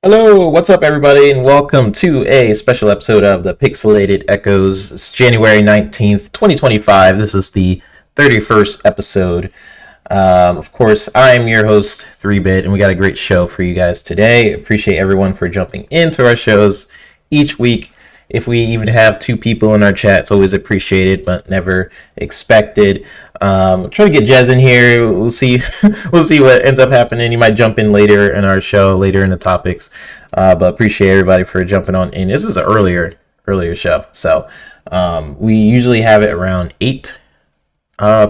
Hello, what's up, everybody, and welcome to a special episode of the Pixelated Echoes. It's January 19th, 2025. This is the 31st episode. Of course, I'm your host, 3-Bit, and we got a great show for you guys today. Appreciate everyone for jumping into our shows each week. If we even have two people in our chat, it's always appreciated, but never expected. Try to get Jez in here. We'll see. We'll see what ends up happening. You might jump in later in our show, later in the topics. But appreciate everybody for jumping on in. This is an earlier show, so we usually have it around 8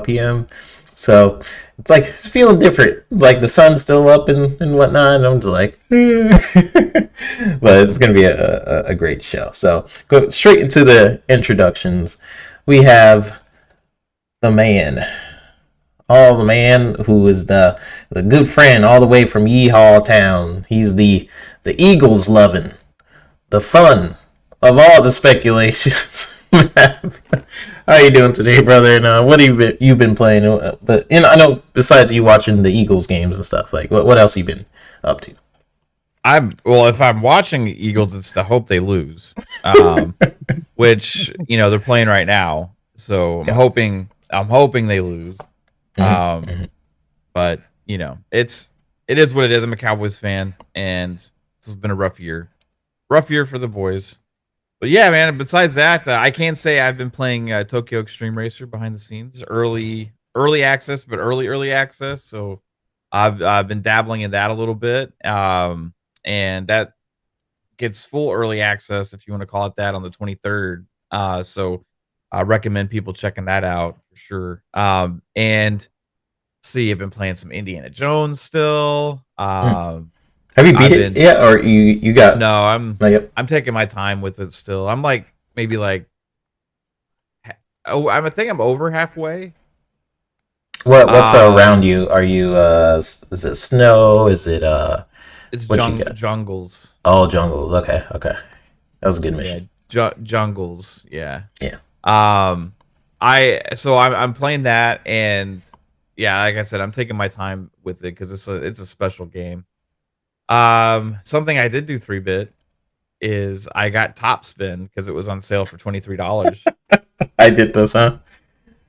p.m. So it's feeling different. Like the sun's still up and whatnot. And I'm just like, but it's gonna be a great show. So go straight into the introductions. We have the man who is the good friend all the way from Yeehaw Town. He's the Eagles loving, the fun of all the speculations. How you doing today, brother? And what have you been playing? But I know besides you watching the Eagles games and stuff, like what else you been up to? If I'm watching Eagles, it's to hope they lose, which they're playing right now. So I'm hoping they lose. But it is what it is. I'm a Cowboys fan, and this has been a rough year for the boys. But yeah, man. Besides that, I can say I've been playing Tokyo Extreme Racer behind the scenes, early access, but early access. So I've been dabbling in that a little bit, and that gets full early access, if you want to call it that, on the 23rd. So I recommend people checking that out for sure. And see, I've been playing some Indiana Jones still. Have you beat it yet, or you got? No, I'm taking my time with it still. I'm I think I'm over halfway. What's around you? Are you is it snow? Is it It's jungles. Oh, jungles. Okay. That was a good mission. Yeah, jungles. Yeah. Yeah. I'm playing that, and yeah, like I said, I'm taking my time with it because it's a special game. Something I did do 3-bit is I got Top Spin because it was on sale for $23. I did this, huh?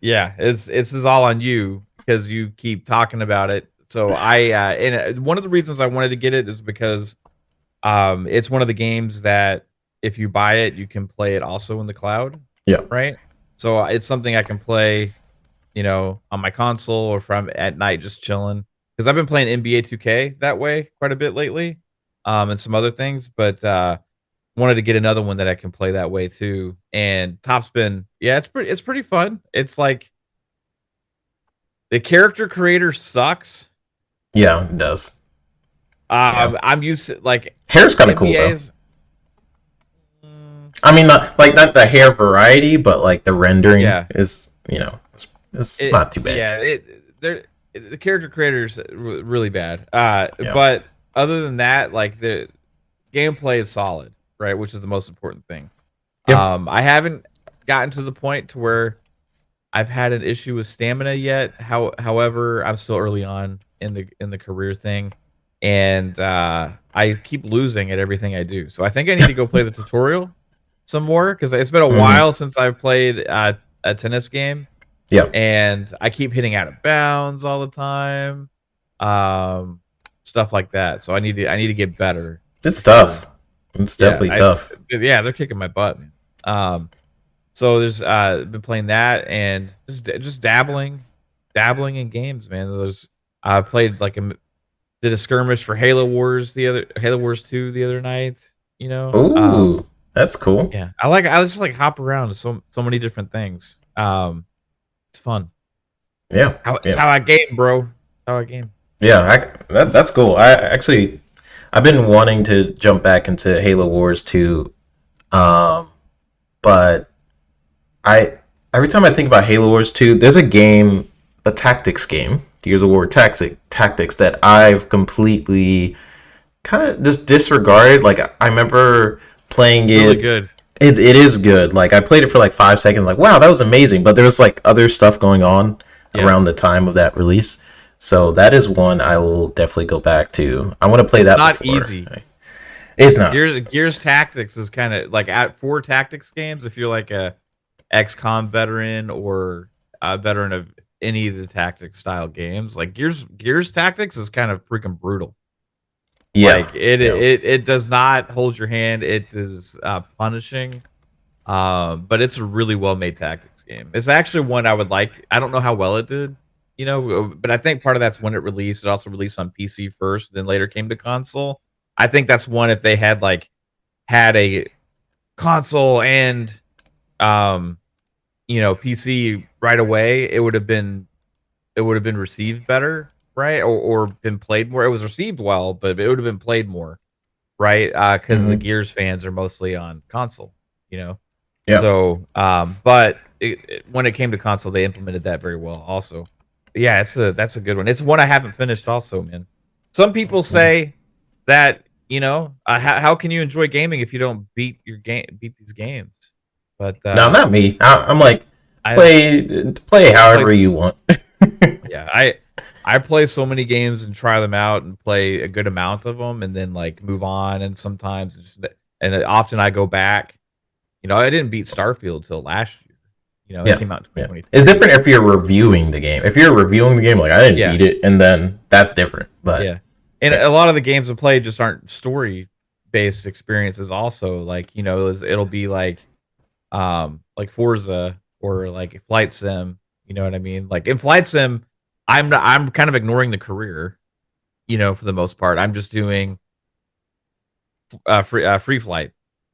Yeah, this is all on you because you keep talking about it. So and one of the reasons I wanted to get it is because it's one of the games that if you buy it, you can play it also in the cloud. Yeah. Right. So it's something I can play, on my console or from at night just chilling. Because I've been playing NBA 2K that way quite a bit lately, and some other things, but wanted to get another one that I can play that way too. And Top Spin, yeah, it's pretty fun. It's like the character creator sucks. Yeah, it does. I'm used to hair's kind of cool though. I mean, not the hair variety, but the rendering is it's not too bad. Yeah, the character creator's really bad. But other than that, the gameplay is solid, right? Which is the most important thing. Yep. I haven't gotten to the point to where I've had an issue with stamina yet. However, I'm still early on in the career thing, and I keep losing at everything I do. So I think I need to go play the tutorial some more because it's been a while since I've played a tennis game. Yeah, and I keep hitting out of bounds all the time, stuff like that. So I need to get better. It's tough. It's definitely tough. Yeah, they're kicking my butt. So there's been playing that and just dabbling in games, man. I played did a skirmish for Halo Wars 2 the other night. Ooh, that's cool. Yeah, I just hop around to so many different things. It's fun. Yeah. It's how I game, bro. How I game. Yeah, that's cool. I've been wanting to jump back into Halo Wars 2, but every time I think about Halo Wars 2, there's a tactics game, Gears of War tactics that I've completely kind of just disregarded. I remember playing it. Really good. It is good. I played it for 5 seconds. Wow, that was amazing. But there was other stuff going on around the time of that release. So that is one I will definitely go back to. I want to play that. It's not easy. It's not. Gears Tactics is kind of like at 4 tactics games. If you're like a XCOM veteran or a veteran of any of the tactics style games, like Gears Tactics is kind of freaking brutal. Yeah. Like it does not hold your hand. It is punishing. But it's a really well made tactics game. It's actually one I would like. I don't know how well it did, but I think part of that's when it released. It also released on PC first, then later came to console. I think that's one if they had a console and PC right away, it would have been received better, right? Or been played more. It was received well, but it would have been played more, right? Because the Gears fans are mostly on console, Yeah. So, but when it came to console, they implemented that very well. Also, yeah, that's a good one. It's one I haven't finished. Also, man, some people say that how can you enjoy gaming if you don't beat these games? But no, not me. I'm like play however you want. Yeah, I play so many games and try them out and play a good amount of them, and then like move on. And sometimes often I go back. I didn't beat Starfield till last year. It came out in 2023. It's different if you're reviewing the game. If you're reviewing the game, like I didn't beat it, and then that's different. But yeah, and a lot of the games I play just aren't story based experiences. Also, like it'll be like Forza or like Flight Sim. You know what I mean? Like in Flight Sim, I'm kind of ignoring the career. For the most part, I'm just doing free flight.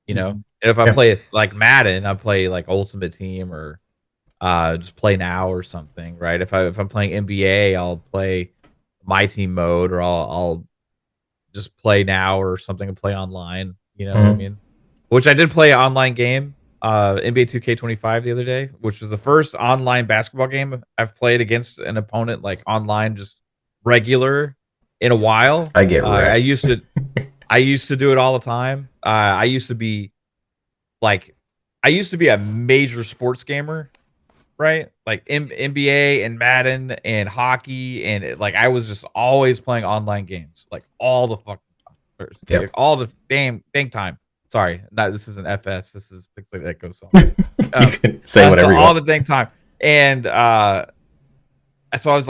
And if I play like Madden, I play like Ultimate Team or just play now or something, right? If I'm playing NBA, I'll play my team mode, or I'll just play now or something and play online. You know what I mean? Which I did play an online game, NBA 2K25 the other day, which was the first online basketball game I've played against an opponent like online, just regular in a while. I get I used to do it all the time. I used to be a major sports gamer, right? Like NBA and Madden and hockey, and I was just always playing online games, like all the fucking time, all the dang time. Sorry, this isn't FS. This is Pixelated Echoes. You can say whatever you want. All the dang time, and so I was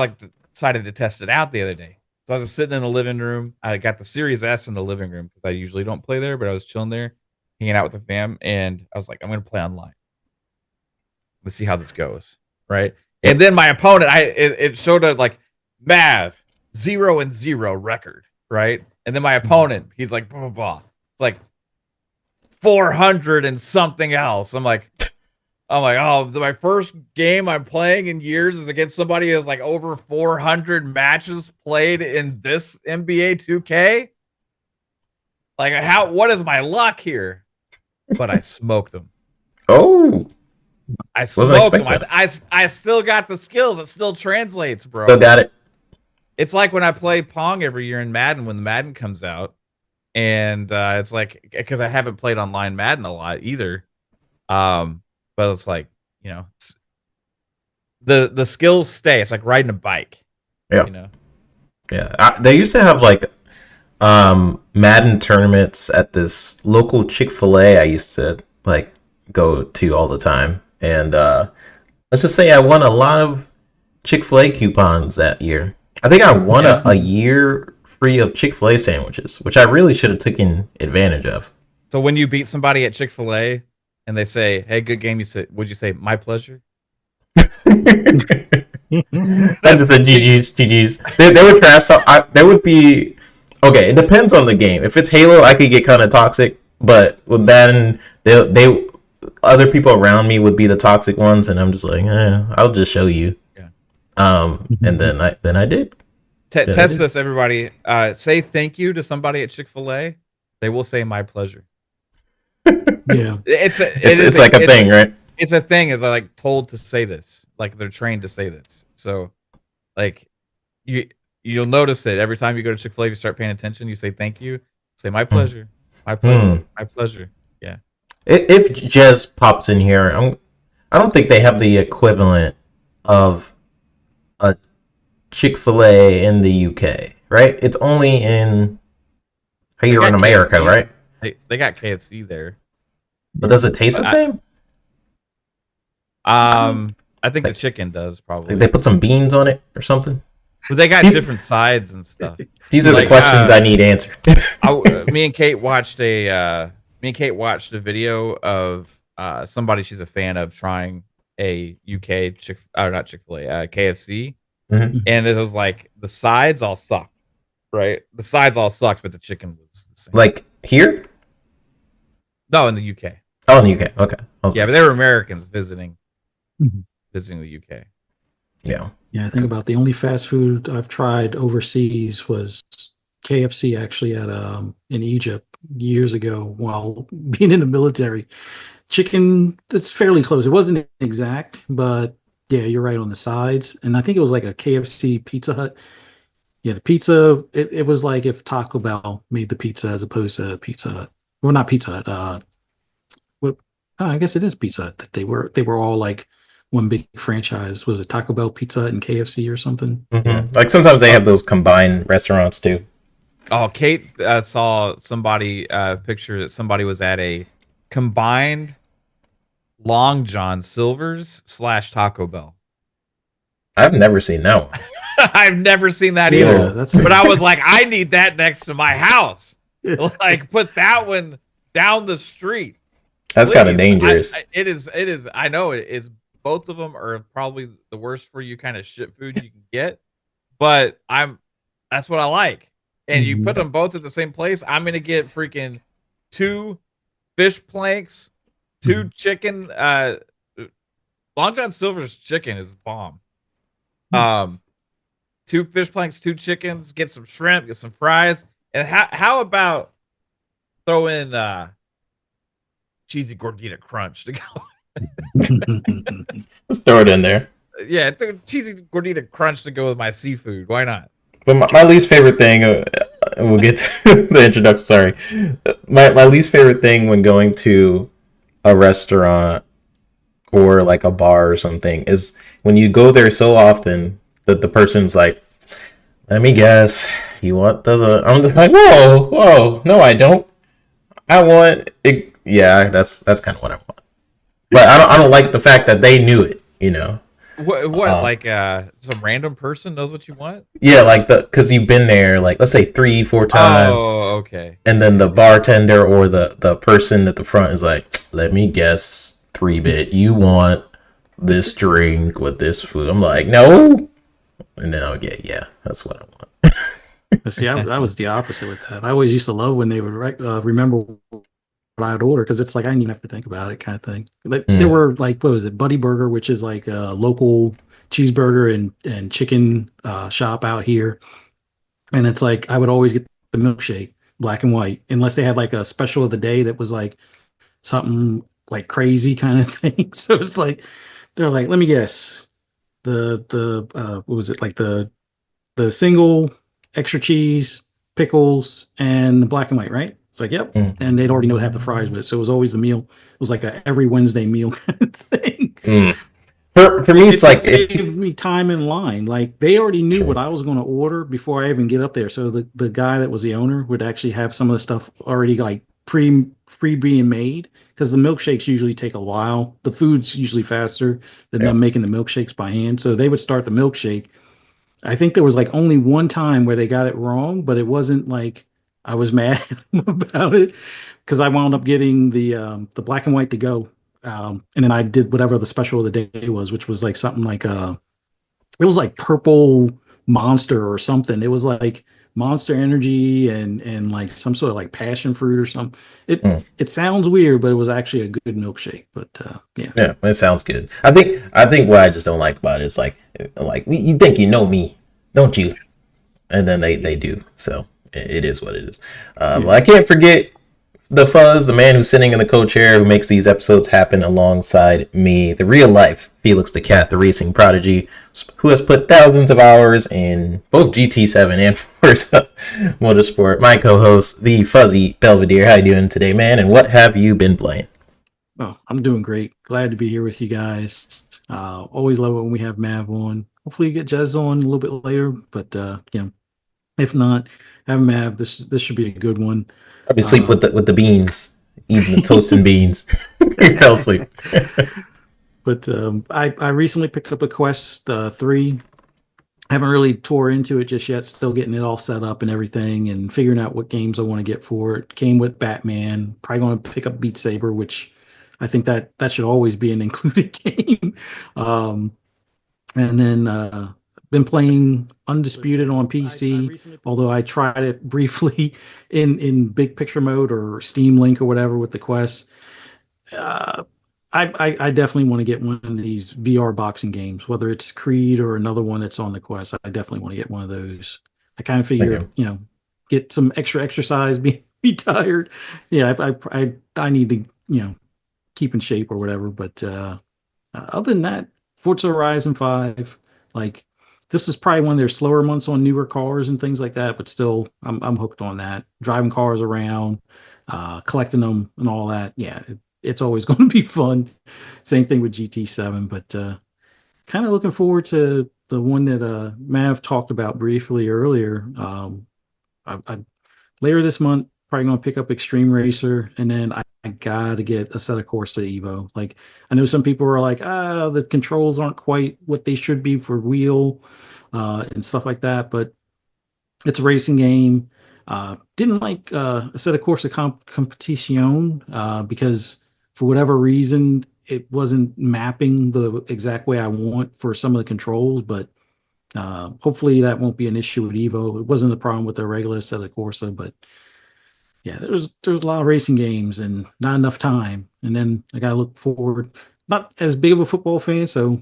decided to test it out the other day. So I was sitting in the living room. I got the Series S in the living room because I usually don't play there, but I was chilling there, hanging out with the fam, and I was like, I'm going to play online. Let's see how this goes, right? And then my opponent, it showed a Mav 0-0 record, right? And then my opponent, he's like, blah, blah, blah. It's like 400 and something else. I'm like, oh, my first game I'm playing in years is against somebody who has over 400 matches played in this NBA 2K. What is my luck here? But I smoked them. Oh, I smoked them. I still got the skills. It still translates, bro. Still got it. It's like when I play Pong every year in Madden when the Madden comes out. And it's because I haven't played online Madden a lot either. But it's the skills stay. It's like riding a bike. Yeah. Yeah. They used to have Madden tournaments at this local Chick-fil-A I used to go to all the time. And let's just say I won a lot of Chick-fil-A coupons that year. I think I won a year free of Chick-fil-A sandwiches, which I really should have taken advantage of. So when you beat somebody at Chick-fil-A and they say, "Hey, good game," would you say, "My pleasure"? I just said GG's. They would trash. So there would be. Okay, it depends on the game. If it's Halo, I could get kind of toxic, but with that, they other people around me would be the toxic ones, and I'm just like, I'll just show you. Yeah. And then I did. Test this, everybody. Say thank you to somebody at Chick-fil-A. They will say, "My pleasure." Yeah, it's like a thing, right? It's a thing. They're told to say this, they're trained to say this. So, you'll notice it every time you go to Chick-fil-A. If you start paying attention, you say thank you. Say, "My pleasure, my pleasure, my pleasure." Yeah. If Jez pops in here, I don't think they have the equivalent of a Chick-fil-A in the UK, right? It's only in here in America, right? They got KFC there. But does it taste the same? I think the chicken does probably. Like they put some beans on it or something. But they got different sides and stuff. These are the questions I need answered. Me and Kate watched a video of somebody she's a fan of trying a UK not Chick-fil-A, KFC, and it was like the sides all sucked, right? The sides all sucked, but the chicken was the same. Like here? No, in the UK. Oh, in the UK. Okay. Yeah, but they were Americans visiting the UK. Yeah. Yeah, I think about the only fast food I've tried overseas was KFC, actually, at in Egypt years ago while being in the military. Chicken, it's fairly close. It wasn't exact, but yeah, you're right on the sides. And I think it was like a KFC Pizza Hut. Yeah, the pizza, it was like if Taco Bell made the pizza as opposed to Pizza Hut. Well, not Pizza Hut. I guess it is Pizza Hut. They were all like one big franchise. Was it Taco Bell, Pizza Hut, and KFC or something? Mm-hmm. Like sometimes they have those combined restaurants too. Oh, Kate saw somebody picture that somebody was at a combined Long John Silver's / Taco Bell. I've never seen that one. I've never seen that either. But I was like, I need that next to my house. Like, put that one down the street. That's kind of dangerous. It is. I know it is. Both of them are probably the worst for you kind of shit food you can get. But that's what I like. And you put them both at the same place, I'm gonna get freaking 2 fish planks, 2 chicken. Long John Silver's chicken is bomb. 2 fish planks, 2 chickens, get some shrimp, get some fries, and how about throw in cheesy gordita crunch to go? Let's throw it in there. Yeah, cheesy gordita crunch to go with my seafood. Why not? But my least favorite thing, we'll get to the introduction. Sorry, my least favorite thing when going to a restaurant or like a bar or something is when you go there so often that the person's like, "Let me guess, you want the?" I'm just like, "Whoa, no, I don't. I want it." Yeah, that's kind of what I want. But I don't like the fact that they knew it. You know. What like some random person knows what you want? Yeah, like because you've been there, like let's say 3-4 times. Oh, okay. And then the bartender or the person at the front is like, "Let me guess, 3-bit, you want this drink with this food?" I'm like, "No," and then I'll get, "Yeah, that's what I want." See, I was the opposite with that. I always used to love when they would remember what I'd order, because it's like I didn't even have to think about it, kind of thing. Like there were like, what was it, Buddy Burger, which is like a local cheeseburger and chicken shop out here, and it's like I would always get the milkshake, black and white, unless they had like a special of the day that was like something like crazy kind of thing. So it's like they're like, "Let me guess, the what was it, like the single extra cheese, pickles, and the black and white, right?" It's like, yep. And they'd already know to have the fries with it. So it was always a meal. It was like a every Wednesday meal kind of thing. For me, it's like it gave me time in line. Like they already knew what I was going to order before I even get up there. So the guy that was the owner would actually have some of the stuff already like pre being made, because the milkshakes usually take a while. The food's usually faster than them making the milkshakes by hand. So they would start the milkshake. I think there was like only one time where they got it wrong, but it wasn't like I was mad about it, because I wound up getting the black and white to go, and then I did whatever the special of the day was, which was like something like it was like purple monster or something. It was like Monster Energy and like some sort of like passion fruit or something. It sounds weird, but it was actually a good milkshake. But yeah, it sounds good. I think what I just don't like about it is like you think you know me, don't you? And then they do. So it is what it is. Well, I can't forget the Fuzz, the man who's sitting in the co-chair who makes these episodes happen alongside me, the real life Felix the Cat, the racing prodigy, who has put thousands of hours in both GT7 and Forza Motorsport. My co-host, the Fuzzy Belvedere. How you doing today, man? And what have you been playing? Oh, I'm doing great. Glad to be here with you guys. Always love it when we have Mav on. Hopefully you get Jez on a little bit later, but If not, have Mav. This should be a good one. Probably sleep with the beans, eating the toast and beans. Fell asleep. But I recently picked up a Quest 3. Haven't really tore into it just yet. Still getting it all set up and everything, and figuring out what games I want to get for it. Came with Batman. Probably going to pick up Beat Saber, which I think that should always be an included game. And then been playing Undisputed on PC, although I tried it briefly in big picture mode or Steam Link or whatever with the Quest. I definitely want to get one of these VR boxing games, whether it's Creed or another one that's on the Quest. I definitely want to get one of those. I kind of figure, get some extra exercise, be tired. Yeah, I need to, keep in shape or whatever. But other than that, Forza Horizon 5, like this is probably one of their slower months on newer cars and things like that. But still, I'm hooked on that. Driving cars around, collecting them and all that. Yeah, it's always going to be fun. Same thing with GT7, but kind of looking forward to the one that Mav talked about briefly earlier. I later this month, probably going to pick up Extreme Racer, and then I got to get a set of Corsa Evo. Like, I know some people are like, the controls aren't quite what they should be for wheel and stuff like that, but it's a racing game. Didn't like a set of Corsa Competition because for whatever reason, it wasn't mapping the exact way I want for some of the controls, but hopefully that won't be an issue with Evo. It wasn't a problem with the regular set of Corsa, but yeah, there's a lot of racing games and not enough time. And then I got to look forward. Not as big of a football fan, so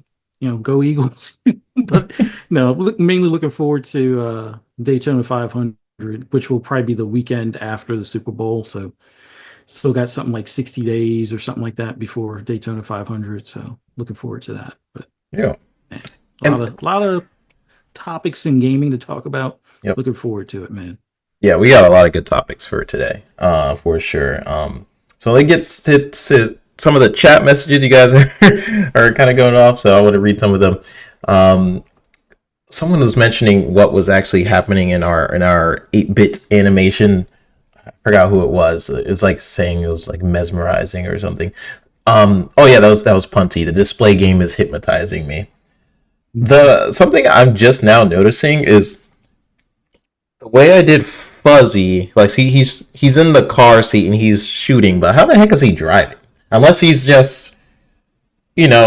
go Eagles. But no, mainly looking forward to Daytona 500, which will probably be the weekend after the Super Bowl. So still got something like 60 days or something like that before Daytona 500. So looking forward to that. But yeah, man, a lot of topics in gaming to talk about. Yep. Looking forward to it, man. Yeah, we got a lot of good topics for today, for sure. So it gets to some of the chat messages you guys are kind of going off, so I want to read some of them. Someone was mentioning what was actually happening in our 8-bit animation. I forgot who it was. It's like saying it was like mesmerizing or something. Oh yeah, that was Punty. The display game is hypnotizing me. Something I'm just now noticing is the way I did Fuzzy. Like, he's in the car seat and he's shooting, but how the heck is he driving? Unless he's just relying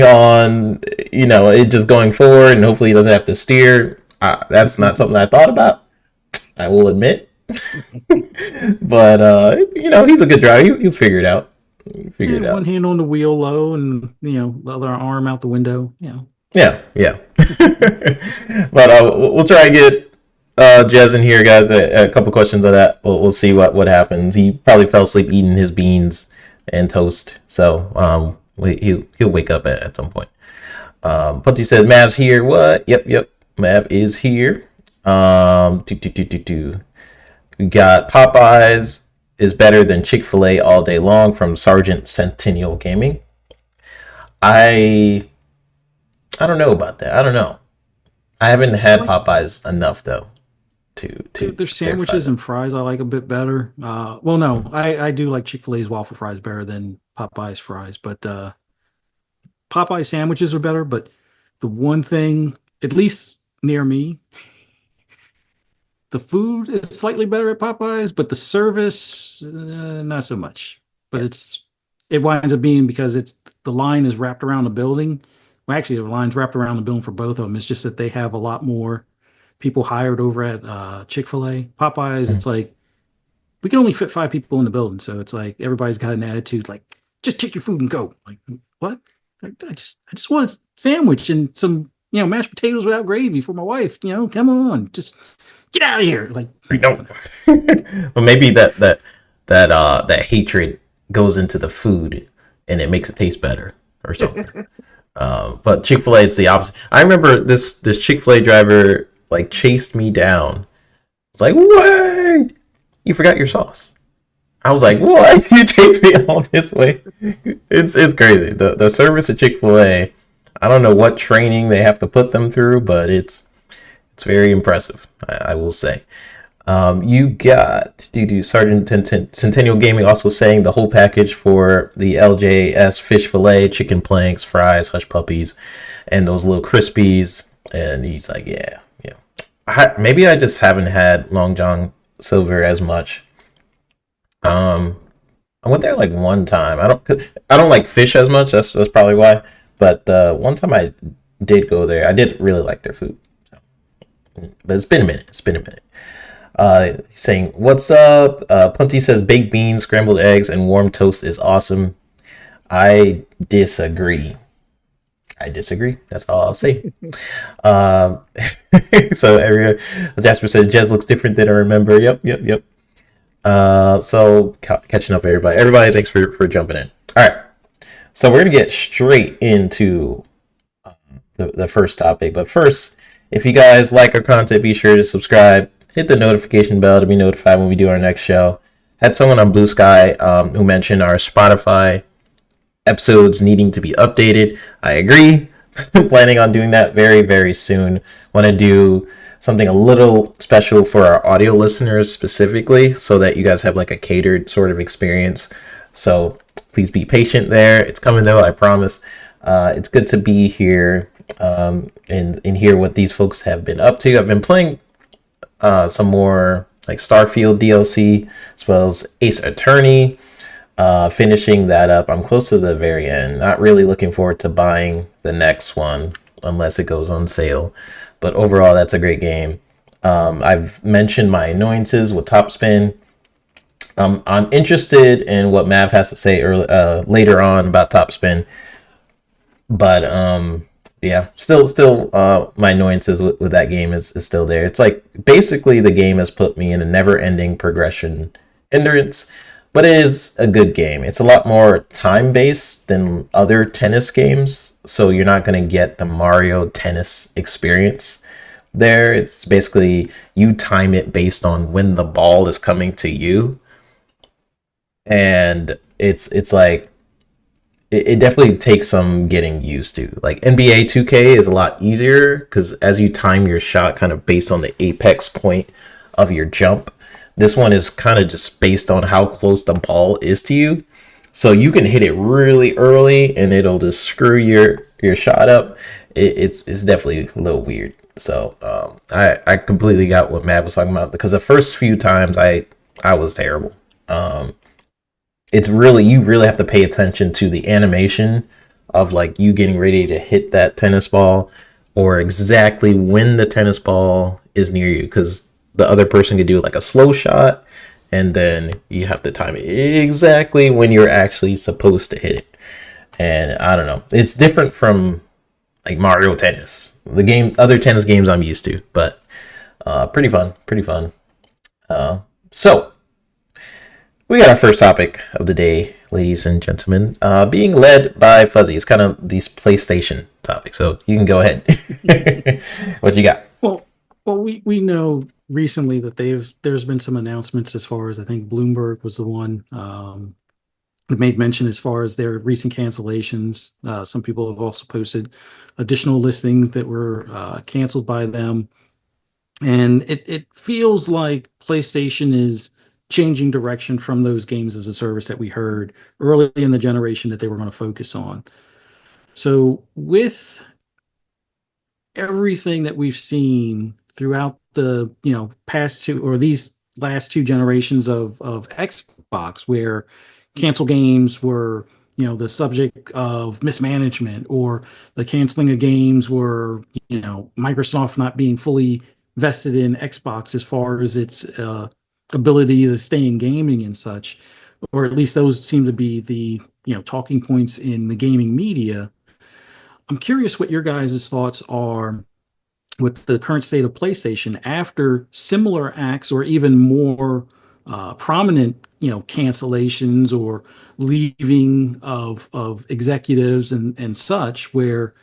on it just going forward and hopefully he doesn't have to steer. That's not something I thought about, I will admit. But he's a good driver. You figure it out. One hand on the wheel low and the other arm out the window. Yeah. But we'll try and get Jez in here, guys. A couple questions on that. We'll see what happens. He probably fell asleep eating his beans and toast, so he'll wake up at some point. Putty says Mav's here. What? Yep. Mav is here. We got Popeyes is better than Chick-fil-A all day long from Sergeant Centennial Gaming. I don't know about that. I don't know. I haven't had Popeyes enough though. Their sandwiches and fries I like a bit better. Well, no, I do like Chick-fil-A's waffle fries better than Popeyes fries, but Popeye sandwiches are better. But the one thing, at least near me, the food is slightly better at Popeyes, but the service not so much. But it winds up being because the line is wrapped around the building. Well, actually, the line's wrapped around the building for both of them. It's just that they have a lot more people hired over at Chick-fil-A. Popeyes, It's like we can only fit 5 people in the building, so it's like everybody's got an attitude like, just take your food and go. Like, what? I just want a sandwich and some mashed potatoes without gravy for my wife. Come on, just get out of here. Like, no. Well, maybe that hatred goes into the food and it makes it taste better or something. But Chick-fil-A, it's the opposite. I remember this Chick-fil-A driver like chased me down. It's like, what? You forgot your sauce. I was like, what? You chased me all this way? It's crazy. The service at Chick-fil-A, I don't know what training they have to put them through, but it's It's very impressive, I will say. You got Sergeant Centennial Gaming also saying the whole package for the LJS fish fillet, chicken planks, fries, hush puppies, and those little crispies. And he's like, yeah. Maybe I just haven't had Long John Silver as much. I went there like one time. I don't like fish as much. That's probably why. But one time I did go there. I did really like their food. But it's been a minute. Saying, what's up? Punty says baked beans, scrambled eggs, and warm toast is awesome. I disagree. That's all I'll say. So Jasper said Jez looks different than I remember. Yep. So catching up, everybody. Everybody, thanks for jumping in. All right. So we're gonna get straight into the first topic. But first, if you guys like our content, be sure to subscribe. Hit the notification bell to be notified when we do our next show. Had someone on Blue Sky who mentioned our Spotify episodes needing to be updated. I agree. Planning on doing that very, very soon. Want to do something a little special for our audio listeners specifically so that you guys have like a catered sort of experience. So please be patient there. It's coming though, I promise. It's good to be here and hear what these folks have been up to. I've been playing some more like Starfield DLC as well as Ace Attorney. Finishing that up. I'm close to the very end. Not really looking forward to buying the next one unless it goes on sale. But overall, that's a great game. I've mentioned my annoyances with Topspin. I'm interested in what Mav has to say later on about Topspin. But yeah, still my annoyances with that game is still there. It's like basically the game has put me in a never-ending progression hindrance. But it is a good game. It's a lot more time-based than other tennis games, so you're not going to get the Mario tennis experience there. It's basically you time it based on when the ball is coming to you. And it's like it definitely takes some getting used to. Like NBA 2K is a lot easier because as you time your shot kind of based on the apex point of your jump, this one is kind of just based on how close the ball is to you. So you can hit it really early and it'll just screw your shot up. It's definitely a little weird. So I completely got what Matt was talking about because the first few times I was terrible. You really have to pay attention to the animation of like you getting ready to hit that tennis ball or exactly when the tennis ball is near you, because the other person could do like a slow shot and then you have to time it exactly when you're actually supposed to hit it. And I don't know, it's different from like Mario Tennis, other tennis games I'm used to, but pretty fun. So we got our first topic of the day, ladies and gentlemen, being led by Fuzzy. It's kind of these PlayStation topics, so you can go ahead. What you got? Well, we know recently that there's been some announcements as far as I think Bloomberg was the one that made mention as far as their recent cancellations. Some people have also posted additional listings that were canceled by them, and it feels like PlayStation is changing direction from those games as a service that we heard early in the generation that they were going to focus on. So with everything that we've seen throughout the past two or these last two generations of Xbox, where cancel games were the subject of mismanagement, or the canceling of games were Microsoft not being fully vested in Xbox as far as its ability to stay in gaming and such, or at least those seem to be the talking points in the gaming media. I'm curious what your guys' thoughts are with the current state of PlayStation after similar acts or even more prominent, cancellations or leaving of executives and such, where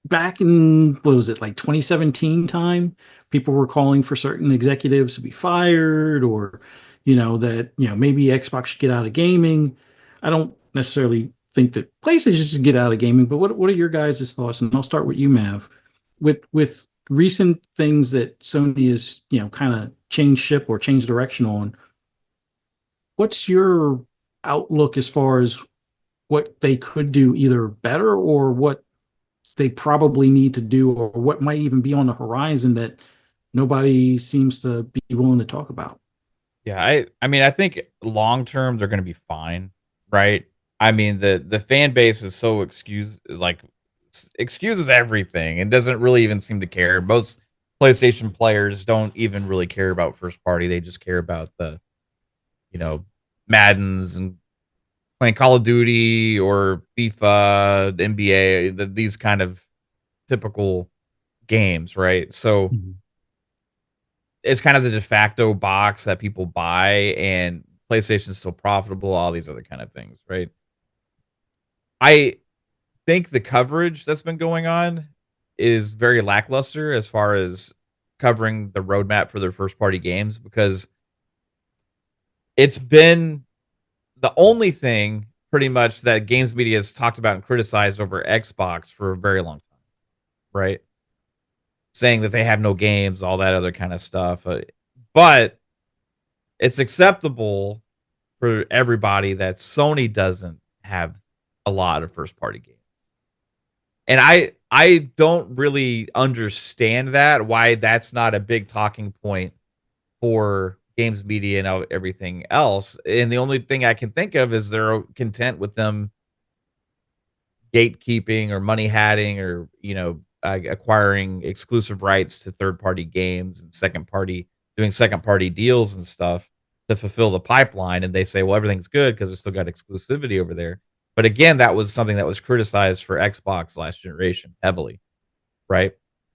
back in, what was it, like 2017 time, people were calling for certain executives to be fired, or that maybe Xbox should get out of gaming. I don't necessarily think that PlayStation should get out of gaming, but what are your guys' thoughts? And I'll start with you, Mav. With recent things that Sony is, kind of changed ship or changed direction on, what's your outlook as far as what they could do either better or what they probably need to do or what might even be on the horizon that nobody seems to be willing to talk about? Yeah, I mean, I think long term they're going to be fine, right? I mean, the fan base is so excuses everything and doesn't really even seem to care. Most PlayStation players don't even really care about first party. They just care about the, you know, Maddens and playing Call of Duty or FIFA, the NBA, these kind of typical games, right? So it's kind of the de facto box that people buy, and PlayStation's still profitable, all these other kind of things, right? I think the coverage that's been going on is very lackluster as far as covering the roadmap for their first party games because it's been the only thing pretty much that games media has talked about and criticized over Xbox for a very long time, right? Saying that they have no games, all that other kind of stuff. But it's acceptable for everybody that Sony doesn't have a lot of first party games. And I don't really understand that, why that's not a big talking point for games media and everything else. And the only thing I can think of is they're content with them gatekeeping or money hatting or, acquiring exclusive rights to third party games and doing second party deals and stuff to fulfill the pipeline. And they say, well, everything's good because it's still got exclusivity over there. But again, that was something that was criticized for Xbox last generation heavily, right?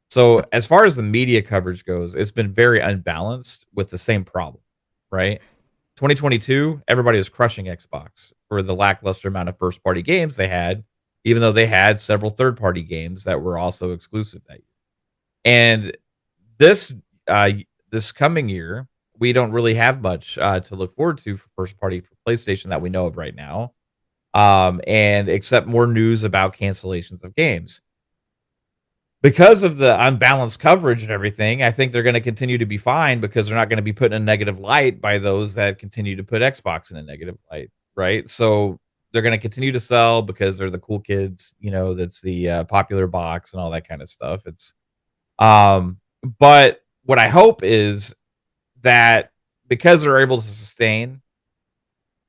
So as far as the media coverage goes, it's been very unbalanced with the same problem, right? 2022, everybody was crushing Xbox for the lackluster amount of first party games they had, even though they had several third party games that were also exclusive that year. And this this coming year, we don't really have much to look forward to for first party for PlayStation that we know of right now. And except more news about cancellations of games. Because of the unbalanced coverage and everything, I think they're going to continue to be fine because they're not going to be put in a negative light by those that continue to put Xbox in a negative light, right? So they're going to continue to sell because they're the cool kids, that's the popular box and all that kind of stuff. But what I hope is that because they're able to sustain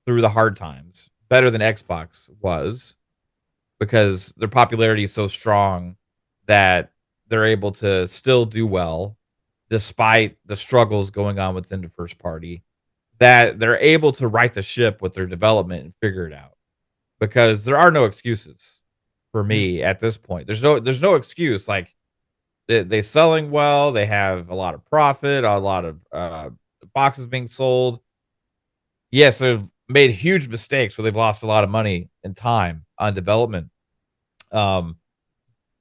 through the hard times better than Xbox was, because their popularity is so strong that they're able to still do well despite the struggles going on within the first party, that they're able to right the ship with their development and figure it out. Because there are no excuses for me at this point. There's no excuse. Like they selling well, they have a lot of profit, a lot of boxes being sold. Yes, they've made huge mistakes where they've lost a lot of money and time on development.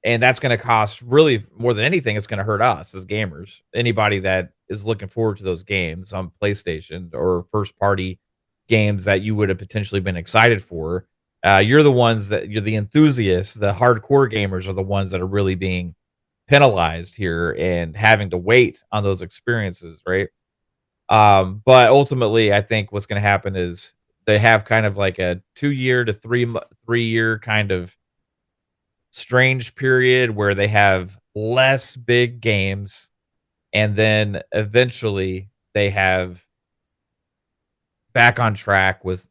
And that's going to cost really more than anything. It's going to hurt us as gamers. Anybody that is looking forward to those games on PlayStation or first party games that you would have potentially been excited for, you're the enthusiasts, the hardcore gamers are the ones that are really being penalized here and having to wait on those experiences, right? But ultimately, I think what's going to happen is they have kind of like a 2 year to 3 year kind of strange period where they have less big games, and then eventually they have back on track with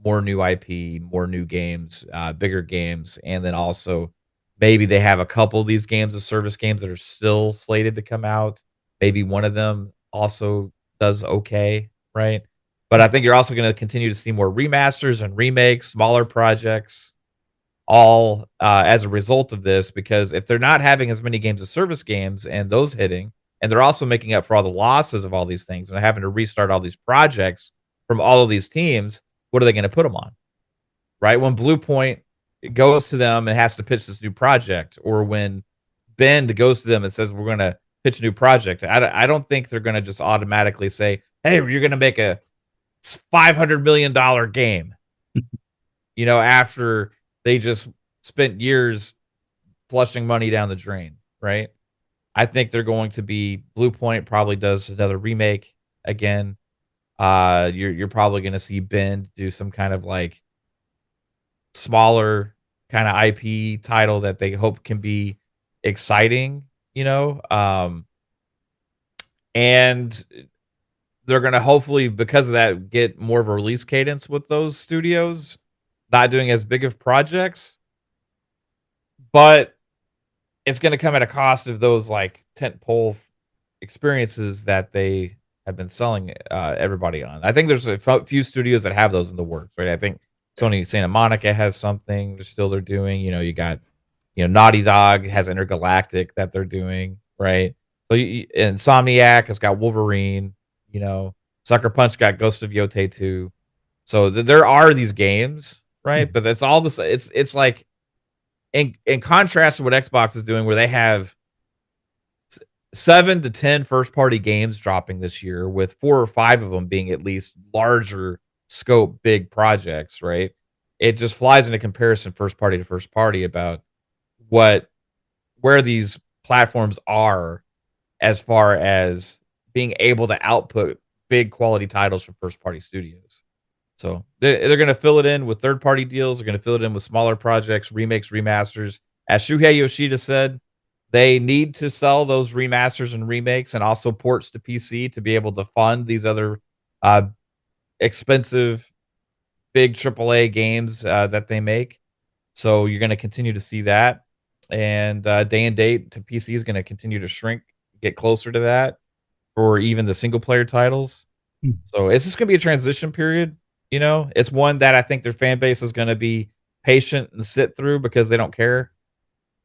more new IP, more new games, bigger games, and then also maybe they have a couple of these games of service games that are still slated to come out. Maybe one of them also does okay, right? But I think you're also going to continue to see more remasters and remakes, smaller projects, all as a result of this, because if they're not having as many games as service games and those hitting, and they're also making up for all the losses of all these things and having to restart all these projects from all of these teams, what are they going to put them on? Right? When Blue Point goes to them and has to pitch this new project, or when Bend goes to them and says, we're going to pitch a new project, I don't think they're going to just automatically say, hey, you're going to make a $500 million game, after they just spent years flushing money down the drain, right? I think they're going to be Blue Point probably does another remake again. You're probably going to see Bend do some kind of like smaller kind of IP title that they hope can be exciting, you know. And they're going to hopefully, because of that, get more of a release cadence with those studios, not doing as big of projects. But it's going to come at a cost of those like tentpole experiences that they have been selling everybody on. I think there's a few studios that have those in the works, right? I think Sony Santa Monica has something they're doing. You know, you got Naughty Dog has Intergalactic that they're doing, right? So Insomniac has got Wolverine. You know, Sucker Punch got Ghost of Yotei 2. So there are these games, right? But that's all this. It's like in contrast to what Xbox is doing, where they have 7 to 10 first party games dropping this year, with 4 or 5 of them being at least larger scope, big projects, right? It just flies into comparison first party to first party about where these platforms are as far as being able to output big quality titles from first party studios. So they're going to fill it in with third party deals. They're going to fill it in with smaller projects, remakes, remasters. As Shuhei Yoshida said, they need to sell those remasters and remakes and also ports to PC to be able to fund these other expensive, big AAA games that they make. So you're going to continue to see that. And day and date to PC is going to continue to shrink, get closer to that for even the single player titles. So it's just going to be a transition period. You know, it's one that I think their fan base is going to be patient and sit through because they don't care.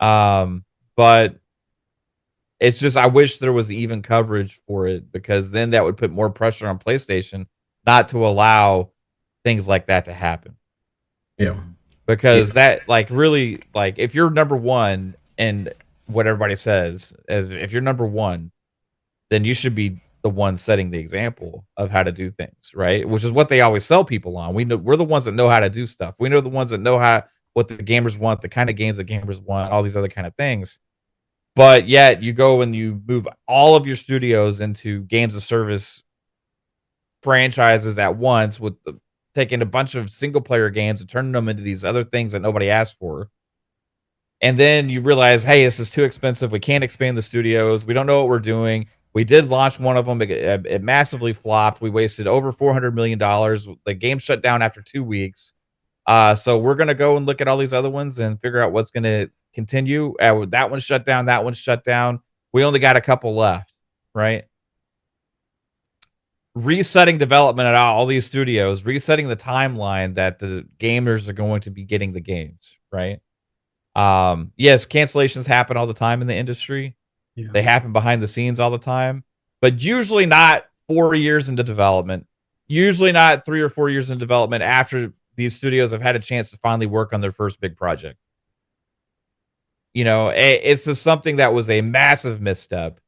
But it's just, I wish there was even coverage for it, because then that would put more pressure on PlayStation not to allow things like that to happen. Yeah. Because that, like, really, like, if you're number one and what everybody says, as if you're number one, then you should be the one setting the example of how to do things, right? Which is what they always sell people on. We're the ones that know how to do stuff. We know the ones that know what the gamers want, the kind of games that gamers want, all these other kind of things. But yet you go and you move all of your studios into games of service franchises at once, with taking a bunch of single player games and turning them into these other things that nobody asked for. And then you realize, hey, this is too expensive. We can't expand the studios. We don't know what we're doing. We did launch one of them. It massively flopped. We wasted over $400 million. The game shut down after 2 weeks. So we're going to go and look at all these other ones and figure out what's going to continue. That one's shut down. That one's shut down. We only got a couple left, right? Resetting development at all these studios, resetting the timeline that the gamers are going to be getting the games, right? Yes, cancellations happen all the time in the industry. Yeah. They happen behind the scenes all the time, but usually not 4 years into development. Usually not 3 or 4 years in development after these studios have had a chance to finally work on their first big project. You know, it's just something that was a massive misstep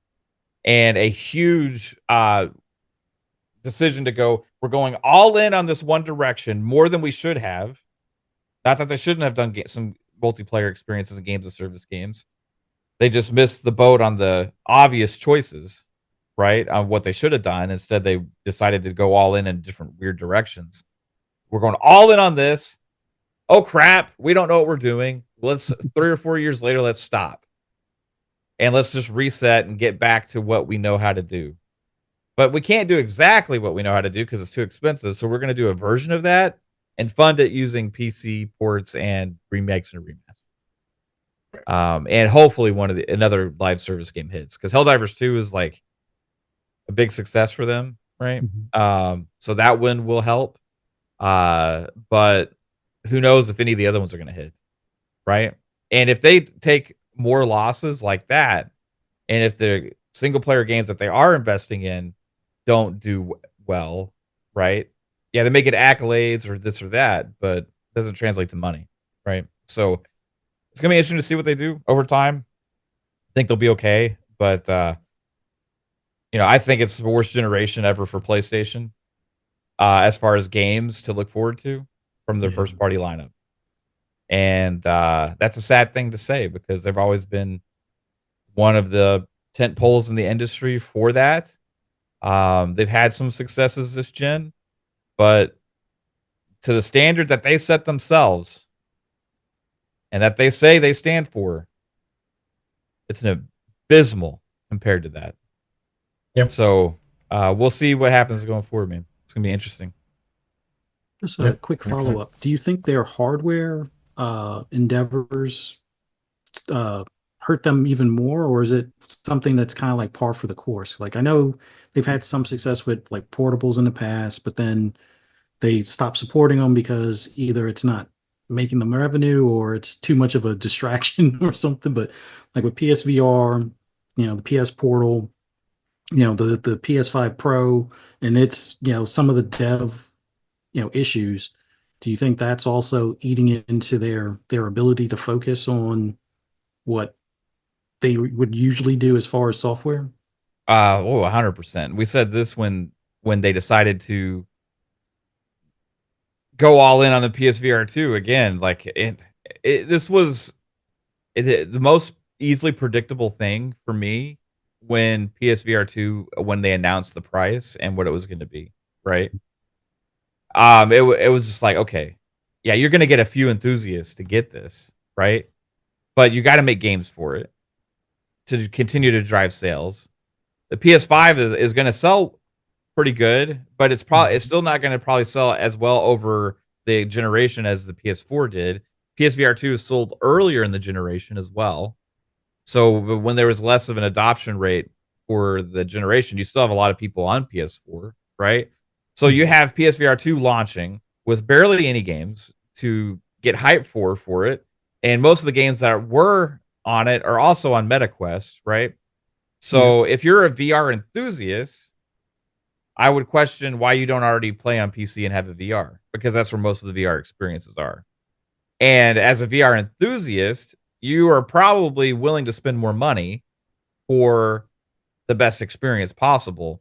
and a huge decision to go, we're going all in on this one direction more than we should have. Not that they shouldn't have done some multiplayer experiences and games of service games. They just missed the boat on the obvious choices, right? On what they should have done. Instead, they decided to go all in different weird directions. We're going all in on this. Oh, crap. We don't know what we're doing. Let's 3 or 4 years later, let's stop. And let's just reset and get back to what we know how to do. But we can't do exactly what we know how to do because it's too expensive. So we're going to do a version of that and fund it using PC ports and remakes and remasters. And hopefully another live service game hits, because Helldivers 2 is like a big success for them, right? Mm-hmm. So that one will help. But who knows if any of the other ones are going to hit, right? And if they take more losses like that, and if the single player games that they are investing in don't do well, right? Yeah, they may get accolades or this or that, but it doesn't translate to money, right? So it's going to be interesting to see what they do over time. I think they'll be okay, but I think it's the worst generation ever for PlayStation as far as games to look forward to from their first party lineup. And that's a sad thing to say, because they've always been one of the tent poles in the industry for that. They've had some successes this gen, but to the standard that they set themselves and that they say they stand for, it's an abysmal compared to that. Yep. So we'll see what happens going forward, man. It's gonna be interesting. Just a quick follow up. Do you think their hardware endeavors hurt them even more, or is it something that's kind of like par for the course? Like I know they've had some success with like portables in the past, but then they stopped supporting them because either it's not making them revenue or it's too much of a distraction or something. But like with PSVR, the PS Portal, the PS5 Pro, and it's some of the dev issues. Do you think that's also eating into their ability to focus on what they would usually do as far as software? 100%. We said this when they decided to go all in on the PSVR 2 again. Like this was the most easily predictable thing for me when PSVR 2 when they announced the price and what it was going to be, right? It was just like, okay, yeah, you're going to get a few enthusiasts to get this, right? But you got to make games for it to continue to drive sales. The PS5 is going to sell pretty good, but it's still not going to probably sell as well over the generation as the PS4 did. PSVR 2 sold earlier in the generation as well. So when there was less of an adoption rate for the generation, you still have a lot of people on PS4, right? So you have PSVR 2 launching with barely any games to get hype for it. And most of the games that were on it are also on MetaQuest, right? So if you're a VR enthusiast, I would question why you don't already play on PC and have a VR, because that's where most of the VR experiences are. And as a VR enthusiast, you are probably willing to spend more money for the best experience possible,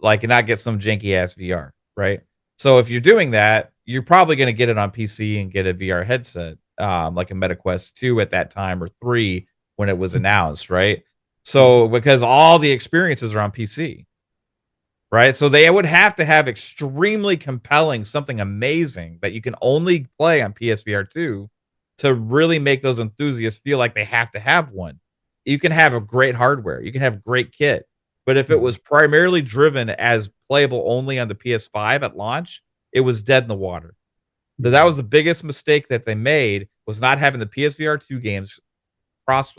like and not get some janky ass VR, right? So if you're doing that, you're probably going to get it on PC and get a VR headset, like a MetaQuest 2 at that time or 3 when it was announced, right? So because all the experiences are on PC, right? So they would have to have extremely compelling, something amazing that you can only play on PSVR 2 to really make those enthusiasts feel like they have to have one. You can have a great hardware, you can have great kit, but if it was primarily driven as playable only on the PS5 at launch, it was dead in the water. So that was the biggest mistake that they made, was not having the PSVR 2 games cross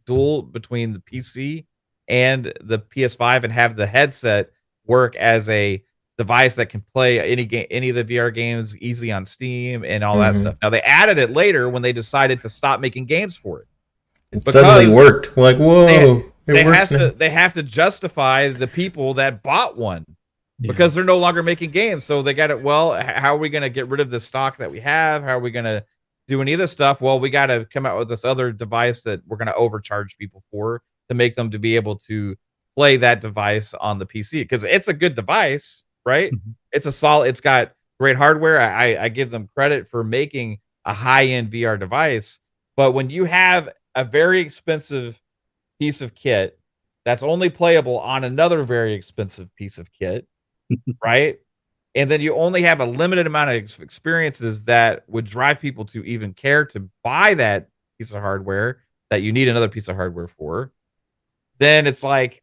dual between the PC and the PS5 and have the headset work as a device that can play any of the VR games easily on Steam and all that stuff. Now they added it later when they decided to stop making games for it. It suddenly worked. We're like, whoa, they have to justify the people that bought one because they're no longer making games. So they got it. Well, how are we going to get rid of the stock that we have? How are we going to do any of this stuff? Well, we got to come out with this other device that we're going to overcharge people for to make them to be able to play that device on the PC, because it's a good device, right? It's it's got great hardware. I give them credit for making a high-end VR device, but when you have a very expensive piece of kit that's only playable on another very expensive piece of kit, right? And then you only have a limited amount of experiences that would drive people to even care to buy that piece of hardware that you need another piece of hardware for. Then it's like,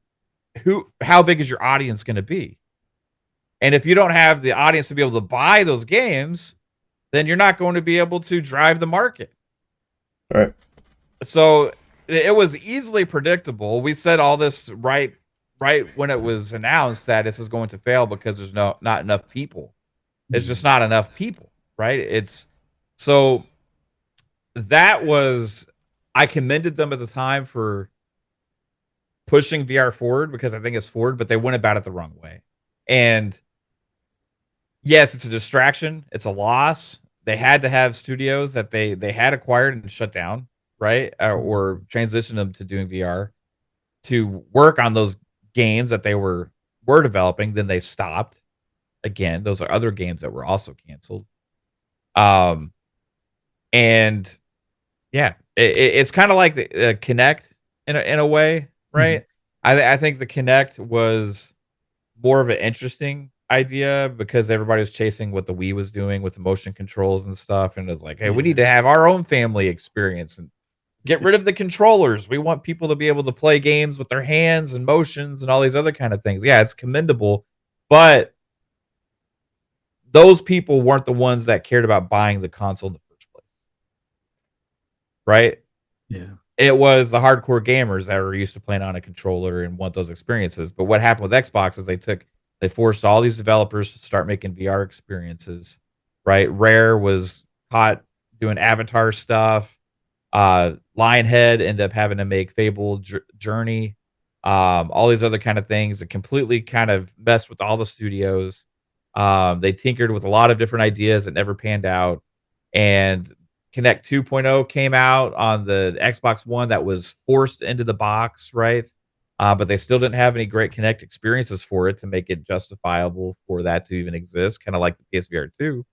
how big is your audience going to be? And if you don't have the audience to be able to buy those games, then you're not going to be able to drive the market. All right. So it was easily predictable. We said all this right when it was announced that this is going to fail because there's not enough people. It's just not enough people, right? It's so that was, I commended them at the time for pushing VR forward because I think it's forward, but they went about it the wrong way. And yes, it's a distraction. It's a loss. They had to have studios that they had acquired and shut down, right? Or transition them to doing VR to work on those games that they were developing. Then they stopped again. Those are other games that were also canceled. And yeah, it's kind of like the Kinect in a way. right? I think the Kinect was more of an interesting idea because everybody was chasing what the Wii was doing with the motion controls and stuff, and it was like, hey, we need to have our own family experience and get rid of the controllers. We want people to be able to play games with their hands and motions and all these other kind of things. Yeah, it's commendable, but those people weren't the ones that cared about buying the console in the first place, right? Yeah. It was the hardcore gamers that were used to playing on a controller and want those experiences. But what happened with Xbox is they forced all these developers to start making VR experiences, right? Rare was caught doing Avatar stuff. Lionhead ended up having to make Fable Journey, all these other kind of things that completely kind of messed with all the studios. They tinkered with a lot of different ideas that never panned out. And Kinect 2.0 came out on the Xbox One that was forced into the box, right? But they still didn't have any great Kinect experiences for it to make it justifiable for that to even exist, kind of like the PSVR 2,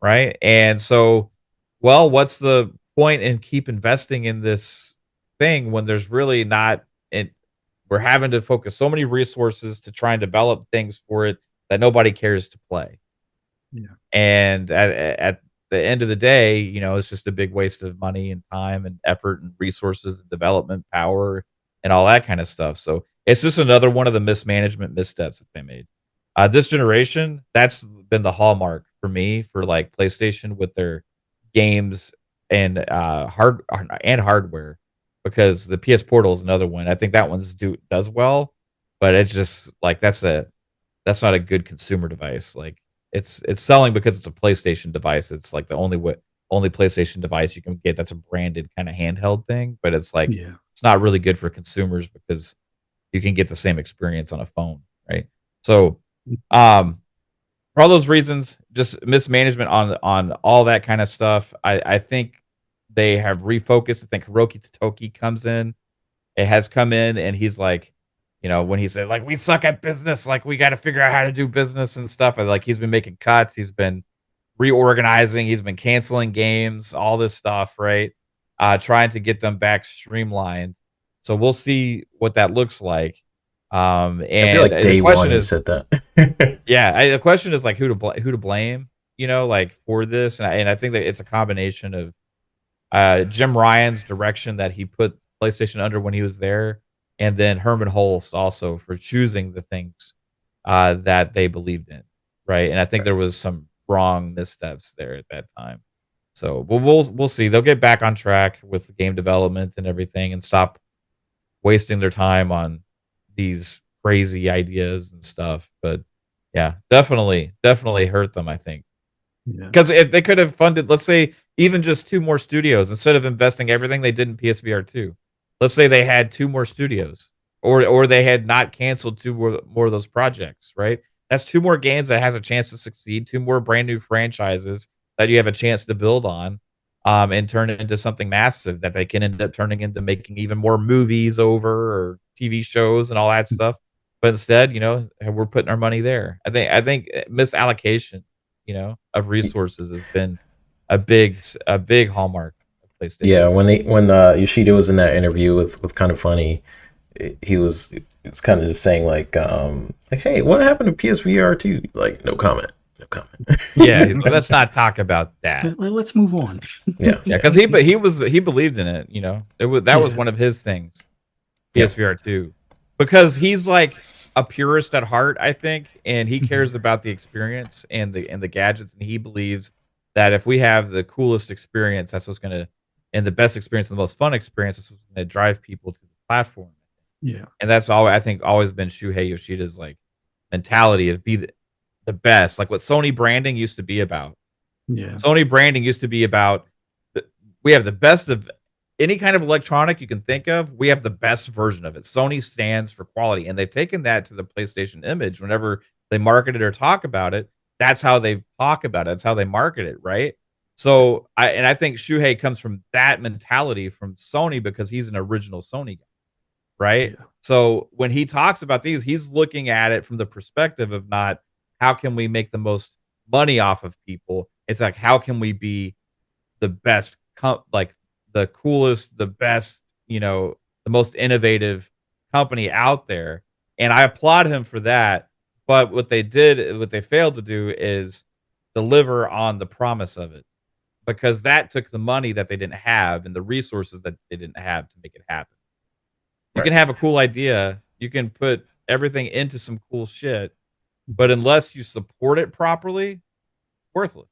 right? And so, well, what's the point in keep investing in this thing when there's really not it we're having to focus so many resources to try and develop things for it that nobody cares to play. Yeah. And at the end of the day, it's just a big waste of money and time and effort and resources and development power and all that kind of stuff. So it's just another one of the mismanagement missteps that they made. This generation, that's been the hallmark for me for like PlayStation with their games and hardware, because the PS Portal is another one. I think that does well, but it's just like that's not a good consumer device. Like it's selling because it's a PlayStation device. It's like the only PlayStation device you can get that's a branded kind of handheld thing, but it's like Yeah. it's not really good for consumers because you can get the same experience on a phone, right? So, for all those reasons, just mismanagement on all that kind of stuff. I think they have refocused. I think Hiroki Totoki comes in. It has come in, and he's like, when he said like we suck at business, like we got to figure out how to do business and stuff. And like he's been making cuts, he's been reorganizing, he's been canceling games, all this stuff, right? Trying to get them back streamlined. So we'll see what that looks like. I feel And like the day question one he is, said that. yeah, the question is like who to blame, like for this, and I think that it's a combination of Jim Ryan's direction that he put PlayStation under when he was there, and then Herman Hulst also for choosing the things that they believed in, right? And I think there was some wrong missteps there at that time. So, but we'll see. They'll get back on track with the game development and everything, and stop wasting their time on these crazy ideas and stuff. But yeah, definitely hurt them, I think. Yeah. Because if they could have funded, let's say, even just 2 more studios instead of investing everything they did in PSVR 2. Let's say they had 2 more studios, or they had not canceled 2 more of those projects, right? That's 2 more games that has a chance to succeed, 2 more brand new franchises that you have a chance to build on, and turn it into something massive that they can end up turning into making even more movies over or TV shows and all that stuff. But instead, we're putting our money there. I think misallocation, of resources has been a big hallmark of PlayStation. Yeah, when Yoshida was in that interview with Kind of Funny, he was kind of just saying like hey, what happened to PSVR 2? Like no comment. Yeah, he's like, let's not talk about that. Let's move on. Yeah, because he believed in it. That was one of his things. PSVR 2, because he's like a purist at heart, I think, and he cares about the experience and the gadgets, and he believes that if we have the coolest experience, that's what's gonna, and the best experience, and the most fun experience, is what's gonna drive people to the platform. Yeah. And that's all I think always been Shuhei Yoshida's like mentality of be the best, like what Sony branding used to be about. Yeah. Sony branding used to be about we have the best of any kind of electronic you can think of. We have the best version of it. Sony stands for quality, and they've taken that to the PlayStation image. Whenever they market it or talk about it, that's how they talk about it. That's how they market it, right? So I think Shuhei comes from that mentality from Sony because he's an original Sony guy, right? Yeah. So when he talks about these, he's looking at it from the perspective of not how can we make the most money off of people. It's like how can we be the best, like the coolest, the best, the most innovative company out there, and I applaud him for that. But what they failed to do is deliver on the promise of it, because that took the money that they didn't have and the resources that they didn't have to make it happen. You Right. can have a cool idea, you can put everything into some cool shit, but unless you support it properly, worthless.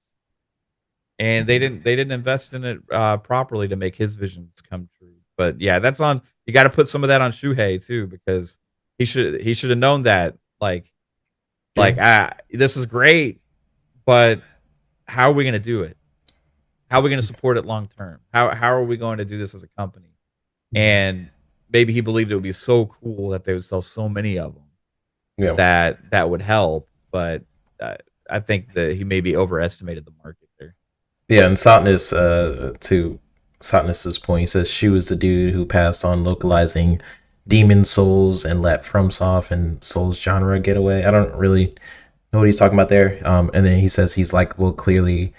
And they didn't invest in it properly to make his visions come true. But yeah, that's on. You got to put some of that on Shuhei too, because he should have known that. This is great, but how are we going to do it? How are we going to support it long term? How are we going to do this as a company? And maybe he believed it would be so cool that they would sell so many of them that would help. But I think that he maybe overestimated the market there. Yeah, and Satnus, to Satnus's point, he says Shu was the dude who passed on localizing Demon Souls and let FromSoft and Souls genre get away. I don't really know what he's talking about there. And then he says he's like, well, clearly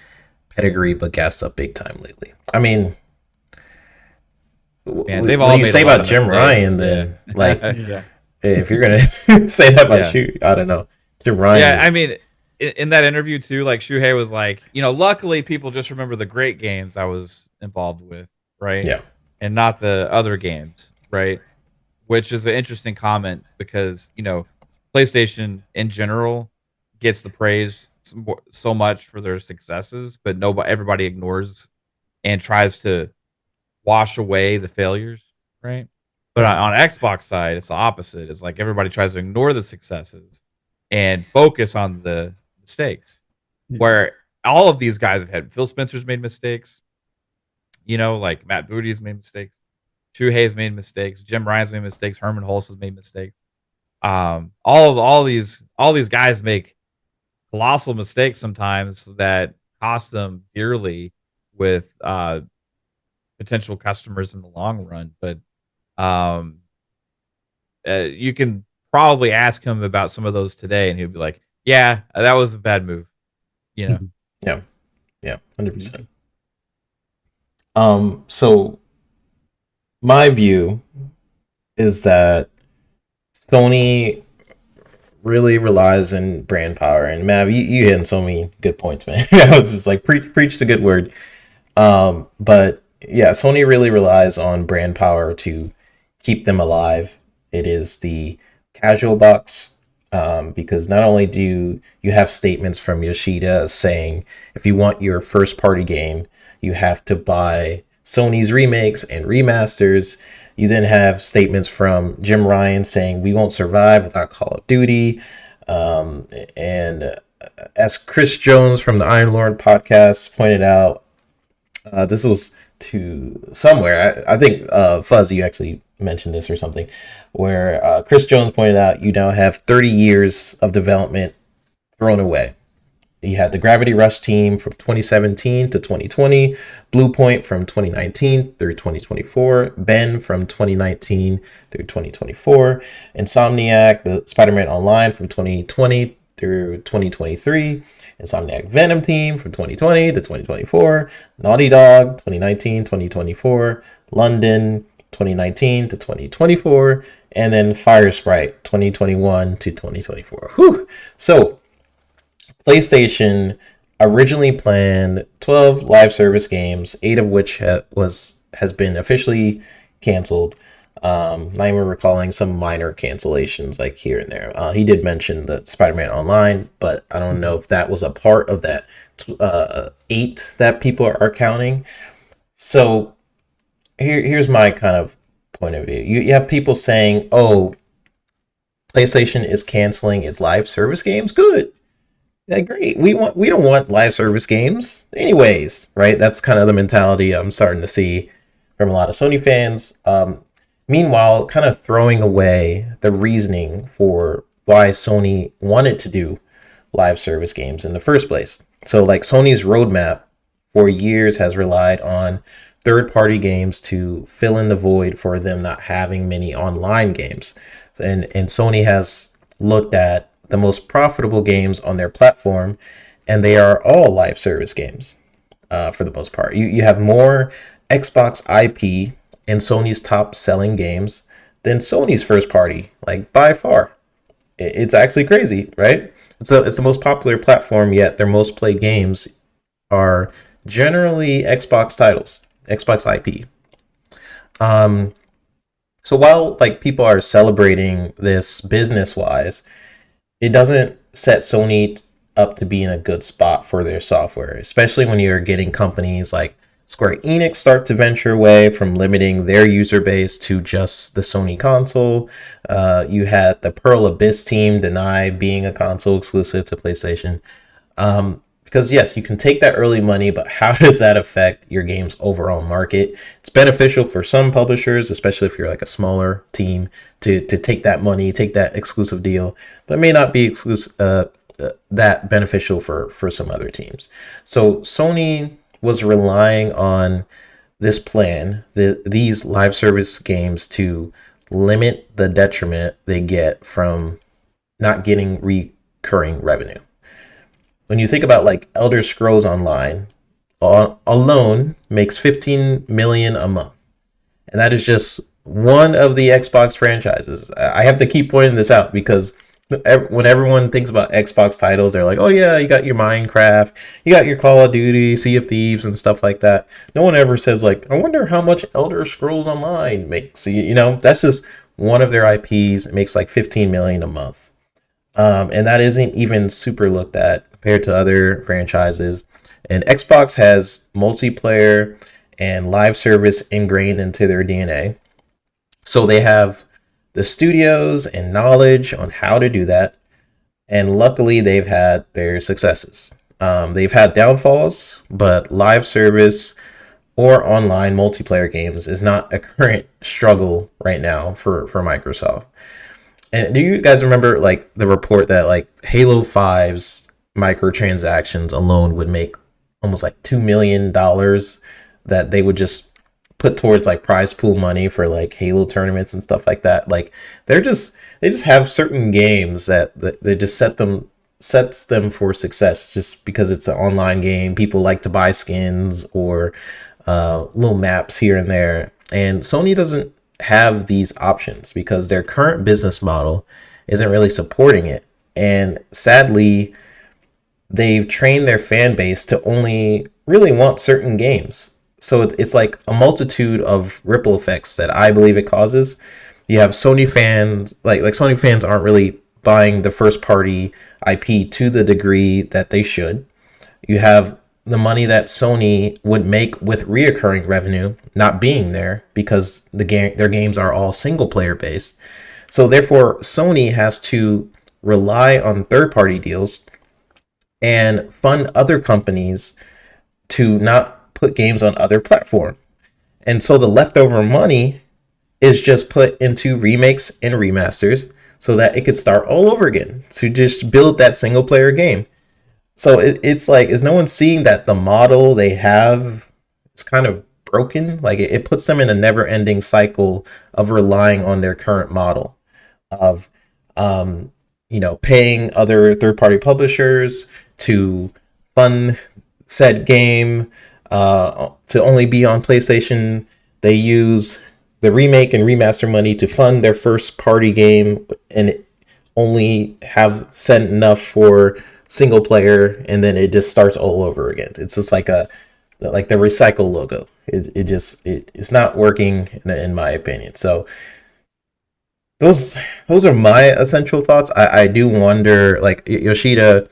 pedigree, but gassed up big time lately. I mean, they've what all do you say about Jim Ryan then? Like, if you're gonna say that about Shu, I don't know. Jim Ryan. Yeah, I mean, in that interview too, like Shuhei was like, luckily people just remember the great games I was involved with, right? Yeah. And not the other games, right? Which is an interesting comment because, PlayStation in general gets the praise so much for their successes, but everybody ignores and tries to wash away the failures, right? But on Xbox side, it's the opposite. It's like everybody tries to ignore the successes and focus on the mistakes. Where all of these guys have had. Phil Spencer's made mistakes. Like Matt Booty's made mistakes. Shuhei's made mistakes. Jim Ryan's made mistakes. Herman Hulse has made mistakes. All these guys make colossal mistakes sometimes that cost them dearly with potential customers in the long run. But you can probably ask him about some of those today, and he'll be like, "Yeah, that was a bad move." Yeah, 100%. So my view is that Sony really relies on brand power, and Mav, you hit so many good points, man. I was just like preach the good word. But yeah, Sony really relies on brand power to keep them alive. It is the casual box, because not only do you have statements from Yoshida saying if you want your first party game, you have to buy Sony's remakes and remasters. You then have statements from Jim Ryan saying we won't survive without Call of Duty. And as Chris Jones from the Iron Lord podcast pointed out, this was to somewhere, I think Fuzz, you actually mentioned this or something, where Chris Jones pointed out you now have 30 years of development thrown away. You had the Gravity Rush team from 2017 to 2020, Blue Point from 2019 through 2024, Ben from 2019 through 2024, Insomniac, the Spider-Man Online from 2020 through 2023, Insomniac Venom team from 2020 to 2024, Naughty Dog 2019, 2024, London 2019 to 2024, and then Fire Sprite 2021 to 2024. Whew. So PlayStation originally planned 12 live service games, 8 of which has been officially canceled. Not even recalling some minor cancellations like here and there. He did mention the Spider-Man Online, but I don't know if that was a part of that 8 that people are counting. So here's my kind of point of view. You have people saying, "Oh, PlayStation is canceling its live service games." Good. Yeah, great. We don't want live service games anyways, right? That's kind of the mentality I'm starting to see from a lot of Sony fans. Meanwhile, kind of throwing away the reasoning for why Sony wanted to do live service games in the first place. So like Sony's roadmap for years has relied on third-party games to fill in the void for them not having many online games. And Sony has looked at the most profitable games on their platform, and they are all live service games for the most part. You have more Xbox IP in Sony's top selling games than Sony's first party, like by far. It's actually crazy, right? It's the most popular platform, yet their most played games are generally Xbox titles, Xbox IP. So while like people are celebrating this business wise, it doesn't set Sony up to be in a good spot for their software, especially when you're getting companies like Square Enix start to venture away from limiting their user base to just the Sony console. You had the Pearl Abyss team deny being a console exclusive to PlayStation. Because yes, you can take that early money, but how does that affect your game's overall market? It's beneficial for some publishers, especially if you're like a smaller team, to take that money, take that exclusive deal, but it may not be exclusive that beneficial for some other teams. So Sony was relying on this plan, these live service games, to limit the detriment they get from not getting recurring revenue. When you think about like Elder Scrolls Online alone makes 15 million a month, and that is just one of the Xbox franchises. I have to keep pointing this out because when everyone thinks about Xbox titles, they're like, oh yeah, you got your Minecraft, you got your Call of Duty, Sea of Thieves, and stuff like that. No one ever says like, I wonder how much Elder Scrolls Online makes. You know, that's just one of their IPs. It makes like 15 million a month. And that isn't even super looked at compared to other franchises. And Xbox has multiplayer and live service ingrained into their DNA. So they have the studios and knowledge on how to do that. And luckily, they've had their successes. They've had downfalls, but live service or online multiplayer games is not a current struggle right now for Microsoft. And do you guys remember like the report that like Halo 5's microtransactions alone would make almost like $2 million that they would just put towards like prize pool money for like Halo tournaments and stuff like that? Like they just have certain games that they just sets them for success just because it's an online game. People like to buy skins or little maps here and there. And Sony doesn't have these options because their current business model isn't really supporting it. And sadly, they've trained their fan base to only really want certain games. So it's like a multitude of ripple effects that I believe it causes. You have Sony fans, like Sony fans aren't really buying the first party IP to the degree that they should. You have the money that Sony would make with reoccurring revenue not being there because their games are all single player based. So therefore, Sony has to rely on third party deals and fund other companies to not put games on other platforms. And so the leftover money is just put into remakes and remasters so that it could start all over again to just build that single player game. So it's like, is no one seeing that the model they have is kind of broken? Like it puts them in a never ending cycle of relying on their current model of, paying other third party publishers to fund said game to only be on PlayStation. They use the remake and remaster money to fund their first party game and only have sent enough for single player, and then it just starts all over again. It's just like the recycle logo. It's not working in my opinion. So those are my essential thoughts. I do wonder, like Yoshida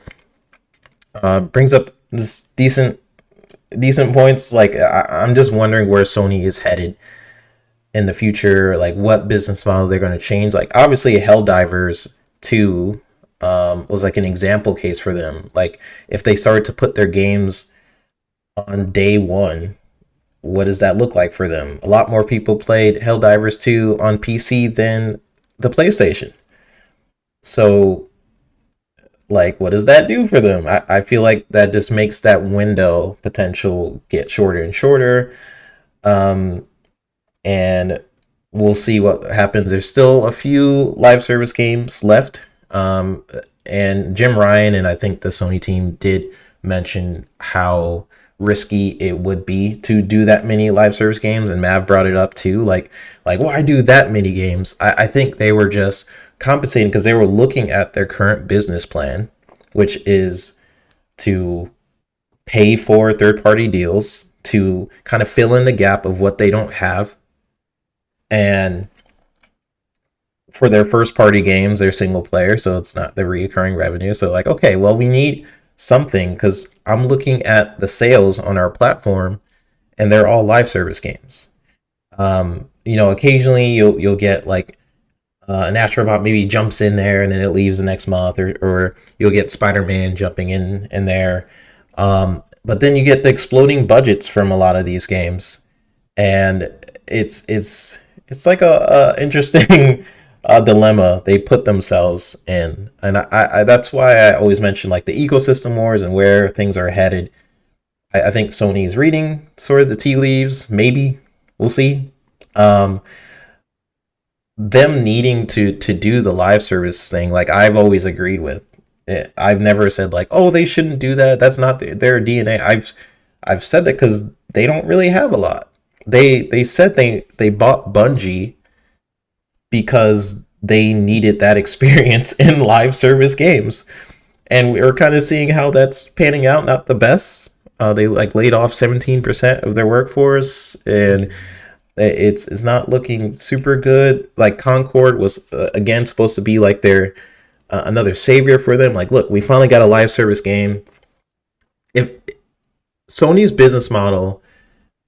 brings up this decent points. Like I'm just wondering where Sony is headed in the future, like what business model they're going to change. Like obviously Helldivers 2 was like an example case for them. Like if they started to put their games on day one, what does that look like for them? A lot more people played Helldivers 2 on PC than the PlayStation. So like what does that do for them? I feel like that just makes that window potential get shorter and shorter. And we'll see what happens. There's still a few live service games left. And Jim Ryan and I think the Sony team did mention how risky it would be to do that many live service games. And Mav brought it up too, like why do that many games? I think they were just compensating because they were looking at their current business plan, which is to pay for third-party deals to kind of fill in the gap of what they don't have. And for their first-party games, they're single player, so it's not the recurring revenue. So like, okay, well, we need something, because I'm looking at the sales on our platform and they're all live service games. Occasionally you'll get like an Astrobot maybe jumps in there and then it leaves the next month, or you'll get Spider-Man jumping in there. But then you get the exploding budgets from a lot of these games, and it's like a interesting dilemma they put themselves in. And I that's why I always mention like the ecosystem wars and where things are headed. I think Sony is reading sort of the tea leaves. Maybe we'll see. Them needing to do the live service thing, like I've always agreed with. I've never said like, oh, they shouldn't do that. That's not their DNA. I've said that because they don't really have a lot. They said they bought Bungie because they needed that experience in live service games, and we're kind of seeing how that's panning out. Not the best. They like laid off 17% of their workforce, and it's not looking super good. Like Concord was again supposed to be like their another savior for them. Like, look, we finally got a live service game. If Sony's business model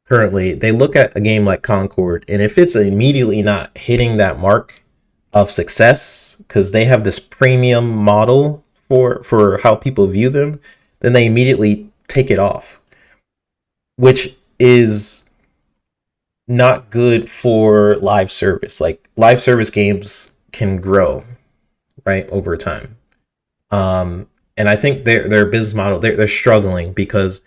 currently, they look at a game like Concord, and if it's immediately not hitting that mark of success because they have this premium model for how people view them, then they immediately take it off, which is not good for live service. Like live service games can grow right over time, and I think their business model, they're struggling because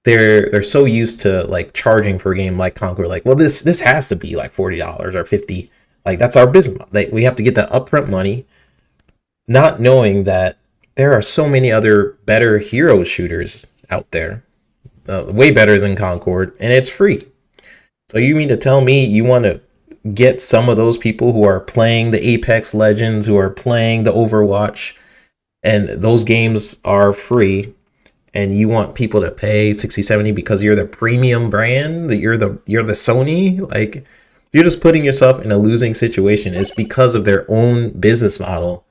they're so used to like charging for a game like Conquer. Like, well, this has to be like $40 or $50. Like, that's our business model. Like, we have to get that upfront money, not knowing that there are so many other better hero shooters out there, way better than Concord, and it's free. So you mean to tell me you want to get some of those people who are playing the Apex Legends, who are playing the Overwatch, and those games are free, and you want people to pay 60, 70 because you're the premium brand, that you're the Sony? Like, you're just putting yourself in a losing situation. It's because of their own business model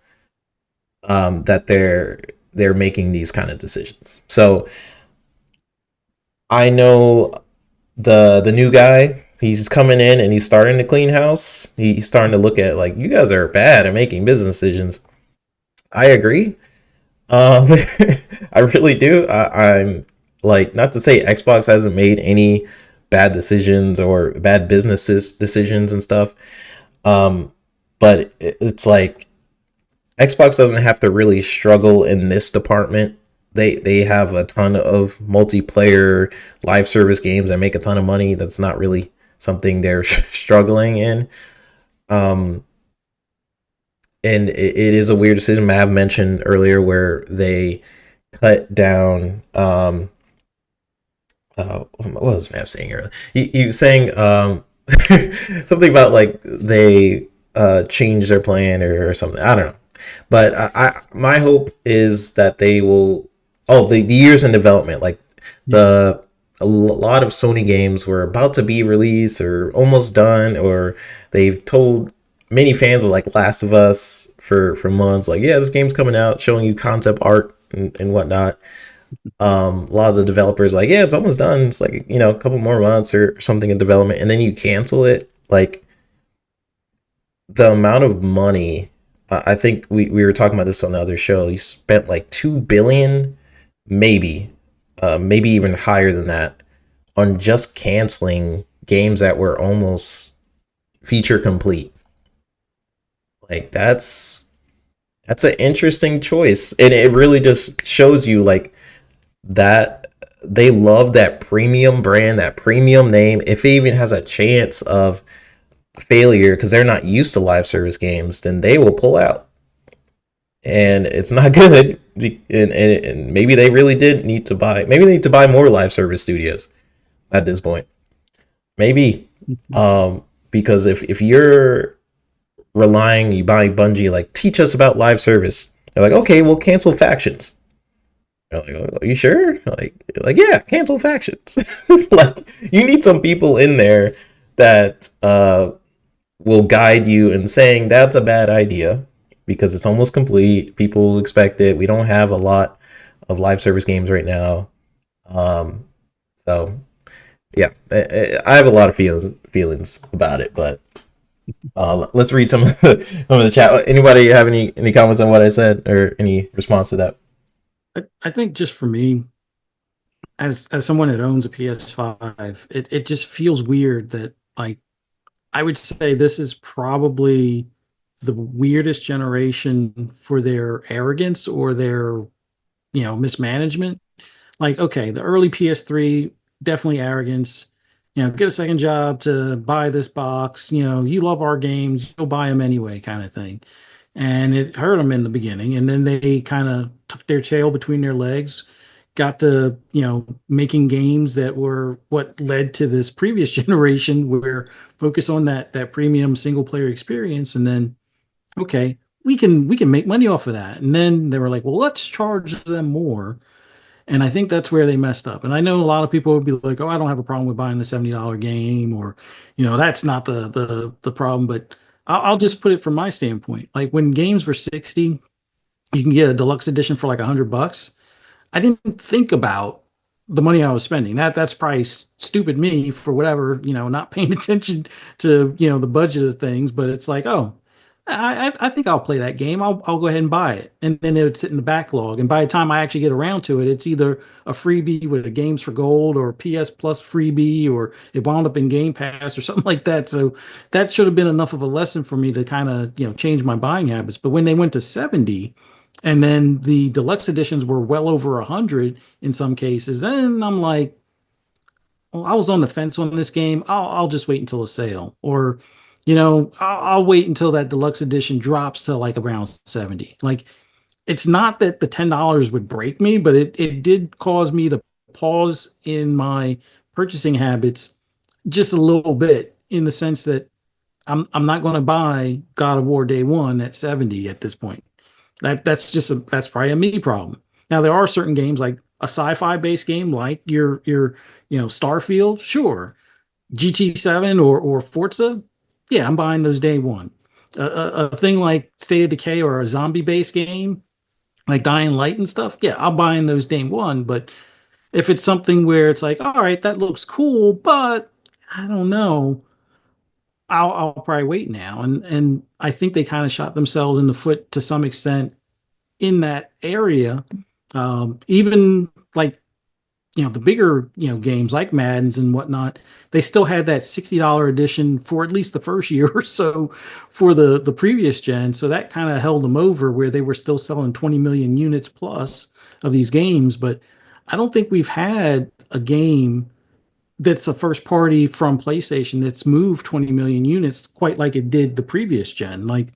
that they're making these kind of decisions. So I know the new guy, he's coming in and he's starting to clean house. He's starting to look at like, you guys are bad at making business decisions. I agree. I really do. I'm like, not to say Xbox hasn't made any bad decisions or bad decisions and stuff. But it's like Xbox doesn't have to really struggle in this department. They have a ton of multiplayer live service games that make a ton of money. That's not really something they're struggling in. And it is a weird decision. Mav mentioned earlier where they cut down. What was Mav saying earlier? He was saying something about like they changed their plan or something. I don't know. But my hope is that they will. Oh, the years in development, like a lot of Sony games were about to be released or almost done, or they've told many fans of like Last of Us for months, like, yeah, this game's coming out, showing you concept art and whatnot. A lot of the developers like, yeah, it's almost done. It's like, a couple more months or something in development, and then you cancel it. Like, the amount of money, I think we were talking about this on the other show. You spent like $2 billion, maybe even higher than that, on just canceling games that were almost feature complete. Like, that's an interesting choice, and it really just shows you like that they love that premium brand, that premium name. If it even has a chance of failure because they're not used to live service games, then they will pull out, and it's not good. And maybe they really did need to buy. Maybe they need to buy more live service studios at this point. Maybe, because if you're you buy Bungie, like, teach us about live service. They're like, okay, we'll cancel factions. You're like, are you sure? Like, yeah, cancel factions. Like, you need some people in there that will guide you in saying that's a bad idea because it's almost complete. People expect it. We don't have a lot of live service games right now. So yeah, I have a lot of feelings about it, but let's read some of the chat. Anybody have any comments on what I said or any response to that? I think just for me, as someone that owns a PS5, it just feels weird that, like, I would say this is probably the weirdest generation for their arrogance or their, mismanagement. Like, okay, the early PS3, definitely arrogance. Get a second job to buy this box. You love our games, you'll buy them anyway, kind of thing. And it hurt them in the beginning, and then they kind of took their tail between their legs, got to making games that were what led to this previous generation, where focus on that premium single player experience, and then okay, we can make money off of that. And then they were like, well, let's charge them more. And I think that's where they messed up. And I know a lot of people would be like, oh, I don't have a problem with buying the $70 game, or, that's not the problem. But I'll just put it from my standpoint. Like, when games were 60, you can get a deluxe edition for like $100. I didn't think about the money I was spending. That's probably stupid me for whatever, not paying attention to, the budget of things. But it's like, oh, I think I'll play that game. I'll go ahead and buy it. And then it would sit in the backlog. And by the time I actually get around to it, it's either a freebie with a Games for Gold or a PS Plus freebie, or it wound up in Game Pass or something like that. So that should have been enough of a lesson for me to kind of, change my buying habits. But when they went to 70, and then the deluxe editions were well over 100 in some cases, then I'm like, well, I was on the fence on this game. I'll just wait until a sale, or, I'll wait until that deluxe edition drops to like around 70. Like, it's not that the $10 would break me, but it did cause me to pause in my purchasing habits just a little bit, in the sense that I'm not going to buy God of War Day One at 70 at this point. That's probably a me problem. Now, there are certain games, like a sci-fi based game like your Starfield, sure, GT7 or Forza, yeah, I'm buying those day one. A thing like State of Decay or a zombie based game like Dying Light and stuff, yeah, I'll buy in those day one. But if it's something where it's like, all right, that looks cool, but I don't know, I'll probably wait now. And I think they kind of shot themselves in the foot to some extent in that area. Even like, the bigger, games like Madden's and whatnot, they still had that $60 edition for at least the first year or so for the previous gen. So that kind of held them over, where they were still selling 20 million units plus of these games. But I don't think we've had a game that's a first party from PlayStation that's moved 20 million units quite like it did the previous gen. Like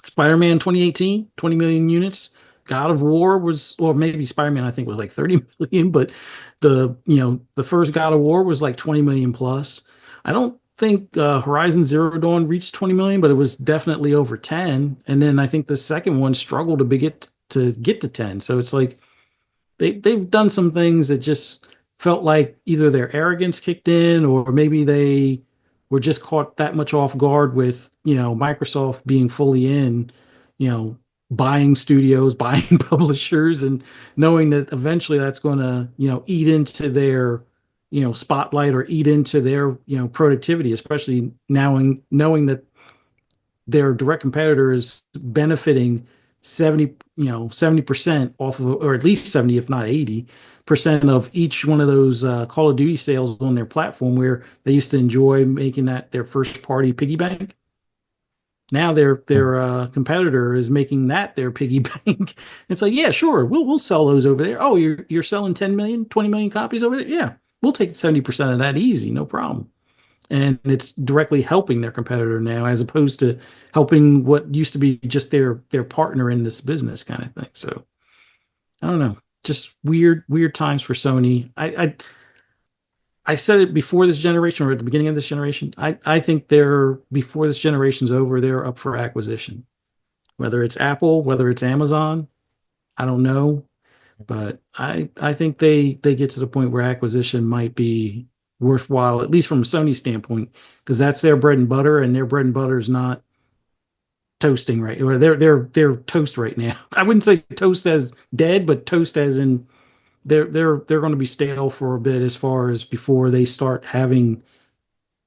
Spider-Man 2018, 20 million units. God of War was, or maybe Spider-Man, I think, was like 30 million, but the first God of War was like 20 million plus. I don't think Horizon Zero Dawn reached 20 million, but it was definitely over 10. And then I think the second one struggled to get to 10. So it's like they've done some things that just felt like either their arrogance kicked in, or maybe they were just caught that much off guard with, Microsoft being fully in, buying studios, buying publishers, and knowing that eventually that's going to, eat into their, spotlight, or eat into their, productivity, especially now knowing that their direct competitor is benefiting 70% off of, or at least 70, if not 80% of each one of those Call of Duty sales on their platform, where they used to enjoy making that their first party piggy bank. Now their competitor is making that their piggy bank. It's like, yeah, sure, we'll sell those over there. Oh, you're selling 10 million, 20 million copies over there? Yeah, we'll take 70% of that easy, no problem. And it's directly helping their competitor now, as opposed to helping what used to be just their partner in this business, kind of thing. So I don't know. Just weird times for Sony. I said it before this generation or at the beginning of this generation. I think they're before this generation's over, they're up for acquisition. Whether it's Apple, whether it's Amazon, I don't know. But I think they get to the point where acquisition might be worthwhile, at least from a Sony standpoint, because that's their bread and butter, and their bread and butter is not toasting right, or they're toast right now. I wouldn't say toast as dead, but toast as in they're going to be stale for a bit as far as before they start having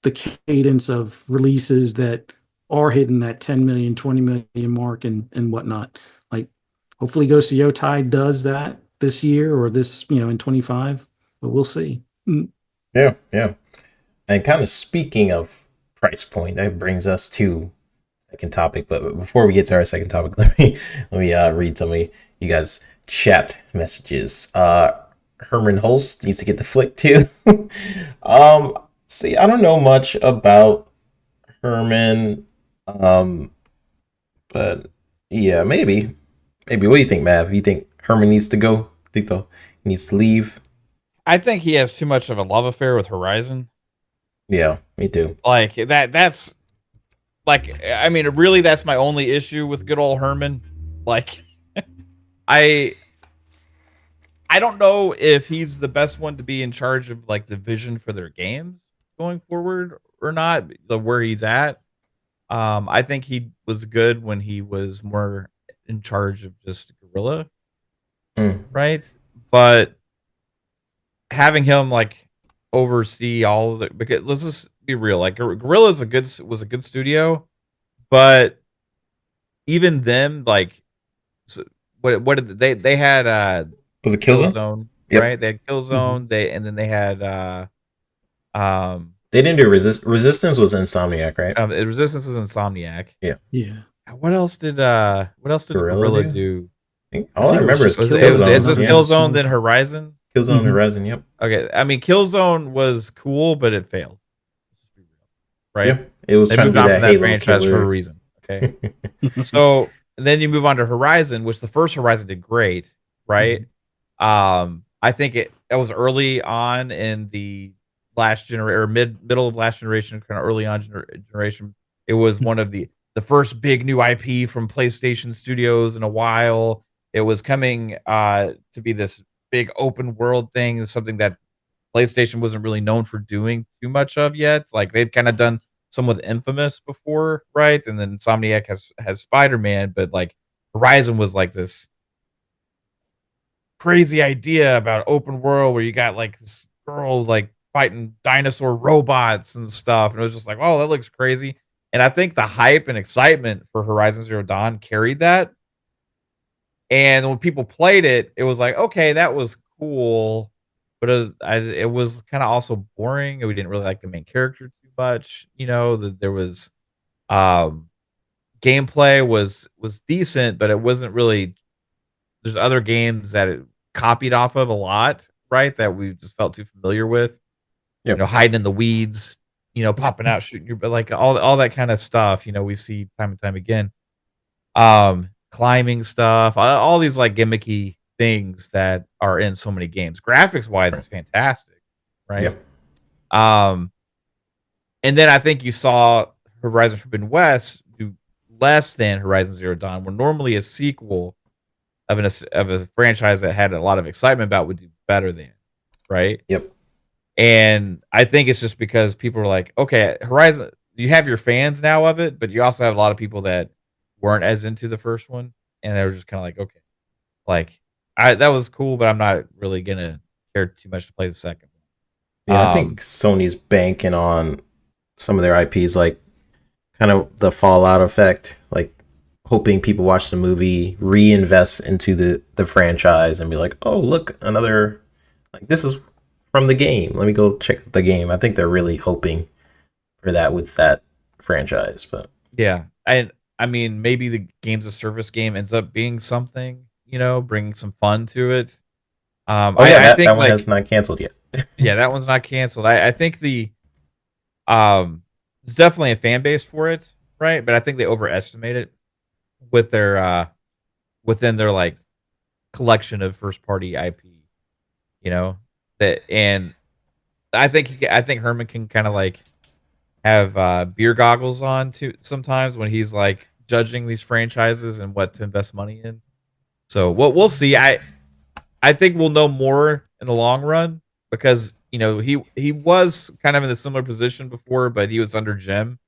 the cadence of releases that are hitting that 10 million, 20 million mark and whatnot. Like hopefully Ghost of Yotai does that this year or this, in 25, but we'll see. Yeah, yeah. And kind of speaking of price point, that brings us to second topic. But before we get to our second topic, let me read some of you guys' chat messages. Herman Holst needs to get the flick too. See, I don't know much about Herman, but yeah, maybe. What do you think, Mav? You think Herman needs to go? Think he needs to leave? I think he has too much of a love affair with Horizon. Yeah, me too. Like that's like, I mean, really, that's my only issue with good old Herman. Like, I don't know if he's the best one to be in charge of like the vision for their games going forward or not. Where he's at, I think he was good when he was more in charge of just Guerrilla, right? But having him like oversee all of the, because let's just be real, like Guerrilla was a good studio, but even them, like, what did they had was it Killzone? Yep. Right? They had Killzone. And then they had they didn't do Resistance was Insomniac, right? Resistance was Insomniac. Yeah. What else did Guerrilla do? All I remember is Killzone. Is this Killzone then Horizon? Killzone Horizon, yep. Okay, I mean Killzone was cool, but it failed. Right? Yeah, it was. They moved on from that franchise for a reason. Okay, so then you move on to Horizon, which the first Horizon did great, right? I think that was early on in the last generation or middle of last generation, kind of early on generation. It was one of the first big new IP from PlayStation Studios in a while. It was coming to be this big open world thing, something that PlayStation wasn't really known for doing too much of yet. Like they'd kind of done some with Infamous before, right? And then Insomniac has Spider-Man, but like Horizon was like this crazy idea about open world where you got like this girl like fighting dinosaur robots and stuff, and it was just like, oh, that looks crazy. And I think the hype and excitement for Horizon Zero Dawn carried that. And when people played it, it was like, okay, that was cool, but it was kind of also boring. We didn't really like the main character too much. There was gameplay was decent, but it wasn't really. There's other games that it copied off of a lot, right? That we just felt too familiar with. Yep. Hiding in the weeds, popping out, shooting but like all that kind of stuff, we see time and time again. Climbing stuff, all these like gimmicky things that are in so many games. Graphics wise, it's fantastic, right? Yep. And then I think you saw Horizon Forbidden West do less than Horizon Zero Dawn, where normally a sequel of a franchise that had a lot of excitement about would do better than, right? Yep. And I think it's just because people are like, okay, Horizon, you have your fans now of it, but you also have a lot of people that weren't as into the first one, and they were just kind of like, okay, like that was cool, but I'm not really gonna care too much to play the second one. Yeah, I think Sony's banking on some of their IPs, like kind of the Fallout effect, like hoping people watch the movie, reinvest into the franchise, and be like, oh, look, another, like, this is from the game. Let me go check out the game. I think they're really hoping for that with that franchise. But yeah, I mean, maybe the games of service game ends up being something, bringing some fun to it. I think that one has not canceled yet. Yeah, that one's not canceled. I think there's definitely a fan base for it, right? But I think they overestimate it with their within their like collection of first party IP. You know that, and I think Herman can kind of like have beer goggles on too sometimes when he's like judging these franchises and what to invest money in. So we'll see. I think we'll know more in the long run because he was kind of in a similar position before, but he was under Jim.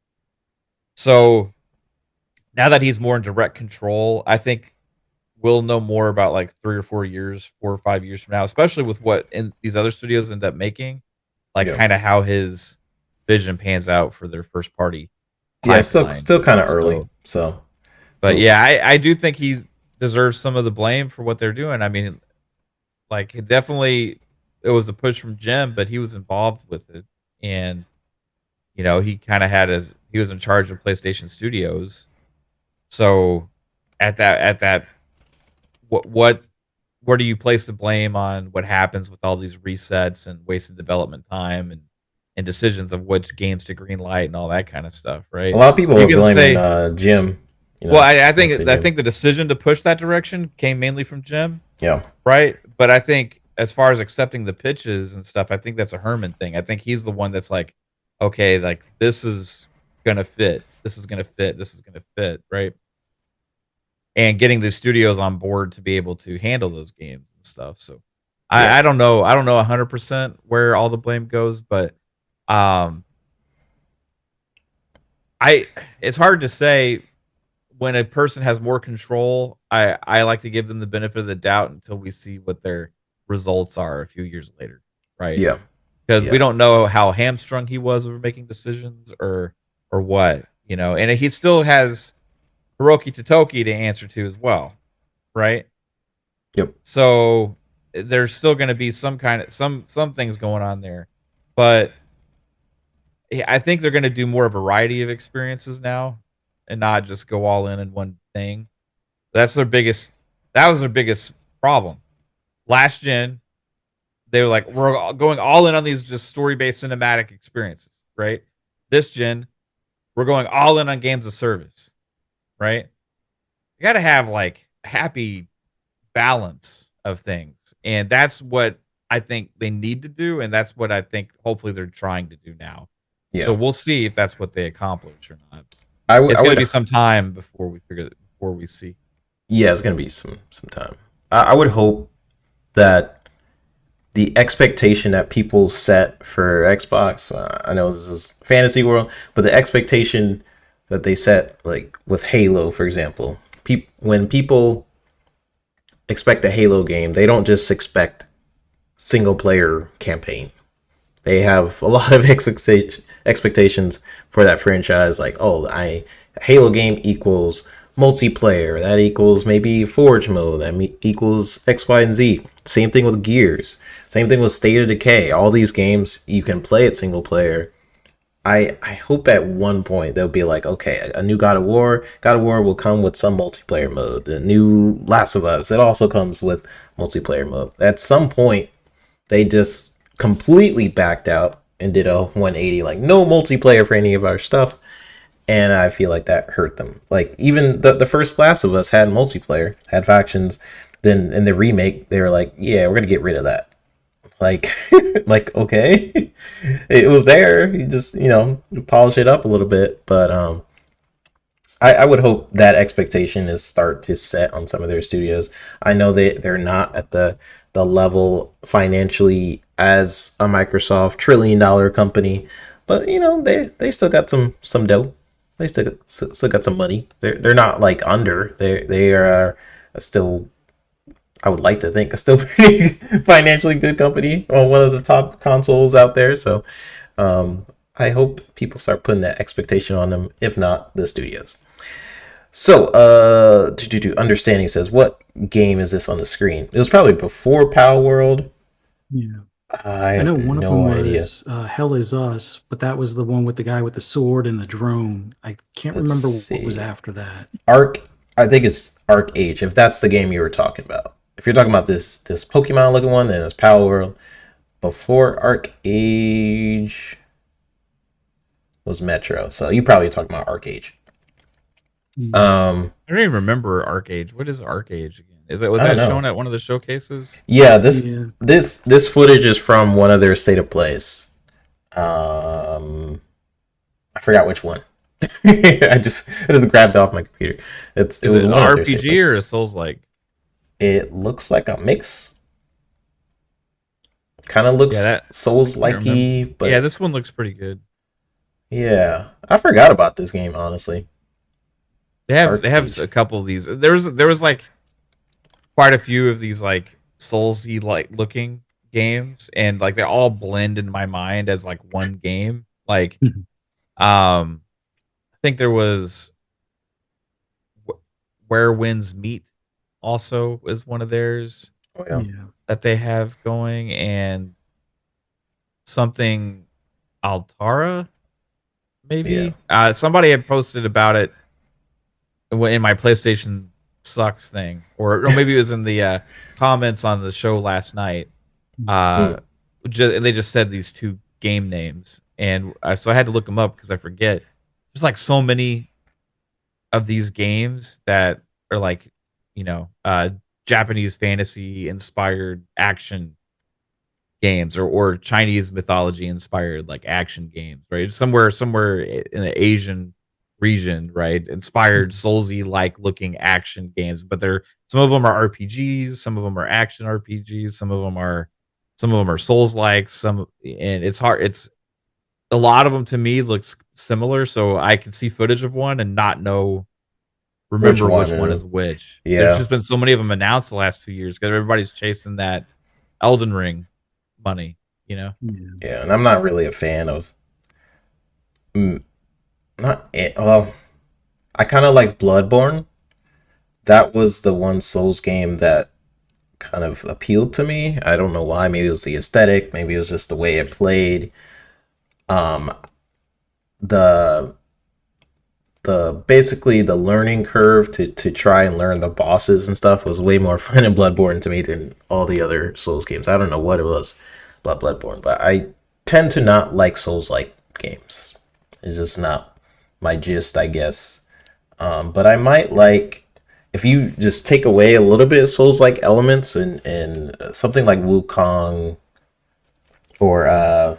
So now that he's more in direct control, I think we'll know more about like 4 or 5 years from now, especially with what these other studios end up making, like kind of how his vision pans out for their first party. Yeah, still kind of early. So, but yeah, I do think he deserves some of the blame for what they're doing. I mean, like it was a push from Jim, but he was involved with it, and he kind of he was in charge of PlayStation Studios. So at that, where do you place the blame on what happens with all these resets and wasted development time and decisions of which games to green light and all that kind of stuff, right? A lot of people are blaming Jim. Well, I think the decision to push that direction came mainly from Jim. Yeah. Right. But I think as far as accepting the pitches and stuff, I think that's a Herman thing. I think he's the one that's like, okay, like this is gonna fit. This is gonna fit. This is gonna fit. Right. And getting the studios on board to be able to handle those games and stuff. So I don't know. I don't know 100% where all the blame goes, but it's hard to say. When a person has more control, I like to give them the benefit of the doubt until we see what their results are a few years later, right? Yeah, because we don't know how hamstrung he was over making decisions or what, and he still has Hiroki Totoki to answer to as well, right? Yep. So there's still going to be some things going on there, but I think they're going to do more of a variety of experiences now. And not just go all in one thing. That was their biggest problem. Last gen, they were like, we're going all in on these just story-based cinematic experiences, right? This gen, we're going all in on games of service, right? You got to have like a happy balance of things. And that's what I think they need to do. And that's what I think hopefully they're trying to do now. Yeah. So we'll see if that's what they accomplish or not. It's going to be some time before we see. Yeah, it's going to be some time. I would hope that the expectation that people set for Xbox, I know this is fantasy world, but the expectation that they set, like with Halo, for example, when people expect a Halo game, they don't just expect single player campaign. They have a lot of expectations for that franchise. Like, Halo game equals multiplayer. That equals maybe Forge mode. That equals X, Y, and Z. Same thing with Gears. Same thing with State of Decay. All these games, you can play it single player. I hope at one point they'll be like, okay, a new God of War will come with some multiplayer mode. The new Last of Us, it also comes with multiplayer mode. At some point, they just completely backed out and did a 180, like no multiplayer for any of our stuff, and I feel like that hurt them. Like even the first Last of Us had multiplayer, had factions. Then in the remake, they were like, yeah, we're gonna get rid of that. Like, like okay, it was there. You just polish it up a little bit, but I would hope that expectation is start to set on some of their studios. I know they're not at the level financially as a Microsoft $1 trillion company, but they still got some dough. They still got some money. They're not like under. They are still, I would like to think, a still pretty financially good company on one of the top consoles out there. So I hope people start putting that expectation on them, if not the studios. So, Understanding says, what game is this on the screen? It was probably before Power World. Yeah. I know one of them was Hell Is Us, but that was the one with the guy with the sword and the drone. I can't remember what was after that. I think it's Arc Age, if that's the game you were talking about. If you're talking about this Pokemon looking one, then it's Power World. Before Arc Age was Metro, so you probably talking about Arc Age. I don't even remember Arc Age. What is Arc Age again? Was I don't that know. shown at one of the showcases? Yeah, Yeah. this footage is from one of their state of plays. I forgot which one. I just grabbed it off my computer. It Is was it an one of their state of RPG plays. or a Souls-like? It looks like a mix. Kind of looks Yeah, that Souls I can't remember. likey, but Yeah, this one looks pretty good. yeah, I forgot about this game honestly. They have RPG. a couple of these. There was like quite a few of these like Soulsy like looking games, and like they all blend in my mind as like one game. Like, I think there was Where Winds Meet also is one of theirs Oh, yeah. Yeah. that they have going, and something Altara maybe. Somebody had posted about it in my PlayStation sucks thing, or maybe it was in the comments on the show last night. They just said these two game names, and so I had to look them up because I forget. There's like so many of these games that are like, Japanese fantasy inspired action games, or Chinese mythology inspired like action games, right? Somewhere in the Asian region, right? Inspired Soulsy like looking action games, but some of them are RPGs, some of them are action RPGs, some of them are Souls like, and it's hard. It's a lot of them to me looks similar, so I can see footage of one and not remember which one is which. Yeah. There's just been so many of them announced the last 2 years because everybody's chasing that Elden Ring money, Yeah. Yeah, and I'm not really a fan of. Well, I kind of like Bloodborne. That was the one Souls game that kind of appealed to me. I don't know why. Maybe it was the aesthetic. Maybe it was just the way it played. The basically the learning curve to try and learn the bosses and stuff was way more fun in Bloodborne to me than all the other Souls games. I don't know what it was about Bloodborne, but I tend to not like Souls-like games. It's just not my gist, I guess. But I might like, if you just take away a little bit of Souls-like elements and something like Wukong or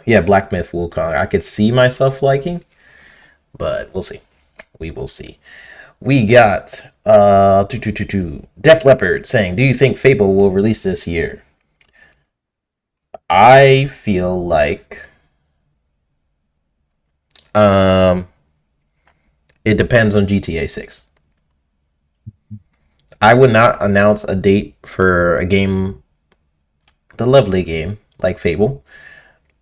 Black Myth Wukong, I could see myself liking, but we'll see. We will see. We got Def Leppard saying, "Do you think Fable will release this year?" I feel like it depends on GTA 6. I would not announce a date for a game, the lovely game like Fable,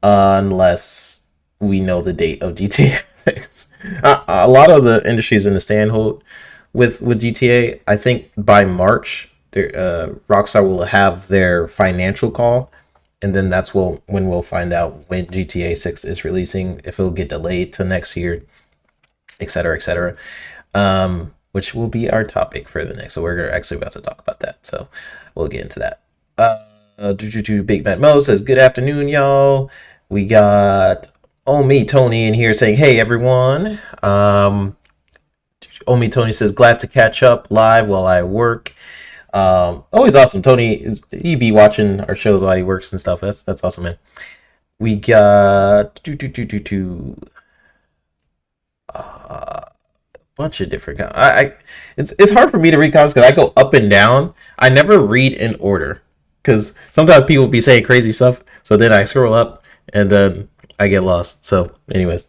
unless we know the date of GTA 6. A lot of the industries in the stand hold with GTA. I think by March, Rockstar will have their financial call, and then that's when we'll find out when GTA 6 is releasing, if it'll get delayed to next year, etc., etc. Which will be our topic for the next. So we're actually about to talk about that. So we'll get into that. Big Matt Mo says, "Good afternoon, y'all." We got Omi Tony in here saying, "Hey, everyone." Omi Tony says, "Glad to catch up live while I work." Always awesome. Tony, he be watching our shows while he works and stuff. That's awesome, man. We got bunch of different. It's hard for me to read comments because I go up and down. I never read in order because sometimes people be saying crazy stuff. So then I scroll up and then I get lost. So, anyways,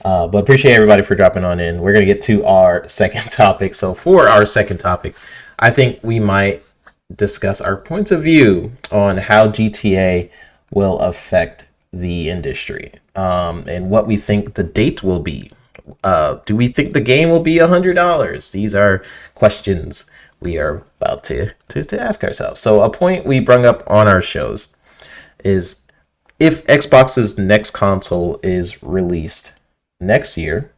but appreciate everybody for dropping on in. We're gonna get to our second topic. So for our second topic, I think we might discuss our points of view on how GTA will affect the industry, and what we think the date will be. Do we think the game will be $100? These are questions we are about to ask ourselves. So a point we bring up on our shows is, if Xbox's next console is released next year,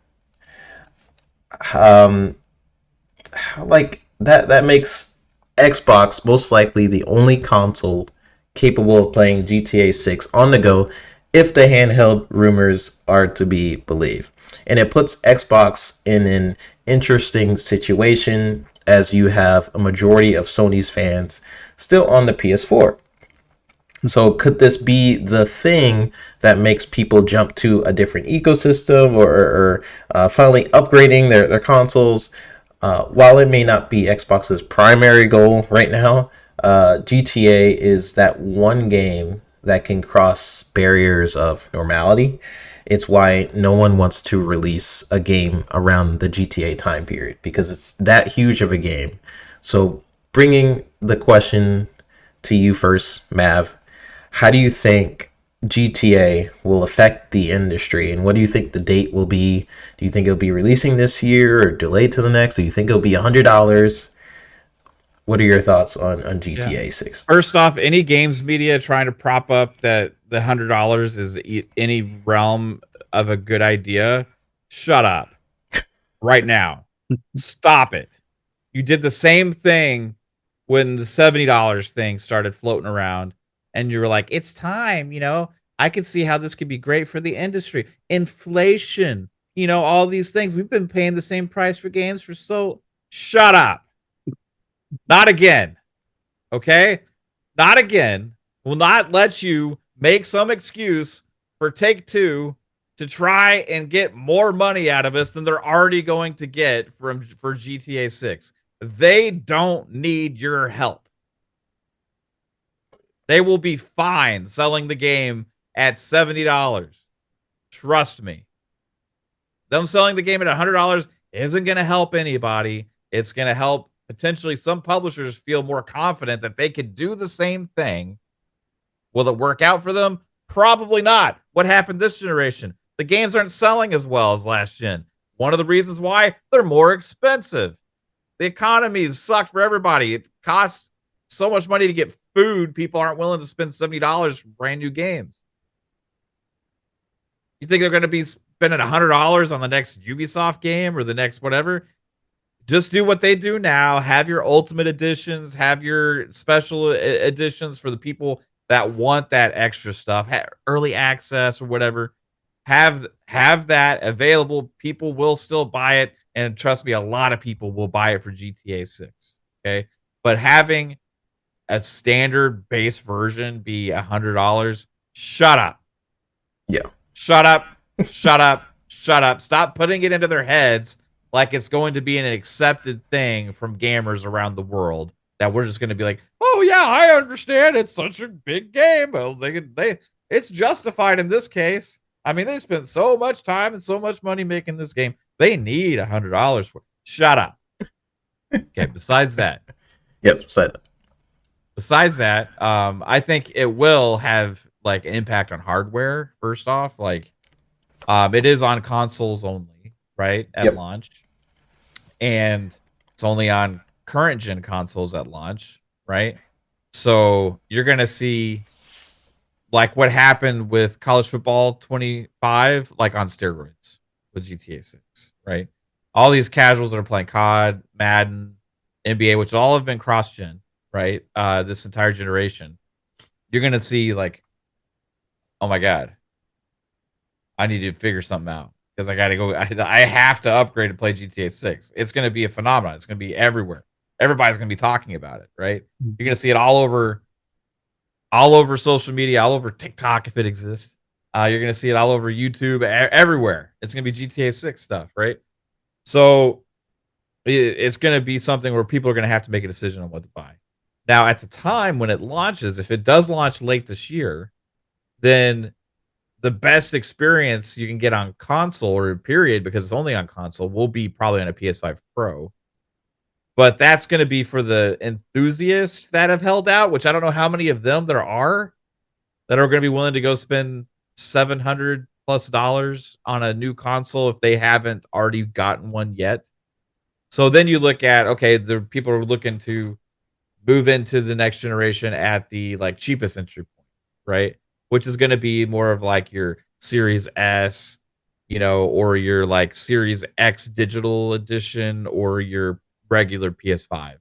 like that makes Xbox most likely the only console capable of playing GTA 6 on the go, if the handheld rumors are to be believed. And it puts Xbox in an interesting situation as you have a majority of Sony's fans still on the PS4. So could this be the thing that makes people jump to a different ecosystem or finally upgrading their consoles? While it may not be Xbox's primary goal right now, GTA is that one game that can cross barriers of normality. It's why no one wants to release a game around the GTA time period, because it's that huge of a game. So bringing the question to you first, Mav, how do you think GTA will affect the industry, and what do you think the date will be? Do you think it'll be releasing this year or delayed to the next? Do you think it'll be $100? What are your thoughts on GTA 6? First off, any games media trying to prop up that the $100 is any realm of a good idea, shut up right now. Stop it. You did the same thing when the $70 thing started floating around, and you were like, it's time, I could see how this could be great for the industry. Inflation, all these things. We've been paying the same price for games for so... Shut up. Not again. Okay? Not again. Will not let you make some excuse for Take-Two to try and get more money out of us than they're already going to get for GTA 6. They don't need your help. They will be fine selling the game at $70. Trust me. Them selling the game at $100 isn't going to help anybody. It's going to help potentially some publishers feel more confident that they could do the same thing. Will it work out for them? Probably not. What happened this generation? The games aren't selling as well as last gen. One of the reasons why, they're more expensive. The economies suck for everybody. It costs so much money to get food. People aren't willing to spend $70 for brand new games. You think they're going to be spending $100 on the next Ubisoft game or the next whatever? Just do what they do now. Have your ultimate editions. Have your special editions for the people that want that extra stuff. Early access or whatever. Have that available. People will still buy it. And trust me, a lot of people will buy it for GTA 6. Okay. But having a standard base version be $100, shut up. Yeah. Shut up. Shut up. Shut up. Stop putting it into their heads like it's going to be an accepted thing from gamers around the world, that we're just going to be like, oh yeah, I understand. It's such a big game. Well, it's justified in this case. I mean, they spent so much time and so much money making this game. They need $100 for it. Shut up. Okay. Besides that. Yes. Besides that, I think it will have like an impact on hardware. First off, like, it is on consoles only, right? At launch. And it's only on current gen consoles at launch, right? So you're going to see like what happened with college football 25, like on steroids with GTA 6, right? All these casuals that are playing COD, Madden, NBA, which all have been cross-gen, right? This entire generation. You're going to see like, oh my God, I need to figure something out. Because I got to go. I have to upgrade to play GTA 6. It's going to be a phenomenon. It's going to be everywhere. Everybody's going to be talking about it, right? You're going to see it all over social media, all over TikTok if it exists. You're going to see it all over YouTube, everywhere. It's going to be GTA 6 stuff, right? So it's going to be something where people are going to have to make a decision on what to buy. Now, at the time when it launches, if it does launch late this year, then the best experience you can get on console or period, because it's only on console, will be probably on a PS5 Pro. But that's going to be for the enthusiasts that have held out, which I don't know how many of them there are that are going to be willing to go spend $700+ on a new console if they haven't already gotten one yet. So then you look at, okay, the people are looking to move into the next generation at the like cheapest entry point, right? Which is going to be more of like your Series S, or your like Series X digital edition, or your regular PS5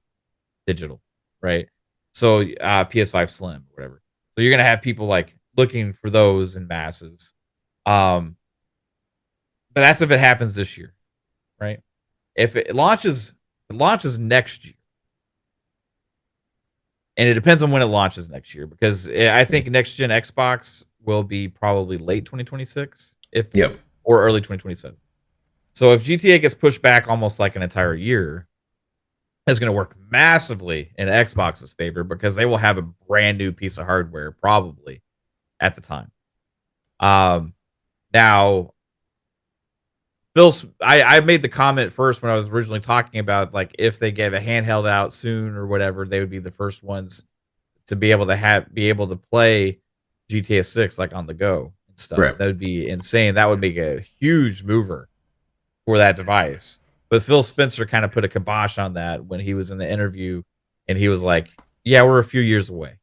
digital, right? So PS5 Slim, whatever. So you're going to have people like looking for those in masses. But that's if it happens this year, right? If it launches It launches next year. And it depends on when it launches next year, because I think next gen Xbox will be probably late 2026 or early 2027. So if GTA gets pushed back almost like an entire year, it's going to work massively in Xbox's favor because they will have a brand new piece of hardware probably at the time. Now, I made the comment first when I was originally talking about like if they gave a handheld out soon or whatever, they would be the first ones to be able to play GTA 6 like on the go and stuff. Right. That would be insane. That would make a huge mover for that device. But Phil Spencer kind of put a kibosh on that when he was in the interview, and he was like, "Yeah, we're a few years away."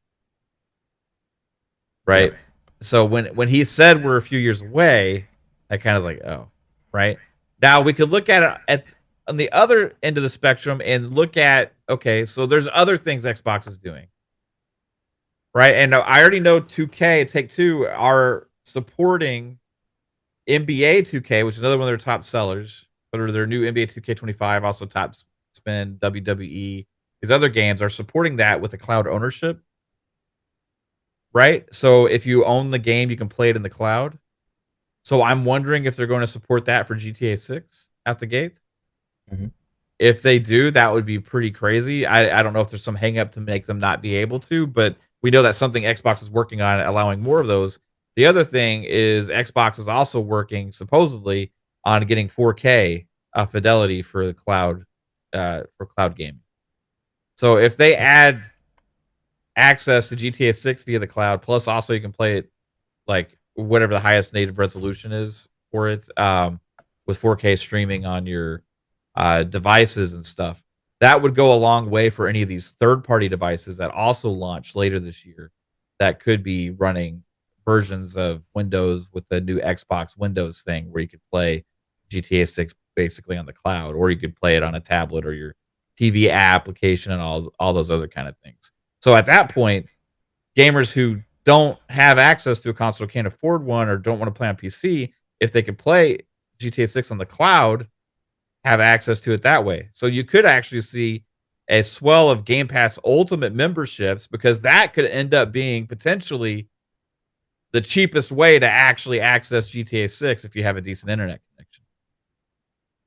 Right? Yep. So when he said we're a few years away, I kind of like, "Oh." Right? Now we could look at it on the other end of the spectrum and look at, okay, so there's other things Xbox is doing. Right? And I already know 2K, Take-Two are supporting NBA 2K, which is another one of their top sellers, but their new NBA 2K25, also top spend, WWE, these other games are supporting that with the cloud ownership. Right? So if you own the game, you can play it in the cloud. So I'm wondering if they're going to support that for GTA 6 out the gate. Mm-hmm. If they do, that would be pretty crazy. I don't know if there's some hang up to make them not be able to, but we know that's something Xbox is working on, allowing more of those. The other thing is Xbox is also working supposedly on getting 4K fidelity for the cloud gaming. So if they add access to GTA 6 via the cloud, plus also you can play it like whatever the highest native resolution is for it, with 4K streaming on your devices and stuff, that would go a long way for any of these third-party devices that also launch later this year that could be running versions of Windows with the new Xbox Windows thing where you could play GTA 6 basically on the cloud, or you could play it on a tablet or your TV application and all those other kind of things. So at that point, gamers who don't have access to a console, can't afford one, or don't want to play on PC, if they could play GTA 6 on the cloud, have access to it that way. So you could actually see a swell of Game Pass Ultimate memberships, because that could end up being potentially the cheapest way to actually access GTA 6 if you have a decent internet connection.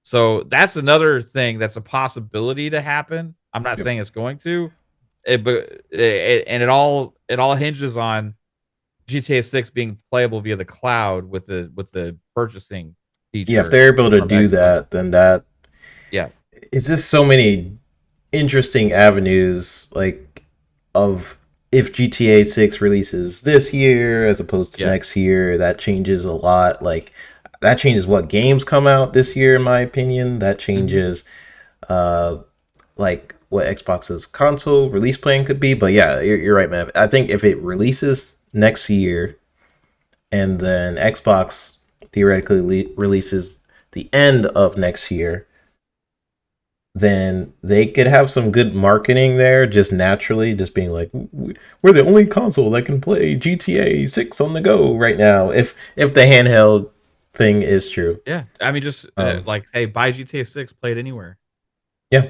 So that's another thing that's a possibility to happen. I'm not saying it's going to, but it all hinges on GTA 6 being playable via the cloud with the purchasing feature. Yeah, if they're able to do that, then that it's just so many interesting avenues, like of if GTA 6 releases this year as opposed to next year, that changes a lot. Like that changes what games come out this year, in my opinion. That changes like what Xbox's console release plan could be. But yeah, you're right, man. I think if it releases next year and then Xbox theoretically releases the end of next year, then they could have some good marketing there, just naturally, just being like, we're the only console that can play GTA 6 on the go right now, if the handheld thing is true. Yeah, I mean, just like, hey, buy GTA 6, play it anywhere. Yeah.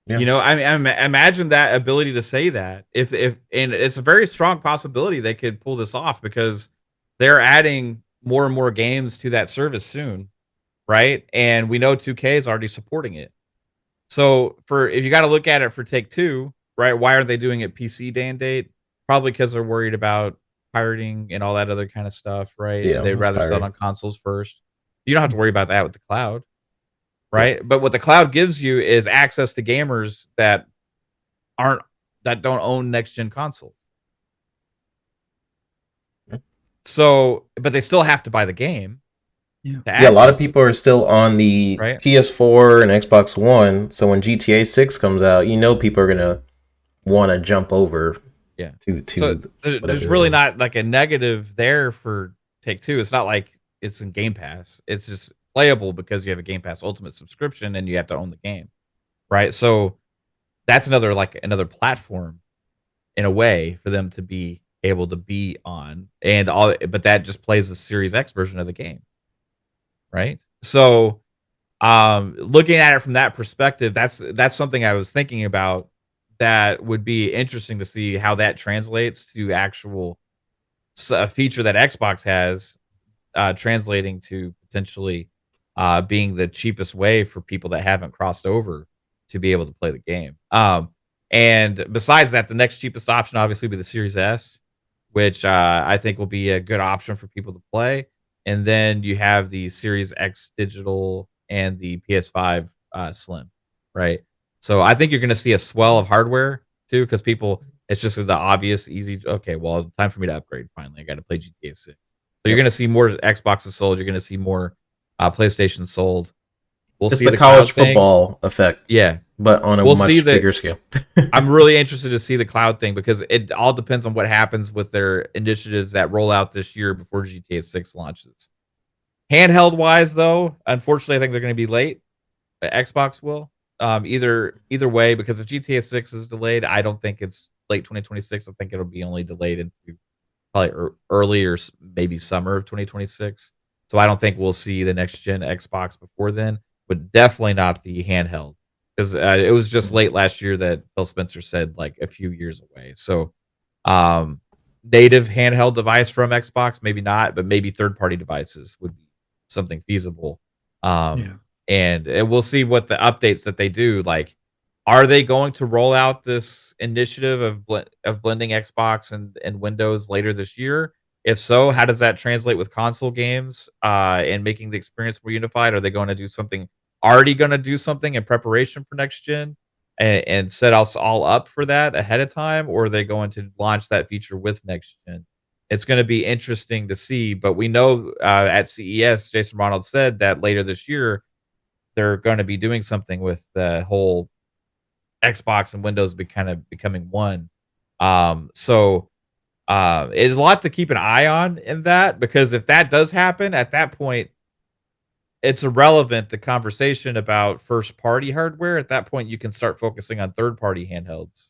You know, I mean, imagine that ability to say that. If and it's a very strong possibility they could pull this off, because they're adding more and more games to that service soon, right? And we know 2K is already supporting it. So if you got to look at it for Take-Two, right? Why are they doing it PC day and date? Probably because they're worried about pirating and all that other kind of stuff, right? Yeah, They'd rather sell it on consoles first. You don't have to worry about that with the cloud, right? But what the cloud gives you is access to gamers that don't own next gen consoles. So, but they still have to buy the game. Yeah, a lot of people are still on the PS4 and Xbox One. So when GTA 6 comes out, you know people are gonna want to jump over. Yeah. So there's really not like a negative there for Take-Two. It's not like it's in Game Pass. It's just playable because you have a Game Pass Ultimate subscription and you have to own the game, right? So that's another platform in a way for them to be able to be on, but that just plays the Series X version of the game. Right. So looking at it from that perspective, that's something I was thinking about. That would be interesting to see how that translates to actual a feature that Xbox has, translating to potentially being the cheapest way for people that haven't crossed over to be able to play the game. And besides that, the next cheapest option obviously will be the Series S, which I think will be a good option for people to play. And then you have the Series X digital and the PS5 Slim, right? So I think you're going to see a swell of hardware too, because people, it's just the obvious, easy. Okay, well, time for me to upgrade. Finally, I got to play GTA 6. So you're going to see more Xboxes sold. You're going to see more PlayStation sold. We'll It's see the the college cloud thing. football effect, Yeah, but on a we'll see much the. bigger scale. I'm really interested to see the cloud thing because it all depends on what happens with their initiatives that roll out this year before GTA 6 launches. Handheld wise, though, unfortunately, I think they're going to be late. Xbox will. Either way, because if GTA 6 is delayed, I don't think it's late 2026. I think it'll be only delayed into probably early or maybe summer of 2026. So I don't think we'll see the next gen Xbox before then, but definitely not the handheld because it was just late last year that Phil Spencer said like a few years away. So native handheld device from Xbox, maybe not, but maybe third party devices would be something feasible. Yeah. And we'll see what the updates that they do. Like, are they going to roll out this initiative of blending Xbox and Windows later this year? If so, how does that translate with console games and making the experience more unified? Are they going to do something? Already going to do something in preparation for next gen and set us all up for that ahead of time, or are they going to launch that feature with next gen? It's going to be interesting to see. But we know at CES, Jason Ronald said that later this year they're going to be doing something with the whole Xbox and Windows becoming one. So it's a lot to keep an eye on in that because if that does happen, at that point, it's irrelevant the conversation about first party hardware. At that point, you can start focusing on third party handhelds.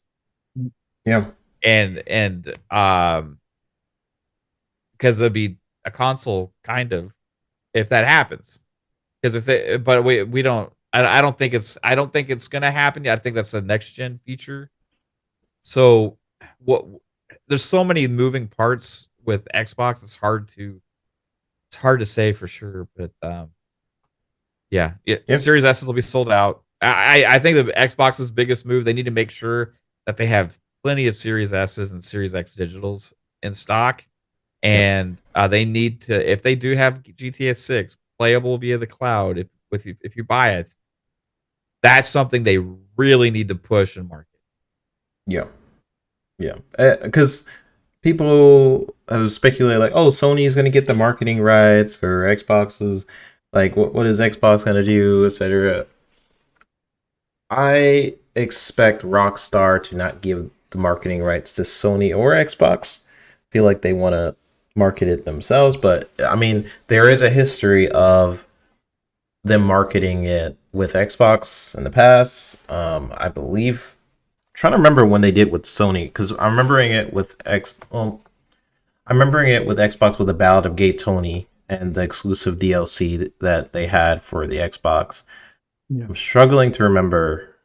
Yeah, and because there'll be a console kind of if that happens. Because if they, but we don't. I don't think it's gonna happen. I think that's a next gen feature. So what? There's so many moving parts with Xbox. It's hard to say for sure. But yeah. Series S will be sold out. I think the Xbox's biggest move. They need to make sure that they have plenty of Series S's and Series X digitals in stock, and they need to. If they do have GTA 6 playable via the cloud, if you buy it, that's something they really need to push and market. Yeah, because people have speculated like, oh, Sony is going to get the marketing rights, or Xbox is like, what is Xbox going to do, etc. I expect Rockstar to not give the marketing rights to Sony or Xbox. I feel like they want to market it themselves, but I mean, there is a history of them marketing it with Xbox in the past. I believe, I'm trying to remember when they did with Sony, because I'm remembering it with Xbox with the Ballad of Gay Tony and the exclusive DLC that they had for the Xbox. Yeah. I'm struggling to remember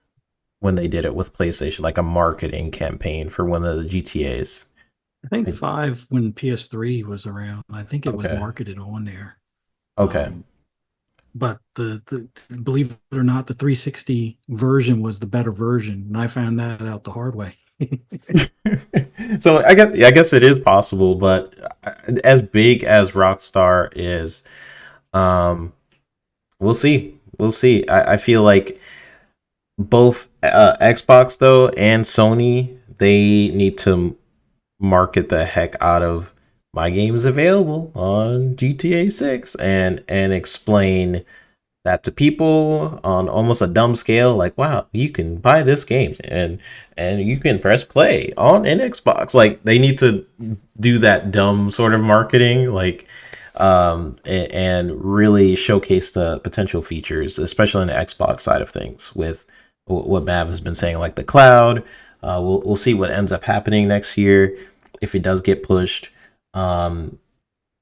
when they did it with PlayStation, like a marketing campaign for one of the GTAs. I think 5 when PS3 was around. I think it was marketed on there. Okay. But the believe it or not, the 360 version was the better version, and I found that out the hard way. So I guess it is possible, but as big as Rockstar is, we'll see. I feel like both Xbox though and Sony, they need to market the heck out of my games available on GTA 6 and explain that to people on almost a dumb scale, like, wow, you can buy this game and you can press play on an Xbox. Like, they need to do that dumb sort of marketing, like, and really showcase the potential features, especially on the Xbox side of things, with what Mav has been saying, like the cloud. We'll see what ends up happening next year if it does get pushed.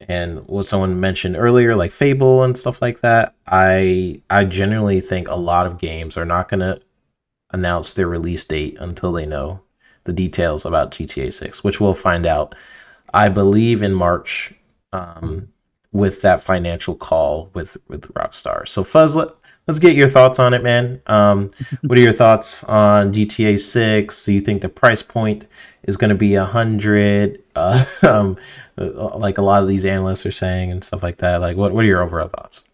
and what someone mentioned earlier, like Fable and stuff like that, I generally think a lot of games are not going to announce their release date until they know the details about GTA 6, which we'll find out, I believe, in March, with that financial call with Rockstar. So Fuzz, let's get your thoughts on it, man. What are your thoughts on GTA 6? Do you think the price point is going to be 100? Like a lot of these analysts are saying and stuff like that. Like, what are your overall thoughts?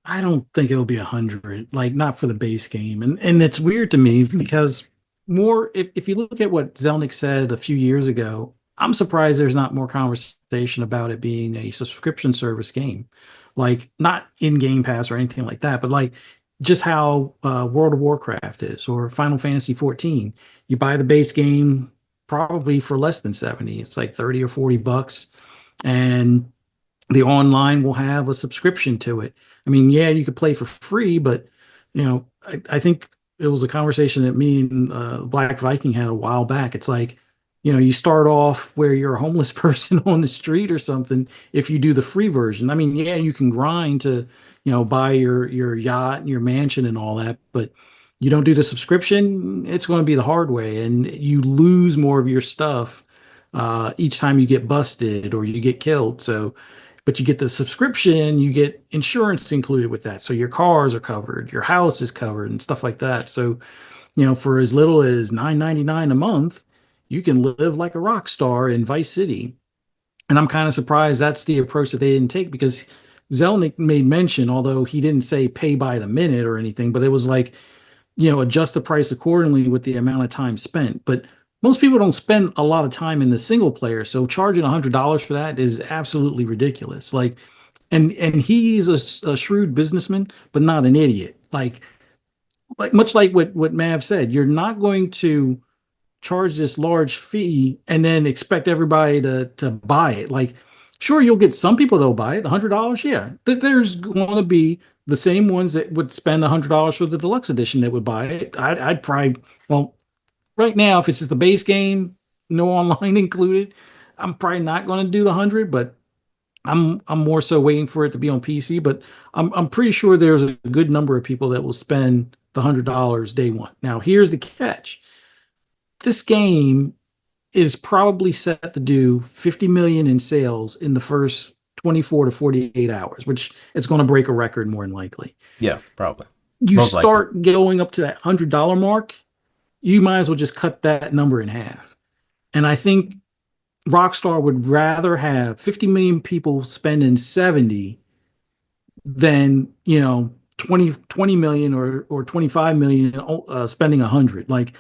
I don't think it'll be 100, like not for the base game. And it's weird to me because more if you look at what Zelnick said a few years ago, I'm surprised there's not more conversation about it being a subscription service game. Like not in Game Pass or anything like that, but like just how World of Warcraft is or Final Fantasy 14. You buy the base game probably for less than 70. It's like 30 or 40 bucks. And the online will have a subscription to it. I mean, yeah, you could play for free, but I think it was a conversation that me and Black Viking had a while back. It's like, you start off where you're a homeless person on the street or something if you do the free version. I mean, yeah, you can grind to, buy your yacht and your mansion and all that, but you don't do the subscription, it's going to be the hard way, and you lose more of your stuff each time you get busted or you get killed. So but you get the subscription, you get insurance included with that. So your cars are covered, your house is covered, and stuff like that. So, for as little as $9.99 a month, you can live like a rock star in Vice City. And I'm kind of surprised that's the approach that they didn't take, because Zelnick made mention, although he didn't say pay by the minute or anything, but it was like, adjust the price accordingly with the amount of time spent. But most people don't spend a lot of time in the single player, so charging $100 for that is absolutely ridiculous. Like, and he's a shrewd businessman, but not an idiot. Like much like what Mav said, you're not going to charge this large fee and then expect everybody to buy it. Like, sure, you'll get some people that'll buy it, $100, yeah. There's going to be the same ones that would spend $100 for the deluxe edition that would buy it. I'd probably, well, right now, if it's just the base game, no online included, I'm probably not going to do the 100, but I'm more so waiting for it to be on PC. But I'm pretty sure there's a good number of people that will spend the $100 day one. Now, here's the catch: this game is probably set to do 50 million in sales in the first 24 to 48 hours, which it's going to break a record more than likely. Yeah, probably. You Most start likely. going up to that $100 mark, you might as well just cut that number in half. And I think Rockstar would rather have 50 million people spending 70 than, 20 million or 25 million spending 100. Like,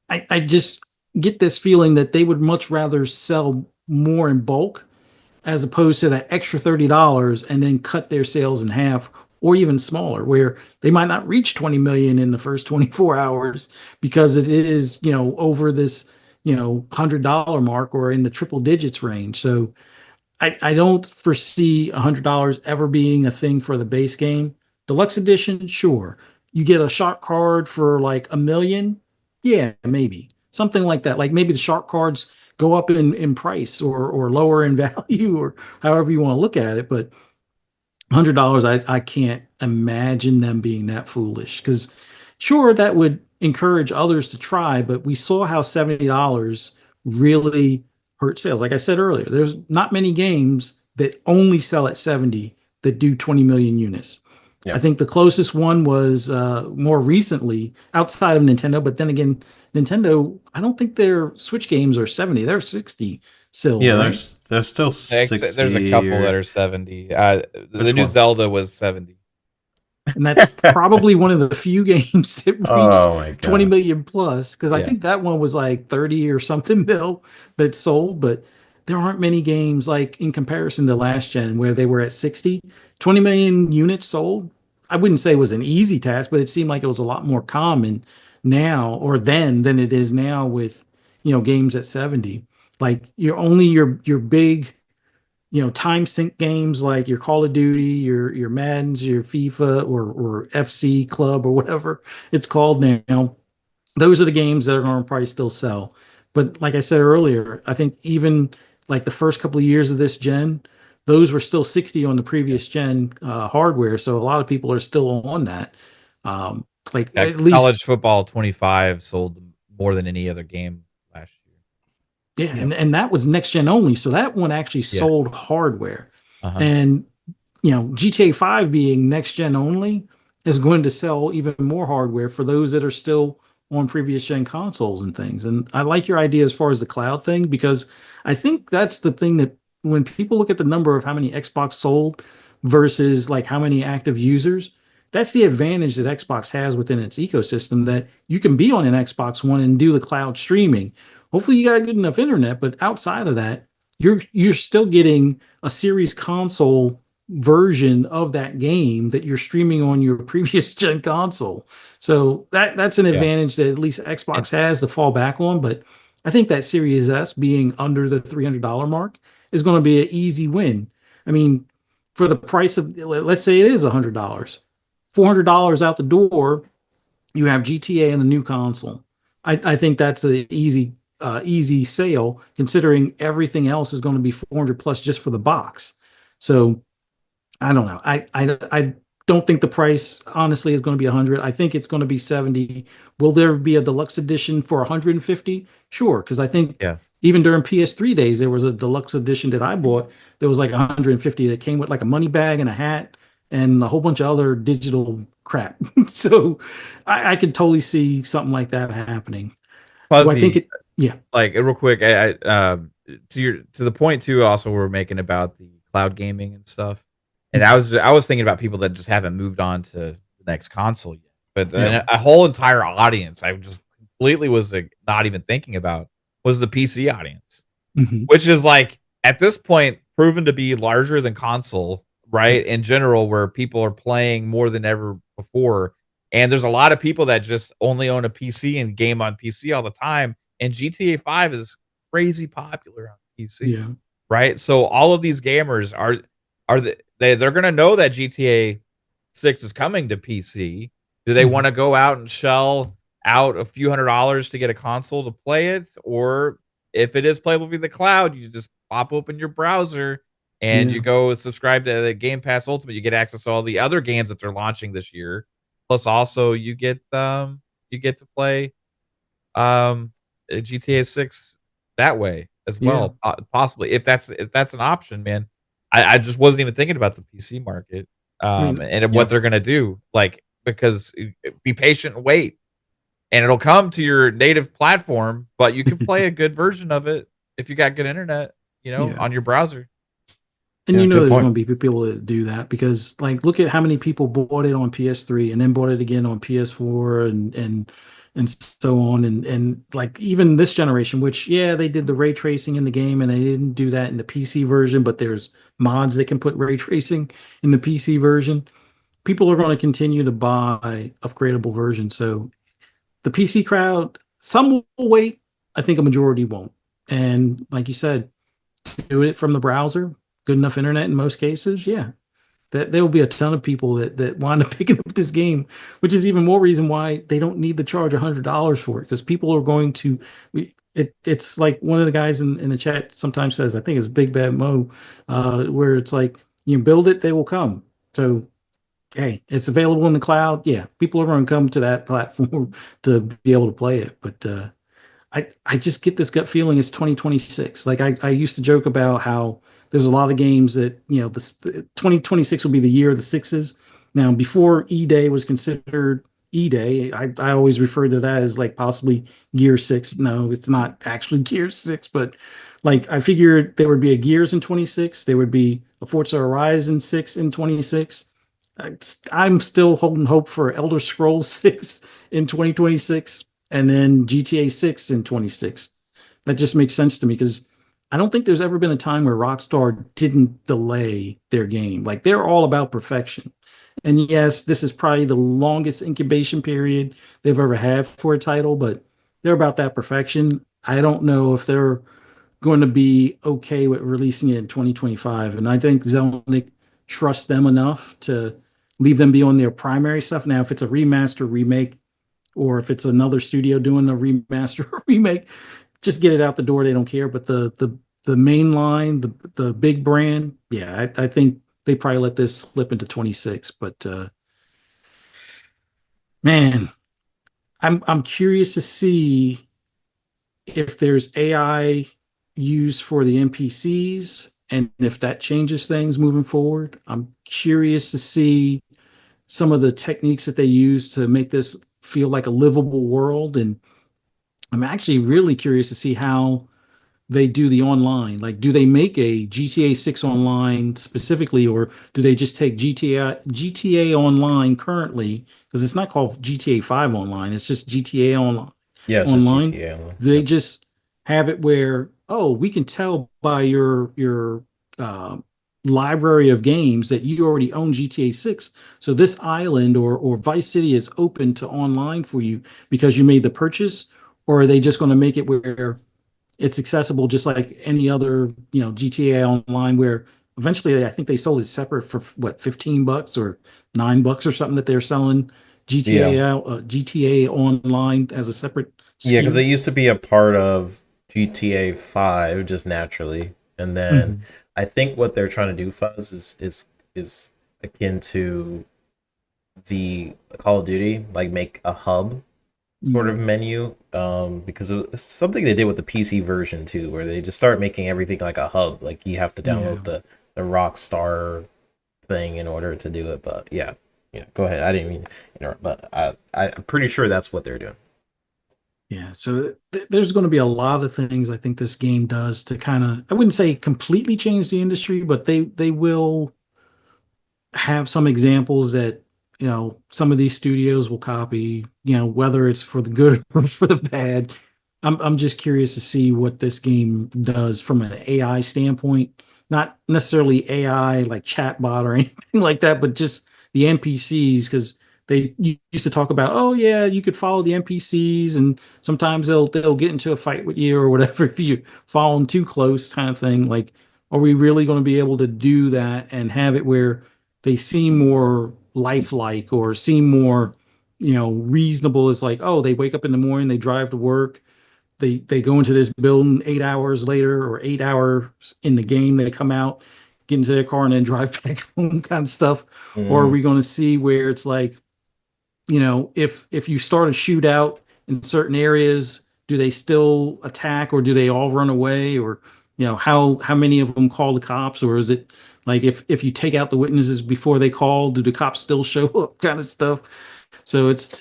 I just get this feeling that they would much rather sell more in bulk as opposed to that extra $30 and then cut their sales in half or even smaller, where they might not reach 20 million in the first 24 hours because it is, over this, $100 mark or in the triple digits range. So I don't foresee $100 ever being a thing for the base game. Deluxe edition, sure. You get a shark card for like 1 million, yeah, maybe something like that. Like maybe the shark cards go up in price or lower in value or however you want to look at it. But $100, I can't imagine them being that foolish, because sure, that would encourage others to try, but we saw how $70 really hurt sales. Like I said earlier, there's not many games that only sell at 70 that do 20 million units. Yeah. I think the closest one was more recently outside of Nintendo, but then again, Nintendo, I don't think their Switch games are 70, they're 60 still. Yeah, right? there's still 60. There's a couple that are 70. The new one? Zelda was 70. And that's probably one of the few games that reached 20 million plus, because I think that one was like 30 or something mil that sold, but there aren't many games like in comparison to last gen where they were at 60. 20 million units sold. I wouldn't say it was an easy task, but it seemed like it was a lot more common now or then than it is now with, games at 70. Like your big, time sink games like your Call of Duty, your Maddens, your FIFA or FC Club or whatever it's called now. Those are the games that are going to probably still sell. But like I said earlier, I think even like the first couple of years of this gen, those were still 60 on the previous gen hardware. So a lot of people are still on that. Like Yeah, at least, college football 25 sold more than any other game last yeah, Yep. and that was next gen only. So that one actually year. Yeah. sold hardware. Uh-huh. And GTA 5 being next gen only is going to sell even more hardware for those that are still on previous gen consoles and things. And I like your idea as far as the cloud thing, because I think that's the thing that when people look at the number of how many Xbox sold versus like how many active users, that's the advantage that Xbox has within its ecosystem, that you can be on an Xbox One and do the cloud streaming. Hopefully you got good enough internet, but outside of that, you're still getting a series console version of that game that you're streaming on your previous gen console. So that's an Yeah. advantage that at least Xbox And- has to fall back on. But I think that Series S being under the $300 mark is going to be an easy win. I mean, for the price of, let's say it is $100, $400 out the door, you have GTA and a new console. I think that's an easy sale, considering everything else is going to be 400 plus just for the box. So I don't know. I don't think the price honestly is going to be 100. I think it's going to be 70. Will there be a deluxe edition for 150? Sure, because I think Yeah. even during PS3 days there was a deluxe edition that I bought that was like 150 that came with like a money bag and a hat and a whole bunch of other digital crap. So I could totally see something like that happening. Do I think Fuzzy, it? Yeah. like real quick, to the point too. Also, we're making about the cloud gaming and stuff, and I was thinking about people that just haven't moved on to the next console yet. But then Yeah. a whole entire audience, I just completely was like, not even thinking about, was the PC audience, Mhm. which is like at this point proven to be larger than console, right? In general, where people are playing more than ever before. And there's a lot of people that just only own a PC and game on PC all the time. And GTA 5 is crazy popular on PC, Yeah. right? So all of these gamers they're gonna know that GTA 6 is coming to PC. Do they Mhm. want to go out and shell out a few $100s to get a console to play it? Or if it is playable via the cloud, you just pop open your browser and Yeah. you go subscribe to the Game Pass Ultimate. You get access to all the other games that they're launching this year. Plus, also you get to play GTA 6 that way as Yeah. well, possibly if that's an option, man. I just wasn't even thinking about the PC market, I mean, and yeah. what they're gonna do, like, because be patient and wait, and it'll come to your native platform, but you can play a good version of it if you got good internet, Yeah. on your browser. And Yeah, good there's point. going to be people that do that, because like look at how many people bought it on PS3 and then bought it again on PS4 and so on, and like even this generation, which yeah, they did the ray tracing in the game and they didn't do that in the PC version, but there's mods that can put ray tracing in the PC version. People are going to continue to buy upgradable versions. So the PC crowd, some will wait. I think a majority won't. And like you said, do it from the browser, good enough internet in most cases, yeah, that there will be a ton of people that wind up picking up this game, which is even more reason why they don't need to charge $100 for it, because people are going to. It's like one of the guys in the chat sometimes says, I think it's Big Bad Mo, where it's like you build it, they will come. So hey, it's available in the cloud. Yeah, people are going to come to that platform to be able to play it, but. I just get this gut feeling it's 2026. Like I used to joke about how there's a lot of games that, the 2026 will be the year of the sixes. Now, before E-Day was considered E-Day, I always referred to that as like possibly Gear 6. No, it's not actually Gear 6, but like I figured there would be a Gears in 26, there would be a Forza Horizon 6 in 26. I'm still holding hope for Elder Scrolls 6 in 2026 and then GTA 6 in 26. That just makes sense to me, because I don't think there's ever been a time where Rockstar didn't delay their game. Like they're all about perfection. And yes, this is probably the longest incubation period they've ever had for a title, but they're about that perfection. I don't know if they're going to be okay with releasing it in 2025. And I think Zelnick trusts them enough to leave them be on their primary stuff. Now, if it's a remaster, remake, or if it's another studio doing a remaster or remake, just get it out the door. They don't care. But the the main line, the big brand, yeah, I think they probably let this slip into 26. But man, I'm curious to see if there's AI used for the NPCs and if that changes things moving forward. I'm curious to see some of the techniques that they use to make this feel like a livable world. And I'm actually really curious to see how they do the online. Like, do they make a GTA 6 online specifically, or do they just take GTA Online currently? Because it's not called GTA 5 online, it's just GTA Online. Yeah, it's just Online. GTA only. Do they Yep. just have it where, oh, we can tell by your uh, library of games that you already own GTA 6. So this island or Vice City is open to online for you because you made the purchase, or are they just going to make it where it's accessible just like any other, GTA Online, where eventually I think they sold it separate for what, $15 or $9 or something, that they're selling Yeah. GTA Online as a separate Yeah, because it SKU. used to be a part of GTA 5 just naturally. And then Mhm. I think what they're trying to do, Fuzz, is akin to the Call of Duty, like make a hub sort of Mm. menu. Because it's something they did with the PC version too, where they just start making everything like a hub. Like you have to Yeah. download the Rockstar thing in order to do it. But yeah, go ahead. I didn't mean to interrupt, but I'm pretty sure that's what they're doing. Yeah. So there's going to be a lot of things I think this game does to kind of, I wouldn't say completely change the industry, but they will have some examples that, some of these studios will copy, whether it's for the good or for the bad. I'm just curious to see what this game does from an AI standpoint, not necessarily AI like chatbot or anything like that, but just the NPCs. Because they used to talk about, oh yeah, you could follow the NPCs, and sometimes they'll get into a fight with you or whatever if you follow them too close, kind of thing. Like, are we really going to be able to do that and have it where they seem more lifelike or seem more, reasonable? Is like, oh, they wake up in the morning, they drive to work, they go into this building 8 hours later, or 8 hours in the game, they come out, get into their car, and then drive back home, kind of stuff. Or are Mm, we going to see where it's like, if you start a shootout in certain areas, do they still attack, or do they all run away? Or how many of them call the cops? Or is it like, if you take out the witnesses before they call, do the cops still show up, kind of stuff? So there's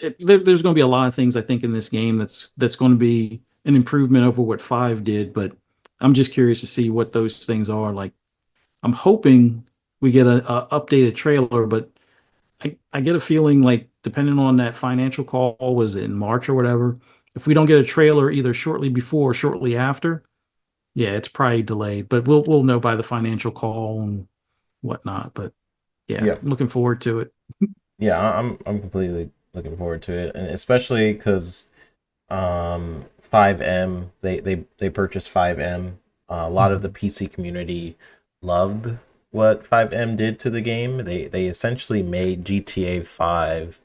going to be a lot of things I think in this game that's going to be an improvement over what 5 did. But I'm just curious to see what those things are. Like, I'm hoping we get a updated trailer, but I get a feeling like, depending on that financial call, was it in March or whatever, if we don't get a trailer either shortly before or shortly after, yeah, it's probably delayed. But we'll know by the financial call and whatnot. But yeah, yeah. looking forward to it. Yeah, I'm completely looking forward to it, and especially because 5M, they purchased 5M. A lot of the Mhm. PC community loved what 5M did to the game. They essentially made GTA 5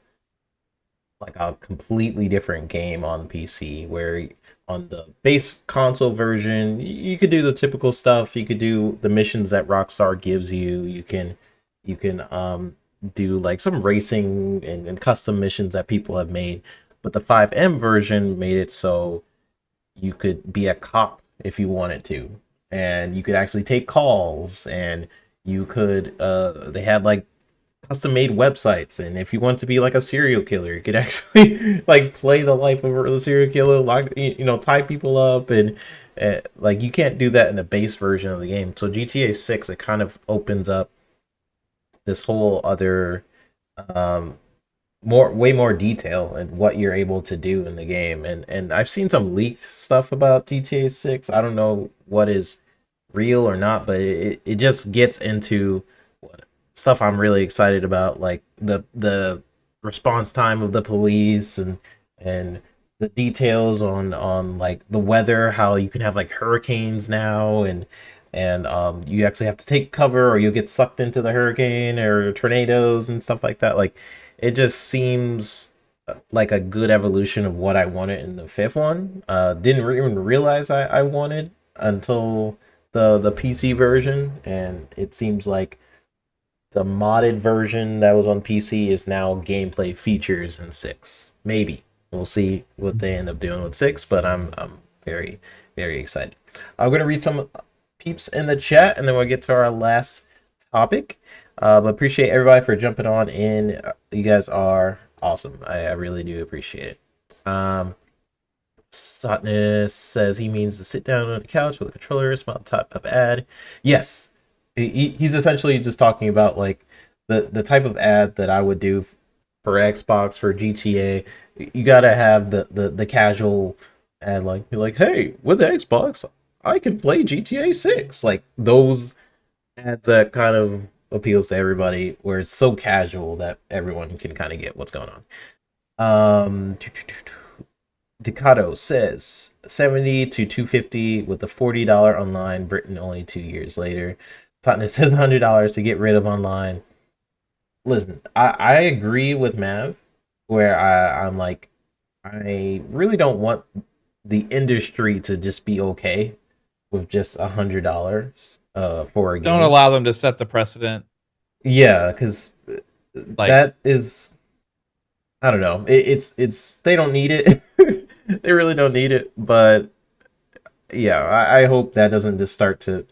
like a completely different game on PC, where on the base console version you could do the typical stuff. You could do the missions that Rockstar gives you. You can do like some racing and custom missions that people have made. But the 5M version made it so you could be a cop if you wanted to, and you could actually take calls, and you could they had like custom made websites, and if you want to be like a serial killer, you could actually like play the life of a serial killer, like tie people up, and like you can't do that in the base version of the game. So GTA 6, it kind of opens up this whole other um way more detail and what you're able to do in the game. And I've seen some leaked stuff about GTA 6. I don't know what is real or not, but it just gets into stuff I'm really excited about, like the response time of the police, and the details on like the weather, how you can have like hurricanes now, and you actually have to take cover or you'll get sucked into the hurricane or tornadoes and stuff like that. Like it just seems like a good evolution of what I wanted in the fifth one. Didn't even realize I wanted until the PC version, and it seems like the modded version that was on PC is now gameplay features in 6. Maybe we'll see what they end up doing with 6, but I'm very very excited. I'm gonna read some peeps in the chat, and then we'll get to our last topic. But appreciate everybody for jumping on in. You guys are awesome. I really do appreciate it. Sotness says he means to sit down on the couch with a controller, small type of ad. Yes, he's essentially just talking about like the type of ad that I would do for Xbox, for GTA. You gotta have the casual ad, like be like, hey, with the Xbox, I can play GTA 6. Like those ads that kind of appeals to everybody, where it's so casual that everyone can kind of get what's going on. Ducato says 70 to 250 with the $40 online. Britain only 2 years later. Tottenham says $100 to get rid of online. Listen, I agree with Mav, where I'm like, I really don't want the industry to just be okay with just $100 for a game. Don't allow them to set the precedent. Yeah, because Like- that is, I don't know. It's they don't need it. They really don't need it. But yeah, I hope that doesn't just start to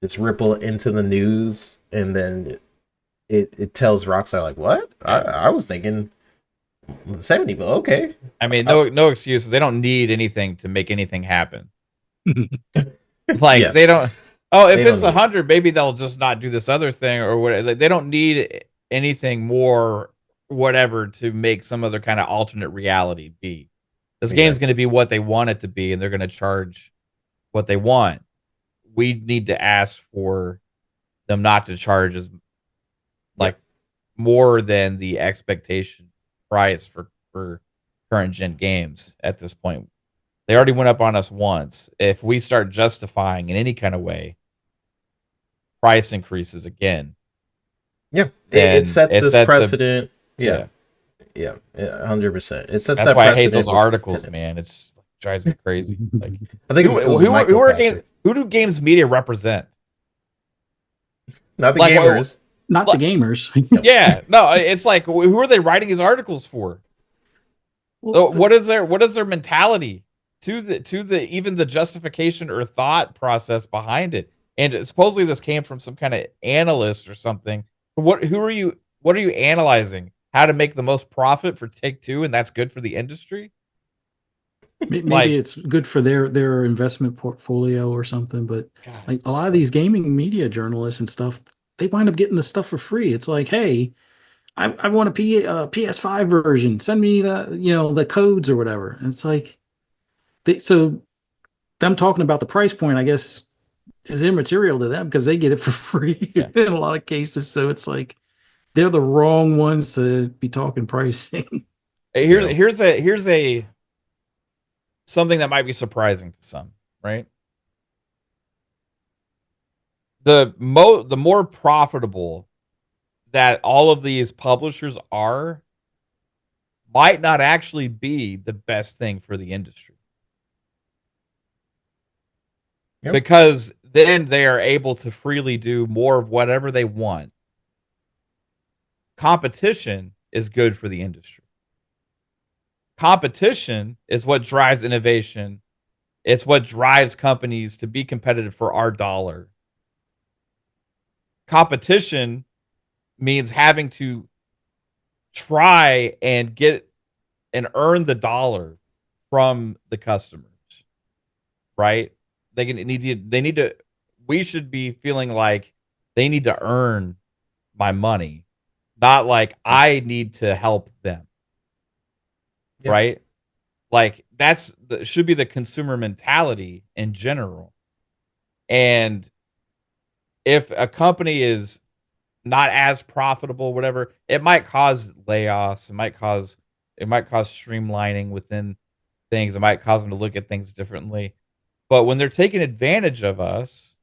just ripple into the news, and then it tells Rockstar like, what? I was thinking 70, but okay. I mean, no excuses. They don't need anything to make anything happen. Like Yes. they don't. Oh, if They it's don't need 100, maybe they'll just not do this other thing or what. Like, they don't need anything more, whatever, to make some other kind of alternate reality be. This game's going to be what they want it to be, and they're going to charge what they want. We need to ask for them not to charge as more than the expectation price for current gen games at this point. They already went up on us once. If we start justifying in any kind of way price increases again, Yeah, then it sets it this sets a- precedent. Yeah, 100%. It sets that's that why I precedent. hate those with articles, Tenet. man. It just drives me crazy. Like, I think it was Michael Patrick. who do games media represent? Not the like, gamers. Not the gamers. Yeah, no, it's like, who are they writing these articles for? Well, What is their mentality to the even the justification or thought process behind it? And supposedly this came from some kind of analyst or something. What are you analyzing? How to make the most profit for Take-Two, and that's good for the industry? maybe it's good for their investment portfolio or something, but God, like a lot of these gaming media journalists and stuff, they wind up getting the stuff for free. It's like, hey, I want a PS5 version. Send me the codes or whatever. And it's like, so them talking about the price point, I guess, is immaterial to them because they get it for free in a lot of cases. So it's like they're the wrong ones to be talking pricing. Hey, here's a something that might be surprising to some, right? The more profitable that all of these publishers are might not actually be the best thing for the industry. Yep. Because then they are able to freely do more of whatever they want. Competition is good for the industry. Competition is what drives innovation. It's what drives companies to be competitive for our dollar. Competition means having to try and get and earn the dollar from the customers, right? They need to. We should be feeling like they need to earn my money, not like I need to help them, right? Like should be the consumer mentality in general. And if a company is not as profitable, whatever, it might cause layoffs. It might cause streamlining within things. It might cause them to look at things differently. But when they're taking advantage of us,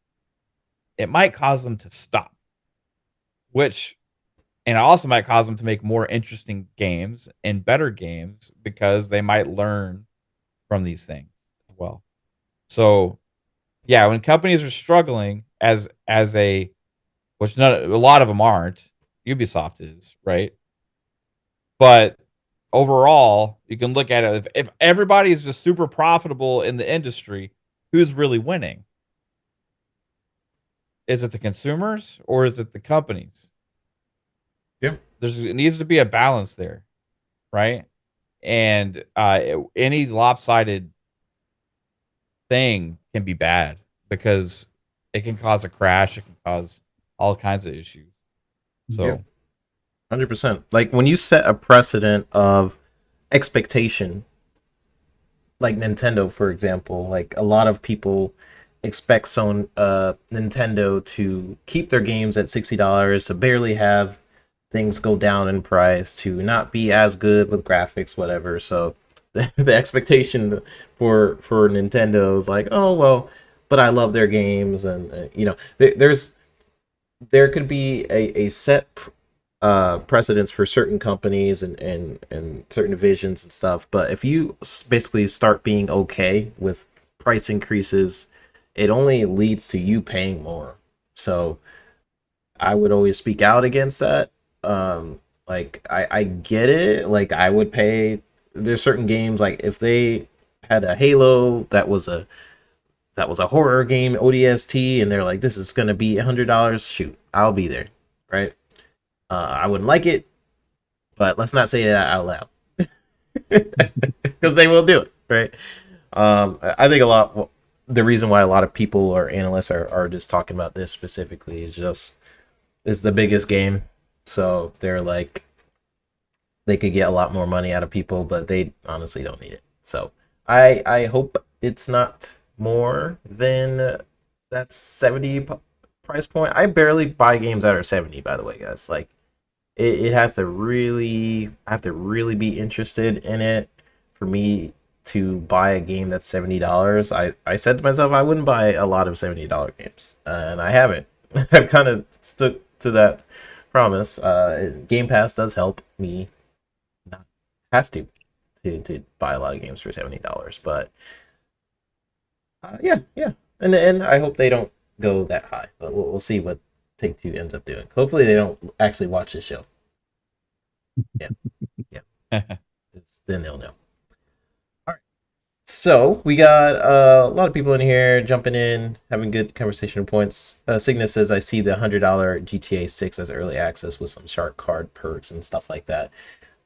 it might cause them to stop. And it also might cause them to make more interesting games and better games because they might learn from these things as well. So yeah, when companies are struggling which not a lot of them aren't. Ubisoft is, right? But overall, you can look at it. If everybody is just super profitable in the industry, who's really winning? Is it the consumers or is it the companies? Yeah. It needs to be a balance there, right? And any lopsided thing can be bad because it can cause a crash. It can cause all kinds of issues. So, 100%. Like when you set a precedent of expectation, like Nintendo, for example, like a lot of people expect Nintendo to keep their games at $60, to barely have things go down in price, to not be as good with graphics, whatever. So the expectation for Nintendo is like, oh well, but I love their games, and there could be a set precedence for certain companies and certain divisions and stuff. But if you basically start being okay with price increases, it only leads to you paying more. So I would always speak out against that. Like I get it. Like I would pay. There's certain games, like if they had a Halo that was a horror game ODST, and they're like, this is gonna be $100. Shoot, I'll be there, right? I wouldn't like it, but let's not say that out loud, because they will do it, right? I think the reason why a lot of people or analysts are just talking about this specifically is just it's the biggest game, so they're like they could get a lot more money out of people, but they honestly don't need it. So I hope it's not more than that 70 price point. I barely buy games that are 70, by the way, guys. Like it has to really, I have to really be interested in it for me to buy a game that's $70. I said to myself I wouldn't buy a lot of $70 games, and I haven't. I've kind of stuck to that promise. Game Pass does help me not have to buy a lot of games for $70, but yeah, and I hope they don't go that high, but we'll see what Take-Two ends up doing. Hopefully they don't actually watch this show. Yeah. Then they'll know. All right. So we got a lot of people in here jumping in, having good conversation points. Cygnus says, I see the $100 GTA 6 as early access with some shark card perks and stuff like that.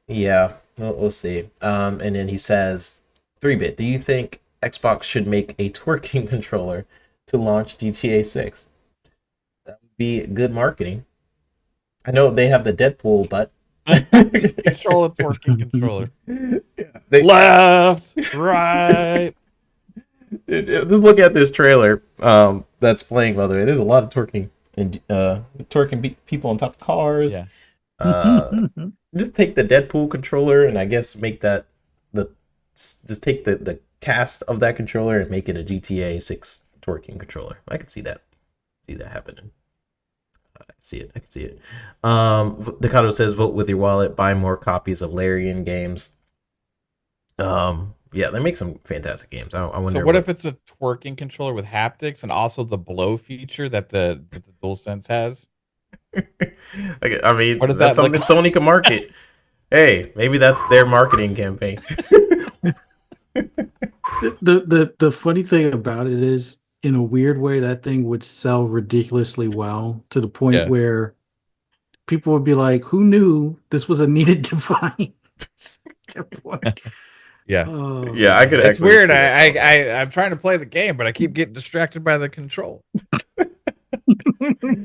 Yeah, we'll see. And then he says, 3-bit, do you think Xbox should make a twerking controller to launch GTA 6? That would be good marketing. I know they have the Deadpool, but control a twerking controller. Yeah, left, right. Just look at this trailer that's playing, by the way. There's a lot of twerking and people on top of cars. Yeah. Just take the Deadpool controller and I guess make that just take the cast of that controller and make it a GTA 6 twerking controller. I could see that happening. I can see it. Decado says, vote with your wallet, buy more copies of Larian games. Yeah, they make some fantastic games. I wonder. So what if it's a twerking controller with haptics and also the blow feature that the DualSense has? I mean, what does that's that something Sony can market. Hey, maybe that's their marketing campaign. The funny thing about it is, in a weird way, that thing would sell ridiculously well to the point where people would be like, who knew this was a needed device? Yeah. Yeah, I could. It's weird. I'm trying to play the game, but I keep getting distracted by the control.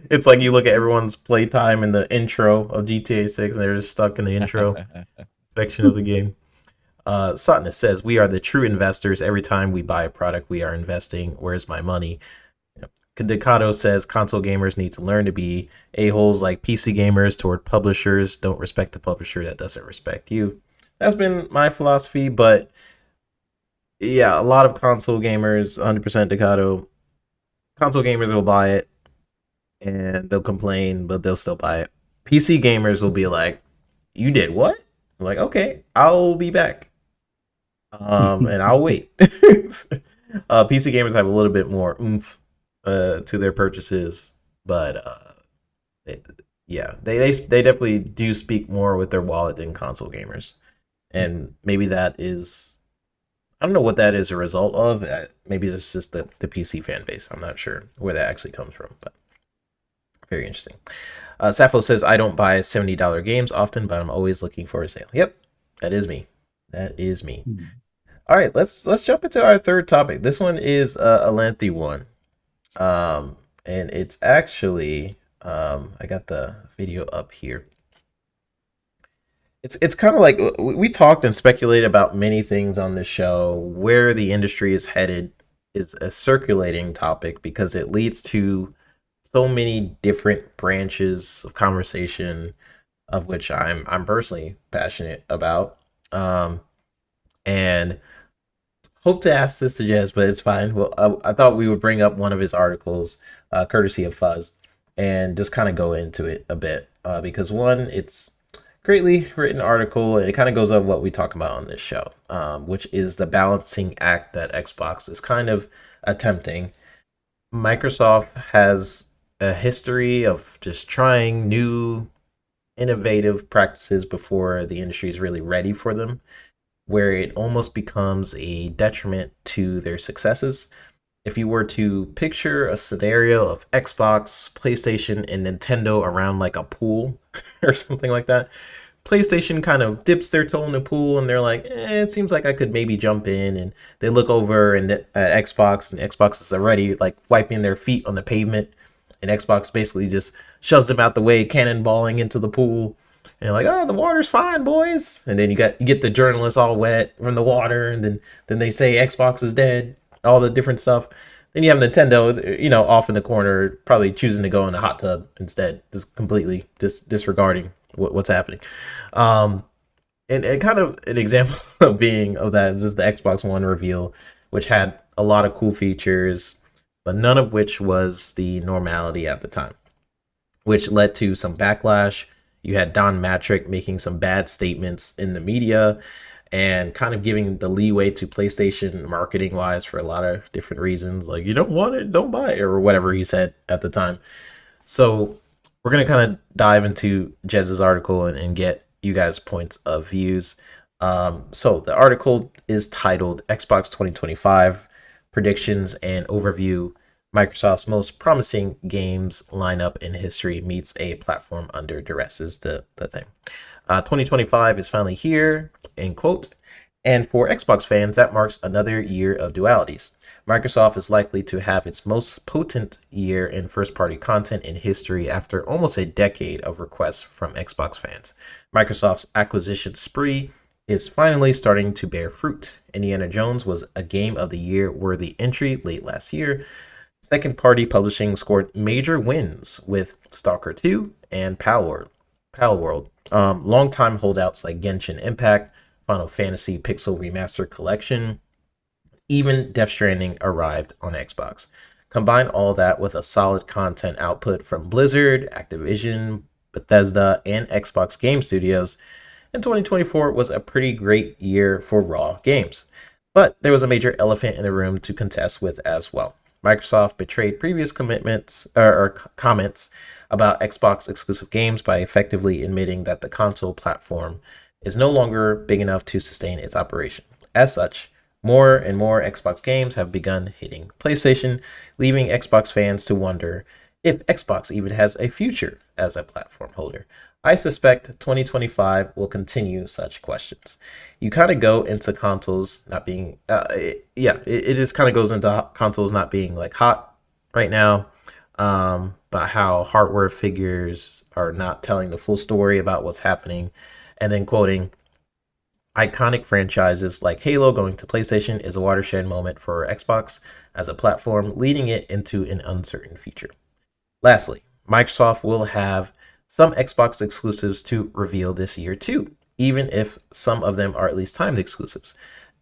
It's like you look at everyone's playtime in the intro of GTA 6, and they're just stuck in the intro section of the game. Satna says, we are the true investors. Every time we buy a product, we are investing. Where's my money? Decado says, console gamers need to learn to be a-holes like PC gamers toward publishers. Don't respect the publisher that doesn't respect you. That's been my philosophy, but yeah, a lot of console gamers, 100% Decado, console gamers will buy it and they'll complain, but they'll still buy it. PC gamers will be like, you did what? I'm like, okay, I'll be back. And I'll wait. PC gamers have a little bit more oomph to their purchases, but they, yeah, they definitely do speak more with their wallet than console gamers, and maybe that is, I don't know what that is a result of. Maybe it's just the PC fan base. I'm not sure where that actually comes from, but very interesting. Sappho says, I don't buy $70 games often, but I'm always looking for a sale. Yep, that is me. That is me. All right, let's jump into our third topic. This one is a lengthy one, and it's actually I got the video up here. It's kind of like we talked and speculated about many things on this show. Where the industry is headed is a circulating topic because it leads to so many different branches of conversation, of which I'm personally passionate about. And hope to ask this to Jez, but it's fine. Well, I thought we would bring up one of his articles, courtesy of Fuzz, and just kind of go into it a bit because one, it's greatly written article, and it kind of goes on what we talk about on this show, which is the balancing act that Xbox is kind of attempting. Microsoft has a history of just trying new innovative practices before the industry is really ready for them, where it almost becomes a detriment to their successes. If you were to picture a scenario of Xbox, PlayStation, and Nintendo around like a pool or something like that, PlayStation kind of dips their toe in the pool and they're like, it seems like I could maybe jump in. And they look over and at Xbox, and Xbox is already like wiping their feet on the pavement. And Xbox basically just shoves them out the way, cannonballing into the pool. And you're like, oh, the water's fine, boys. And then you get the journalists all wet from the water, and then they say Xbox is dead, all the different stuff. Then you have Nintendo, off in the corner, probably choosing to go in the hot tub instead, just completely disregarding what's happening. And kind of an example of that is just the Xbox One reveal, which had a lot of cool features, but none of which was the normality at the time, which led to some backlash. You had Don Matrick making some bad statements in the media and kind of giving the leeway to PlayStation marketing wise for a lot of different reasons. Like, you don't want it, don't buy it, or whatever he said at the time. So we're going to kind of dive into Jez's article and get you guys' points of views. So the article is titled Xbox 2025 Predictions and Overview. Microsoft's most promising games lineup in history meets a platform under duress is the thing. 2025 is finally here, end quote. And for Xbox fans, that marks another year of dualities. Microsoft is likely to have its most potent year in first-party content in history after almost a decade of requests from Xbox fans. Microsoft's acquisition spree is finally starting to bear fruit. Indiana Jones was a Game of the Year worthy entry late last year. Second-party publishing scored major wins with Stalker 2 and Palworld. Longtime holdouts like Genshin Impact, Final Fantasy Pixel Remaster Collection, even Death Stranding arrived on Xbox. Combine all that with a solid content output from Blizzard, Activision, Bethesda, and Xbox Game Studios, and 2024 was a pretty great year for raw games. But there was a major elephant in the room to contest with as well. Microsoft betrayed previous commitments or comments about Xbox exclusive games by effectively admitting that the console platform is no longer big enough to sustain its operation. As such, more and more Xbox games have begun hitting PlayStation, leaving Xbox fans to wonder if Xbox even has a future as a platform holder. I suspect 2025 will continue such questions. You kind of go into consoles not being, it just kind of goes into consoles not being like hot right now, but how hardware figures are not telling the full story about what's happening. And then quoting, iconic franchises like Halo going to PlayStation is a watershed moment for Xbox as a platform, leading it into an uncertain future. Lastly, Microsoft will have some Xbox exclusives to reveal this year too, even if some of them are at least timed exclusives.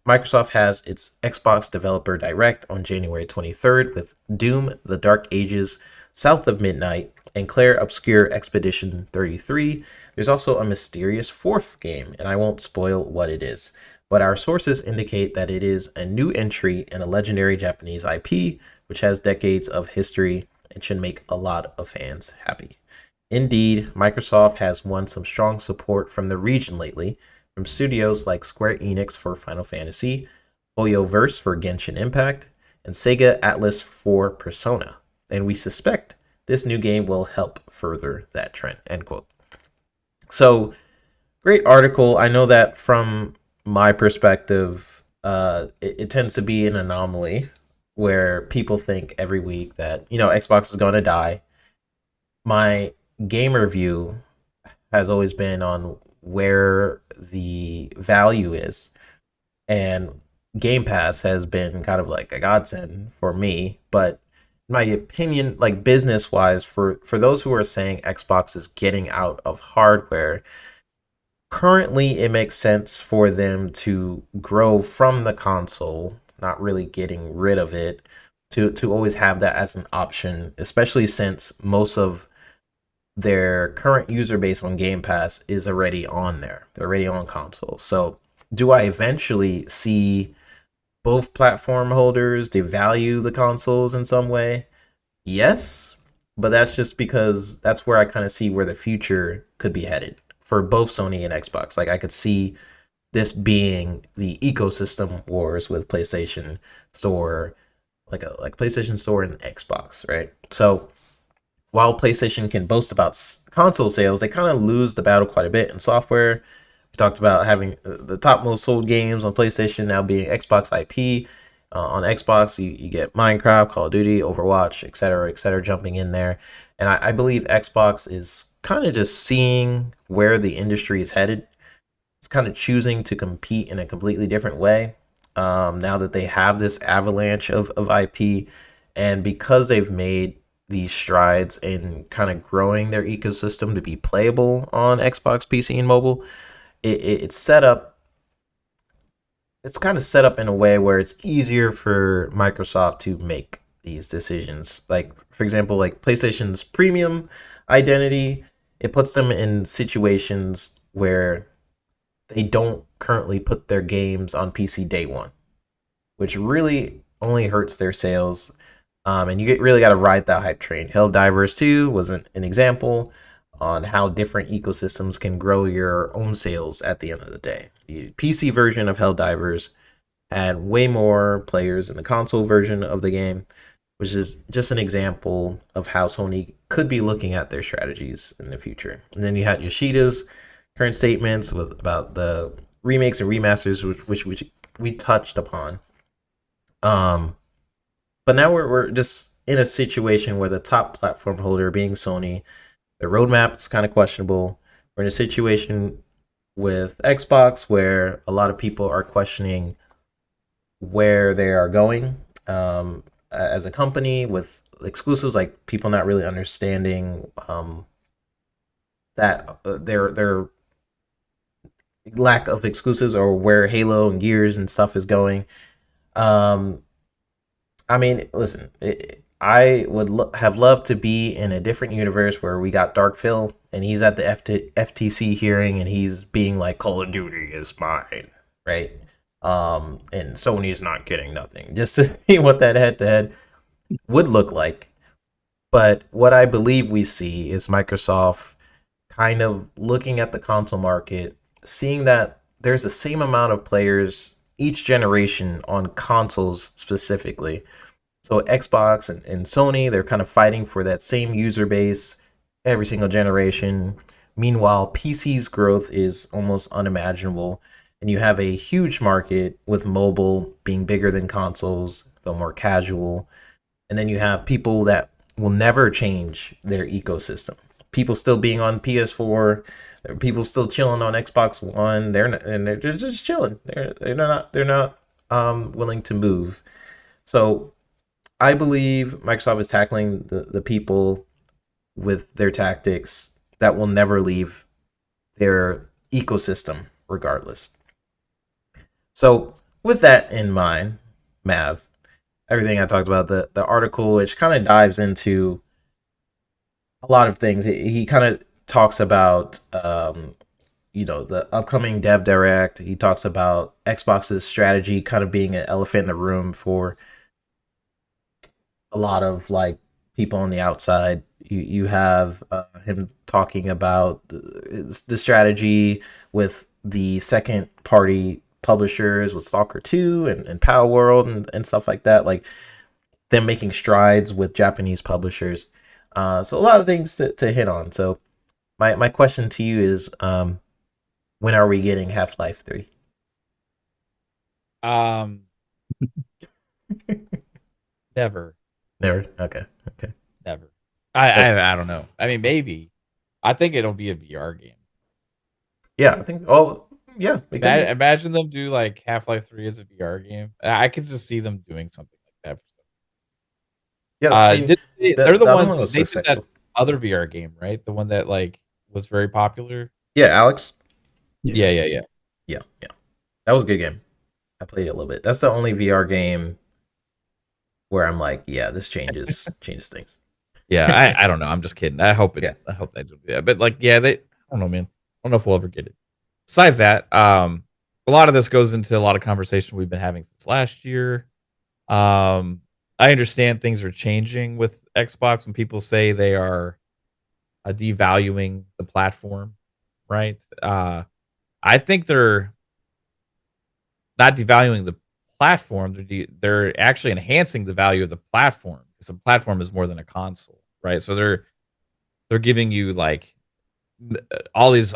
Microsoft has its Xbox Developer Direct on January 23rd with Doom, The Dark Ages, South of Midnight, and Claire Obscure Expedition 33. There's also a mysterious fourth game, and I won't spoil what it is. but our sources indicate that it is a new entry in a legendary Japanese IP, which has decades of history and should make a lot of fans happy. Indeed, Microsoft has won some strong support from the region lately, from studios like Square Enix for Final Fantasy, Hoyoverse for Genshin Impact, and Sega Atlas for Persona. And we suspect this new game will help further that trend, end quote. So, great article. I know that from my perspective, it tends to be an anomaly where people think every week that, Xbox is going to die. My gamer view has always been on where the value is. And Game Pass has been kind of like a godsend for me, but in my opinion, like business wise, for those who are saying Xbox is getting out of hardware, currently it makes sense for them to grow from the console, not really getting rid of it, to always have that as an option, especially since most of their current user base on Game Pass is already on there. They're already on console. So do I eventually see both platform holders devalue the consoles in some way? Yes, but that's just because that's where I kind of see where the future could be headed for both Sony and Xbox. Like I could see this being the ecosystem wars with PlayStation Store, like PlayStation Store and Xbox, right? So while PlayStation can boast about console sales, they kind of lose the battle quite a bit in software. We talked about having the top most sold games on PlayStation now being Xbox IP. On Xbox, you get Minecraft, Call of Duty, Overwatch, etc., jumping in there. And I believe Xbox is kind of just seeing where the industry is headed. It's kind of choosing to compete in a completely different way now that they have this avalanche of IP. And because they've made these strides in kind of growing their ecosystem to be playable on Xbox, PC, and mobile, it's set up. It's kind of set up in a way where it's easier for Microsoft to make these decisions. Like, for example, like PlayStation's premium identity, it puts them in situations where they don't currently put their games on PC day one, which really only hurts their sales. And you really got to ride that hype train. Helldivers 2 was an example on how different ecosystems can grow your own sales at the end of the day. The PC version of Helldivers had way more players than the console version of the game, which is just an example of how Sony could be looking at their strategies in the future. And then you had Yoshida's current statements about the remakes and remasters, which we touched upon. But now we're just in a situation where the top platform holder being Sony, the roadmap is kind of questionable. We're in a situation with Xbox where a lot of people are questioning where they are going as a company with exclusives, like people not really understanding that their lack of exclusives or where Halo and Gears and stuff is going. I mean, listen, I would have loved to be in a different universe where we got Dark Phil and he's at the FTC hearing and he's being like, Call of Duty is mine, right? And Sony's not getting nothing. Just to see what that head-to-head would look like. But what I believe we see is Microsoft kind of looking at the console market, seeing that there's the same amount of players each generation on consoles specifically. So Xbox and Sony, they're kind of fighting for that same user base every single generation. Meanwhile, PC's growth is almost unimaginable. And you have a huge market with mobile being bigger than consoles, though more casual. And then you have people that will never change their ecosystem. People still being on PS4, people still chilling on Xbox One. They're just chilling. They're not willing to move. So I believe Microsoft is tackling the people with their tactics that will never leave their ecosystem regardless. So with that in mind, Mav, everything I talked about, the article, which kind of dives into a lot of things. He kind of talks about the upcoming Dev Direct. He talks about Xbox's strategy kind of being an elephant in the room for a lot of like people on the outside. You have him talking about the strategy with the second party publishers with Stalker 2 and Power World and stuff like that. Like them making strides with Japanese publishers. So a lot of things to hit on. So my question to you is, when are we getting Half-Life 3? Never. Never? Okay. Never. I don't know. I mean, maybe. I think it'll be a VR game. Yeah, I think. Oh, yeah. Imagine them do like Half-Life 3 as a VR game. I could just see them doing something like that. Yeah, I mean, they're the ones. They did that other VR game, right? The one that like was very popular. Yeah, Alex. Yeah. That was a good game. I played it a little bit. That's the only VR game where I'm like, yeah, this changes things. Yeah, I don't know. I'm just kidding. I hope it. Yeah. I hope they do that. But like, yeah, I don't know, man. I don't know if we'll ever get it. Besides that, a lot of this goes into a lot of conversation we've been having since last year. I understand things are changing with Xbox when people say they are devaluing the platform, right? I think they're not devaluing the platform. They're actually enhancing the value of the platform, because the platform is more than a console, right? So they're giving you like all these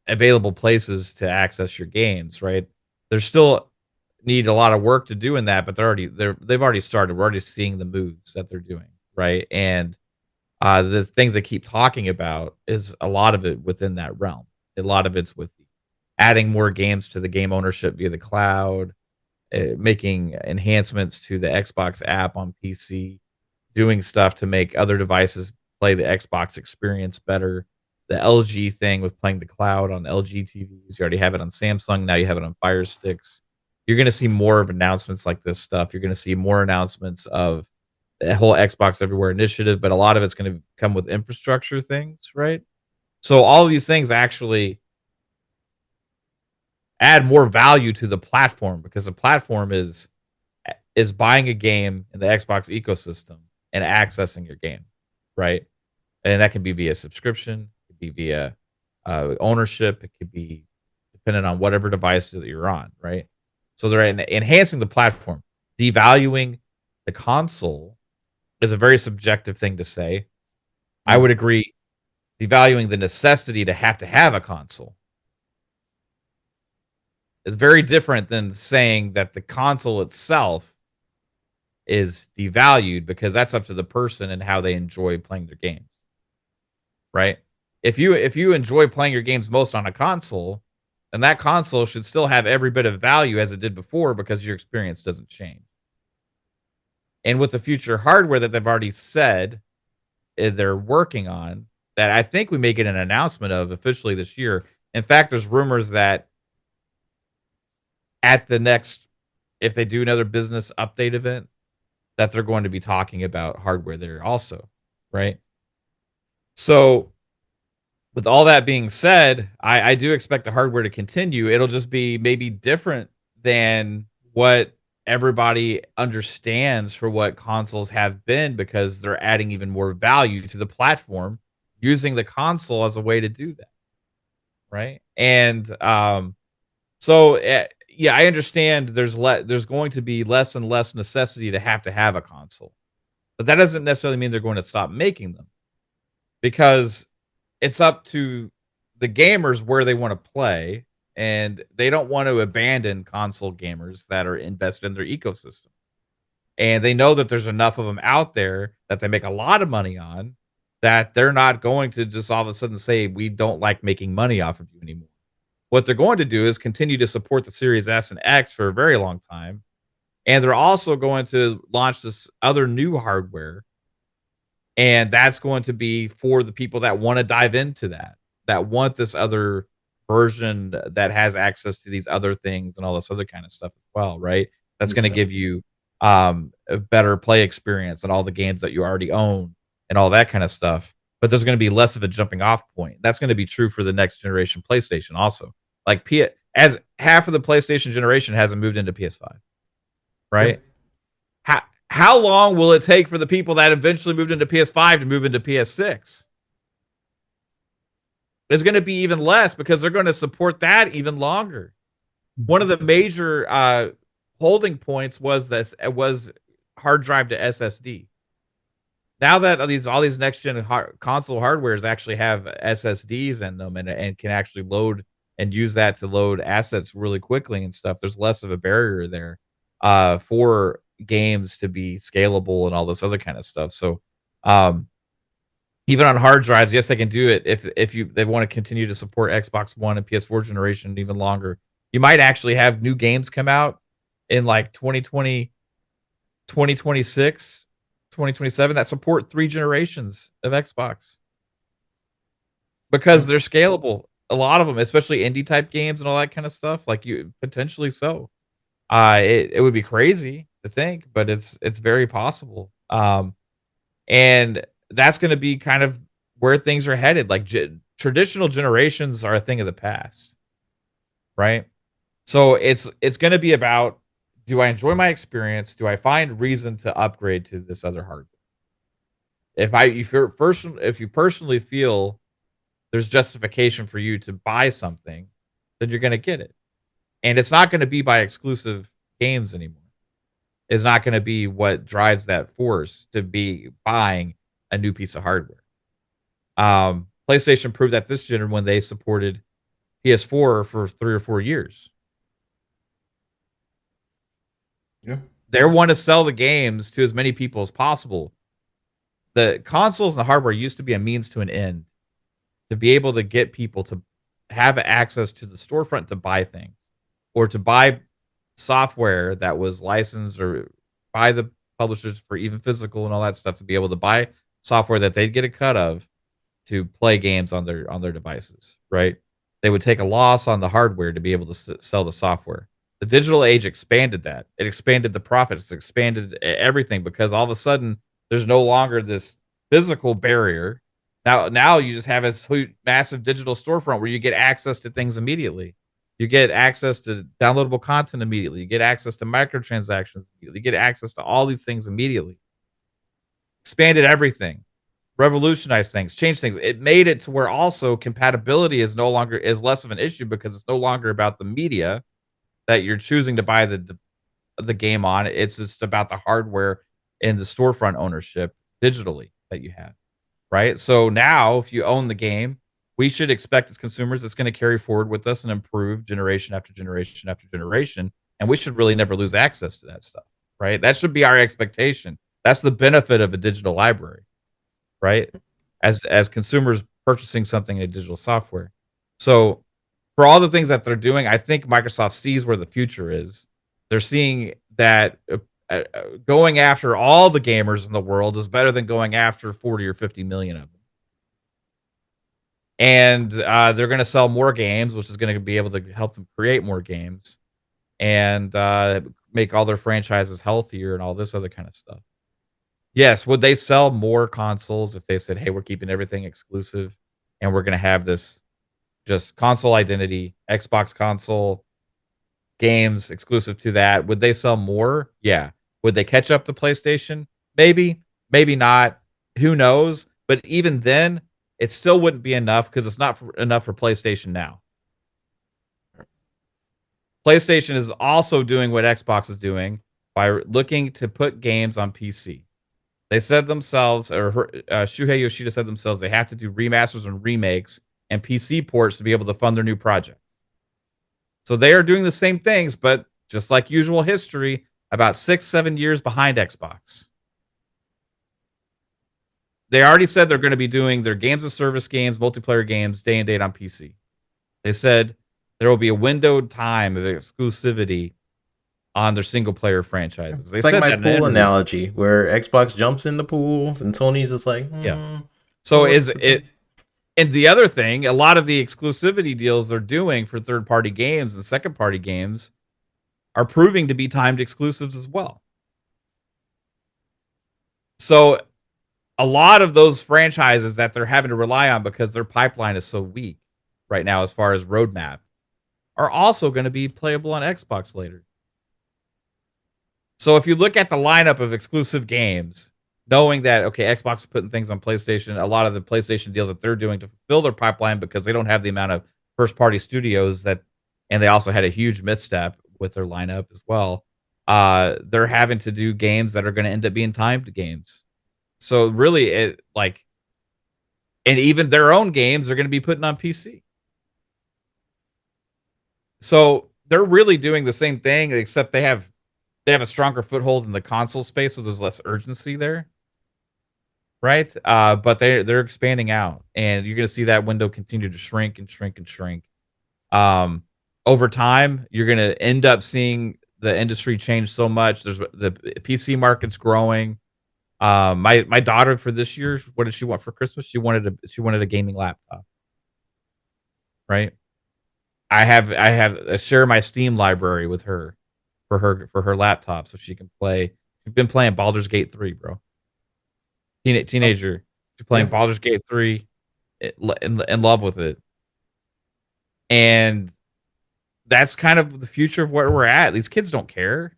available places to access your games, right? There's still need a lot of work to do in that, but they've already started. We're already seeing the moves that they're doing, right? And the things they keep talking about is a lot of it within that realm. A lot of it's with adding more games to the game ownership via the cloud, making enhancements to the Xbox app on PC, doing stuff to make other devices play the Xbox experience better. The LG thing with playing the cloud on LG TVs. You already have it on Samsung. Now you have it on Fire Sticks. You're going to see more of announcements like this stuff. You're going to see more announcements of the whole Xbox Everywhere initiative, but a lot of it's going to come with infrastructure things, right? So all of these things actually add more value to the platform, because the platform is buying a game in the Xbox ecosystem and accessing your game, right? And that can be via subscription, it could be via ownership, it could be dependent on whatever device that you're on, right? So they're enhancing the platform. Devaluing the console is a very subjective thing to say. I would agree. Devaluing the necessity to have a console is very different than saying that the console itself is devalued, because that's up to the person and how they enjoy playing their games, right? If you enjoy playing your games most on a console, then that console should still have every bit of value as it did before, because your experience doesn't change. And with the future hardware that they've already said they're working on, that I think we may get an announcement of officially this year. In fact, there's rumors that at the next, if they do another business update event, that they're going to be talking about hardware there also, right? So with all that being said, I do expect the hardware to continue. It'll just be maybe different than what everybody understands for what consoles have been, because they're adding even more value to the platform using the console as a way to do that, right? And yeah, I understand there's going to be less and less necessity to have a console, but that doesn't necessarily mean they're going to stop making them, because it's up to the gamers where they want to play, and they don't want to abandon console gamers that are invested in their ecosystem. And they know that there's enough of them out there that they make a lot of money on, that they're not going to just all of a sudden say, we don't like making money off of you anymore. What they're going to do is continue to support the Series S and X for a very long time. And they're also going to launch this other new hardware. And that's going to be for the people that want to dive into that want this other version that has access to these other things and all this other kind of stuff as well, right? That's going to give you a better play experience than all the games that you already own and all that kind of stuff. but there's going to be less of a jumping off point. That's going to be true for the next generation PlayStation also. Like as half of the PlayStation generation hasn't moved into PS5, right? How long will it take for the people that eventually moved into PS5 to move into PS6? It's going to be even less because they're going to support that even longer. One of the major holding points was hard drive to SSD. Now that all these next gen console hardwares actually have SSDs in them and can actually load and use that to load assets really quickly and stuff, there's less of a barrier there for games to be scalable and all this other kind of stuff. So even on hard drives, yes, they can do it if they want to continue to support Xbox One and PS4 generation even longer. You might actually have new games come out in like 2020, 2026, 2027 that support 3 generations of Xbox because they're scalable. A lot of them, especially indie type games and all that kind of stuff, like you potentially so. It would be crazy to think, but it's very possible. And that's going to be kind of where things are headed. Like traditional generations are a thing of the past, right? So it's going to be about, do I enjoy my experience? Do I find reason to upgrade to this other hardware? If you personally feel there's justification for you to buy something, then you're going to get it. And it's not going to be by exclusive games anymore. It's not going to be what drives that force to be buying a new piece of hardware. PlayStation proved that this gen when they supported PS4 for 3 or 4 years. Yeah. They want to sell the games to as many people as possible. The consoles and the hardware used to be a means to an end to be able to get people to have access to the storefront to buy things or to buy software that was licensed or by the publishers for even physical and all that stuff, to be able to buy software that they'd get a cut of to play games on their devices, right? They would take a loss on the hardware to be able to sell the software. The digital age expanded that. It expanded the profits, expanded everything, because all of a sudden there's no longer this physical barrier. Now you just have a massive digital storefront where you get access to things immediately. You get access to downloadable content immediately. You get access to microtransactions immediately. You get access to all these things immediately. Expanded everything, revolutionized things, changed things. It made it to where also compatibility is less of an issue because it's no longer about the media that you're choosing to buy the game on. It's just about the hardware and the storefront ownership digitally that you have, right? So now if you own the game, we should expect as consumers it's going to carry forward with us and improve generation after generation after generation, and we should really never lose access to that stuff, right? That should be our expectation. That's the benefit of a digital library, right? As consumers purchasing something in a digital software. So for all the things that they're doing, I think Microsoft sees where the future is. They're seeing that going after all the gamers in the world is better than going after 40 or 50 million of them. And they're going to sell more games, which is going to be able to help them create more games and make all their franchises healthier and all this other kind of stuff. Yes, would they sell more consoles if they said, hey, we're keeping everything exclusive and we're going to have this just console identity, Xbox console games exclusive to that? Would they sell more? Yeah. Would they catch up to PlayStation? Maybe, maybe not. Who knows? But even then, it still wouldn't be enough because it's not enough for PlayStation now. PlayStation is also doing what Xbox is doing by looking to put games on PC. They said themselves, or Shuhei Yoshida said themselves, they have to do remasters and remakes and PC ports to be able to fund their new projects. So they are doing the same things, but just like usual history, about 6-7 years behind Xbox. They already said they're going to be doing their games of service games, multiplayer games, day and date on PC. They said there will be a windowed time of exclusivity on their single player franchises. It's like my pool analogy where Xbox jumps in the pool and Sony's just like, yeah. So is it? And the other thing, a lot of the exclusivity deals they're doing for third party games and second party games are proving to be timed exclusives as well. So a lot of those franchises that they're having to rely on because their pipeline is so weak right now as far as roadmap are also going to be playable on Xbox later. So if you look at the lineup of exclusive games, knowing that, okay, Xbox is putting things on PlayStation, a lot of the PlayStation deals that they're doing to fulfill their pipeline because they don't have the amount of first party studios that, and they also had a huge misstep with their lineup as well. They're having to do games that are going to end up being timed games. So really, it like, and even their own games are going to be putting on PC. So they're really doing the same thing, except they have a stronger foothold in the console space, so there's less urgency there, right? But they're expanding out, and you're going to see that window continue to shrink and shrink and shrink. Over time, you're going to end up seeing the industry change so much. There's the PC market's growing. My daughter for this year, what did she want for Christmas? She wanted a gaming laptop, right? I share my Steam library with her for her laptop so she can play. She's been playing Baldur's Gate 3, bro. Teenager. She's playing Baldur's Gate 3 in love with it. And that's kind of the future of where we're at. These kids don't care.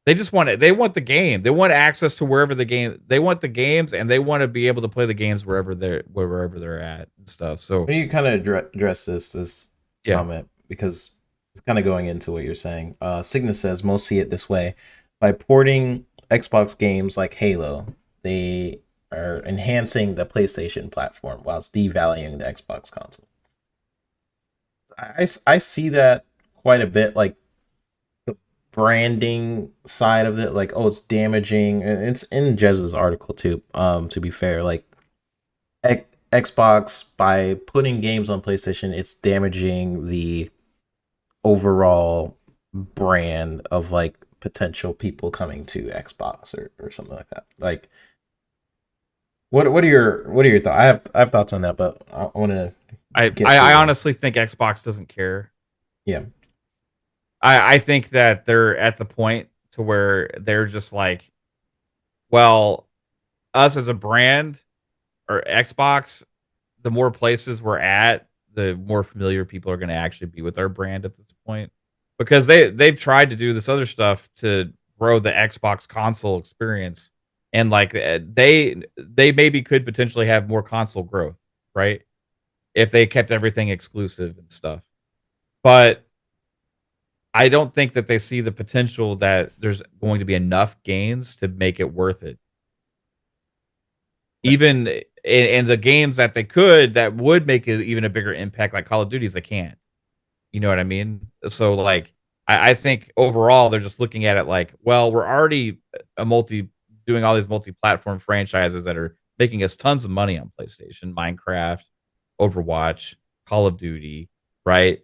They just want it. They want the game. They want access to wherever the game. They want the games, and they want to be able to play the games wherever they're at and stuff. So when you kind of address this comment, because it's kind of going into what you're saying. Cygnus says most see it this way: by porting Xbox games like Halo, they are enhancing the PlayStation platform whilst devaluing the Xbox console. I see that quite a bit, like the branding side of it, like, oh, it's damaging. It's in Jez's article too. To be fair, like Xbox, by putting games on PlayStation, it's damaging the overall brand of like potential people coming to Xbox or something like that. Like, what are your thoughts? I have thoughts on that, but I want to. I honestly think Xbox doesn't care. Yeah. I think that they're at the point to where they're just like, well, us as a brand or Xbox, the more places we're at, the more familiar people are going to actually be with our brand at this point. Because they've tried to do this other stuff to grow the Xbox console experience. And like they maybe could potentially have more console growth, right? If they kept everything exclusive and stuff. But I don't think that they see the potential that there's going to be enough gains to make it worth it. Even in the games that they could, that would make it even a bigger impact, like Call of Duties, they can't. You know what I mean? So like, I think overall they're just looking at it like, well, we're already doing all these multi-platform franchises that are making us tons of money on PlayStation, Minecraft, Overwatch, Call of Duty, right?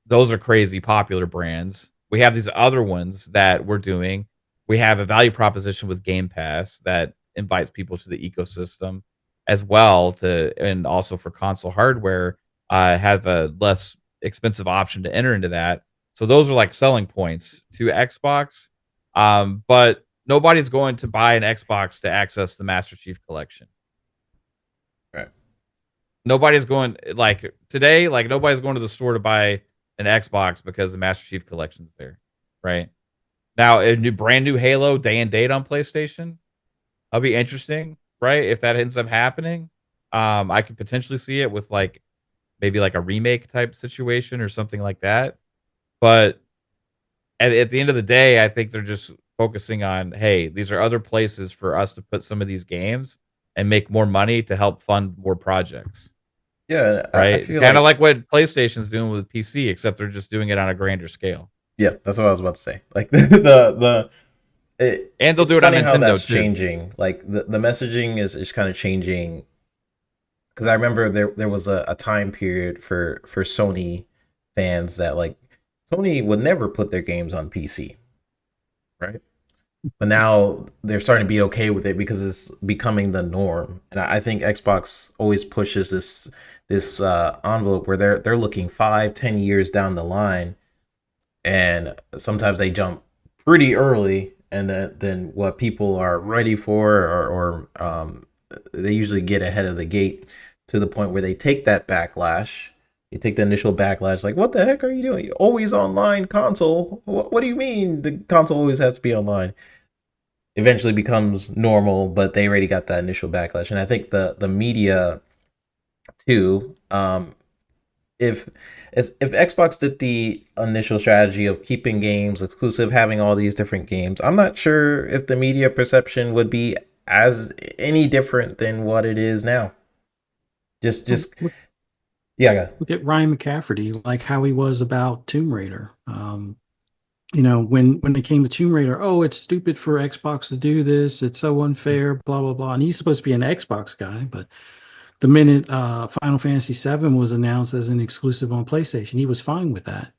Those are crazy popular brands. We have these other ones that we're doing. We have a value proposition with Game Pass that invites people to the ecosystem as well, and also for console hardware, have a less expensive option to enter into that. So those are like selling points to Xbox. But nobody's going to buy an Xbox to access the Master Chief Collection. Right. Nobody's going, like today, like nobody's going to the store to buy an Xbox because the Master Chief Collection's there, right? Now, a brand new Halo day and date on PlayStation, that'll be interesting, right? If that ends up happening, I could potentially see it with like maybe like a remake type situation or something like that. But at the end of the day, I think they're just focusing on, hey, these are other places for us to put some of these games and make more money to help fund more projects. Yeah, right. I feel kind of like what PlayStation's doing with PC, except they're just doing it on a grander scale. Yeah, that's what I was about to say. Like and they'll do it on Nintendo how that's too. Changing. Like the messaging is kind of changing. Because I remember there was a time period for Sony fans that like Sony would never put their games on PC, right? But now they're starting to be okay with it because it's becoming the norm. And I think Xbox always pushes this envelope where they're looking 5-10 years down the line, and sometimes they jump pretty early and then what people are ready for, or they usually get ahead of the gate to the point where they take that backlash. You take the initial backlash, like, what the heck are you doing? Always online console? What do you mean the console always has to be online? Eventually becomes normal, but they already got that initial backlash. And I think the media too, if if Xbox did the initial strategy of keeping games exclusive, having all these different games, I'm not sure if the media perception would be as any different than what it is now. Just yeah. Look at Ryan McCafferty, like how he was about Tomb Raider. You know, when it came to Tomb Raider, oh, it's stupid for Xbox to do this. It's so unfair, blah blah blah. And he's supposed to be an Xbox guy, but the minute Final Fantasy VII was announced as an exclusive on PlayStation, he was fine with that.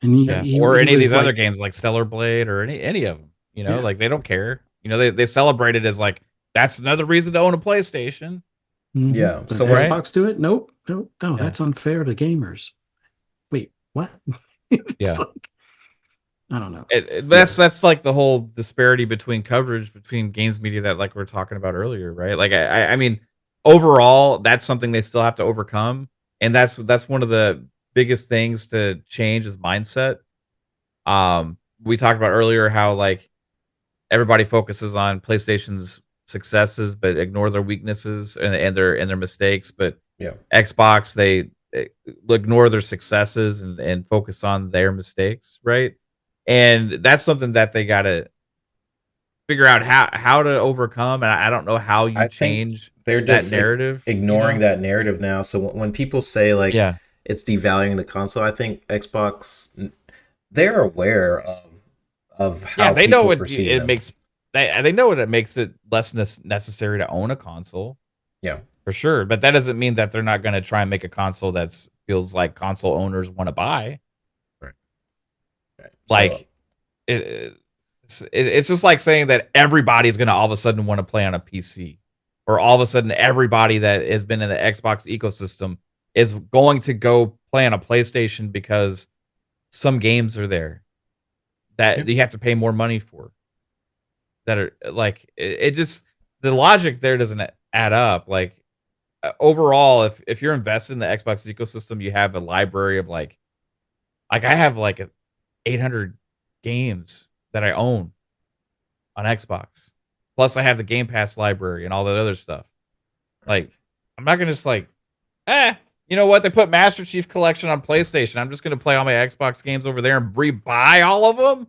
And or any of these like, other games like Stellar Blade or any of them. You know, like they don't care. You know, they celebrate it as like that's another reason to own a PlayStation. Mm-hmm. Yeah. So Xbox do it? Nope. No, that's unfair to gamers. Wait, what? Yeah. Like, I don't know. That's like the whole disparity between coverage between games media that like we are talking about earlier, right? Like I mean, overall, that's something they still have to overcome, and that's one of the biggest things to change is mindset. We talked about earlier how like everybody focuses on PlayStation's successes but ignore their weaknesses and their mistakes. But Xbox, they ignore their successes and focus on their mistakes, right? And that's something that they got to figure out how to overcome. And I don't know how you change they're just that narrative, ignoring that narrative now. So when people say like it's devaluing the console, I think Xbox, they're aware of how they know it makes. They know it makes it less necessary to own a console. Yeah, for sure. But that doesn't mean that they're not going to try and make a console that feels like console owners want to buy. Right. Like it's just like saying that everybody's going to all of a sudden want to play on a PC, or all of a sudden everybody that has been in the Xbox ecosystem is going to go play on a PlayStation because some games are there that you have to pay more money for. That are like it just the logic there doesn't add up. Like overall, if you're invested in the Xbox ecosystem, you have a library of like I have like 800 games that I own on Xbox. Plus, I have the Game Pass library and all that other stuff. Like, I'm not gonna just like, you know what? They put Master Chief Collection on PlayStation. I'm just gonna play all my Xbox games over there and rebuy all of them.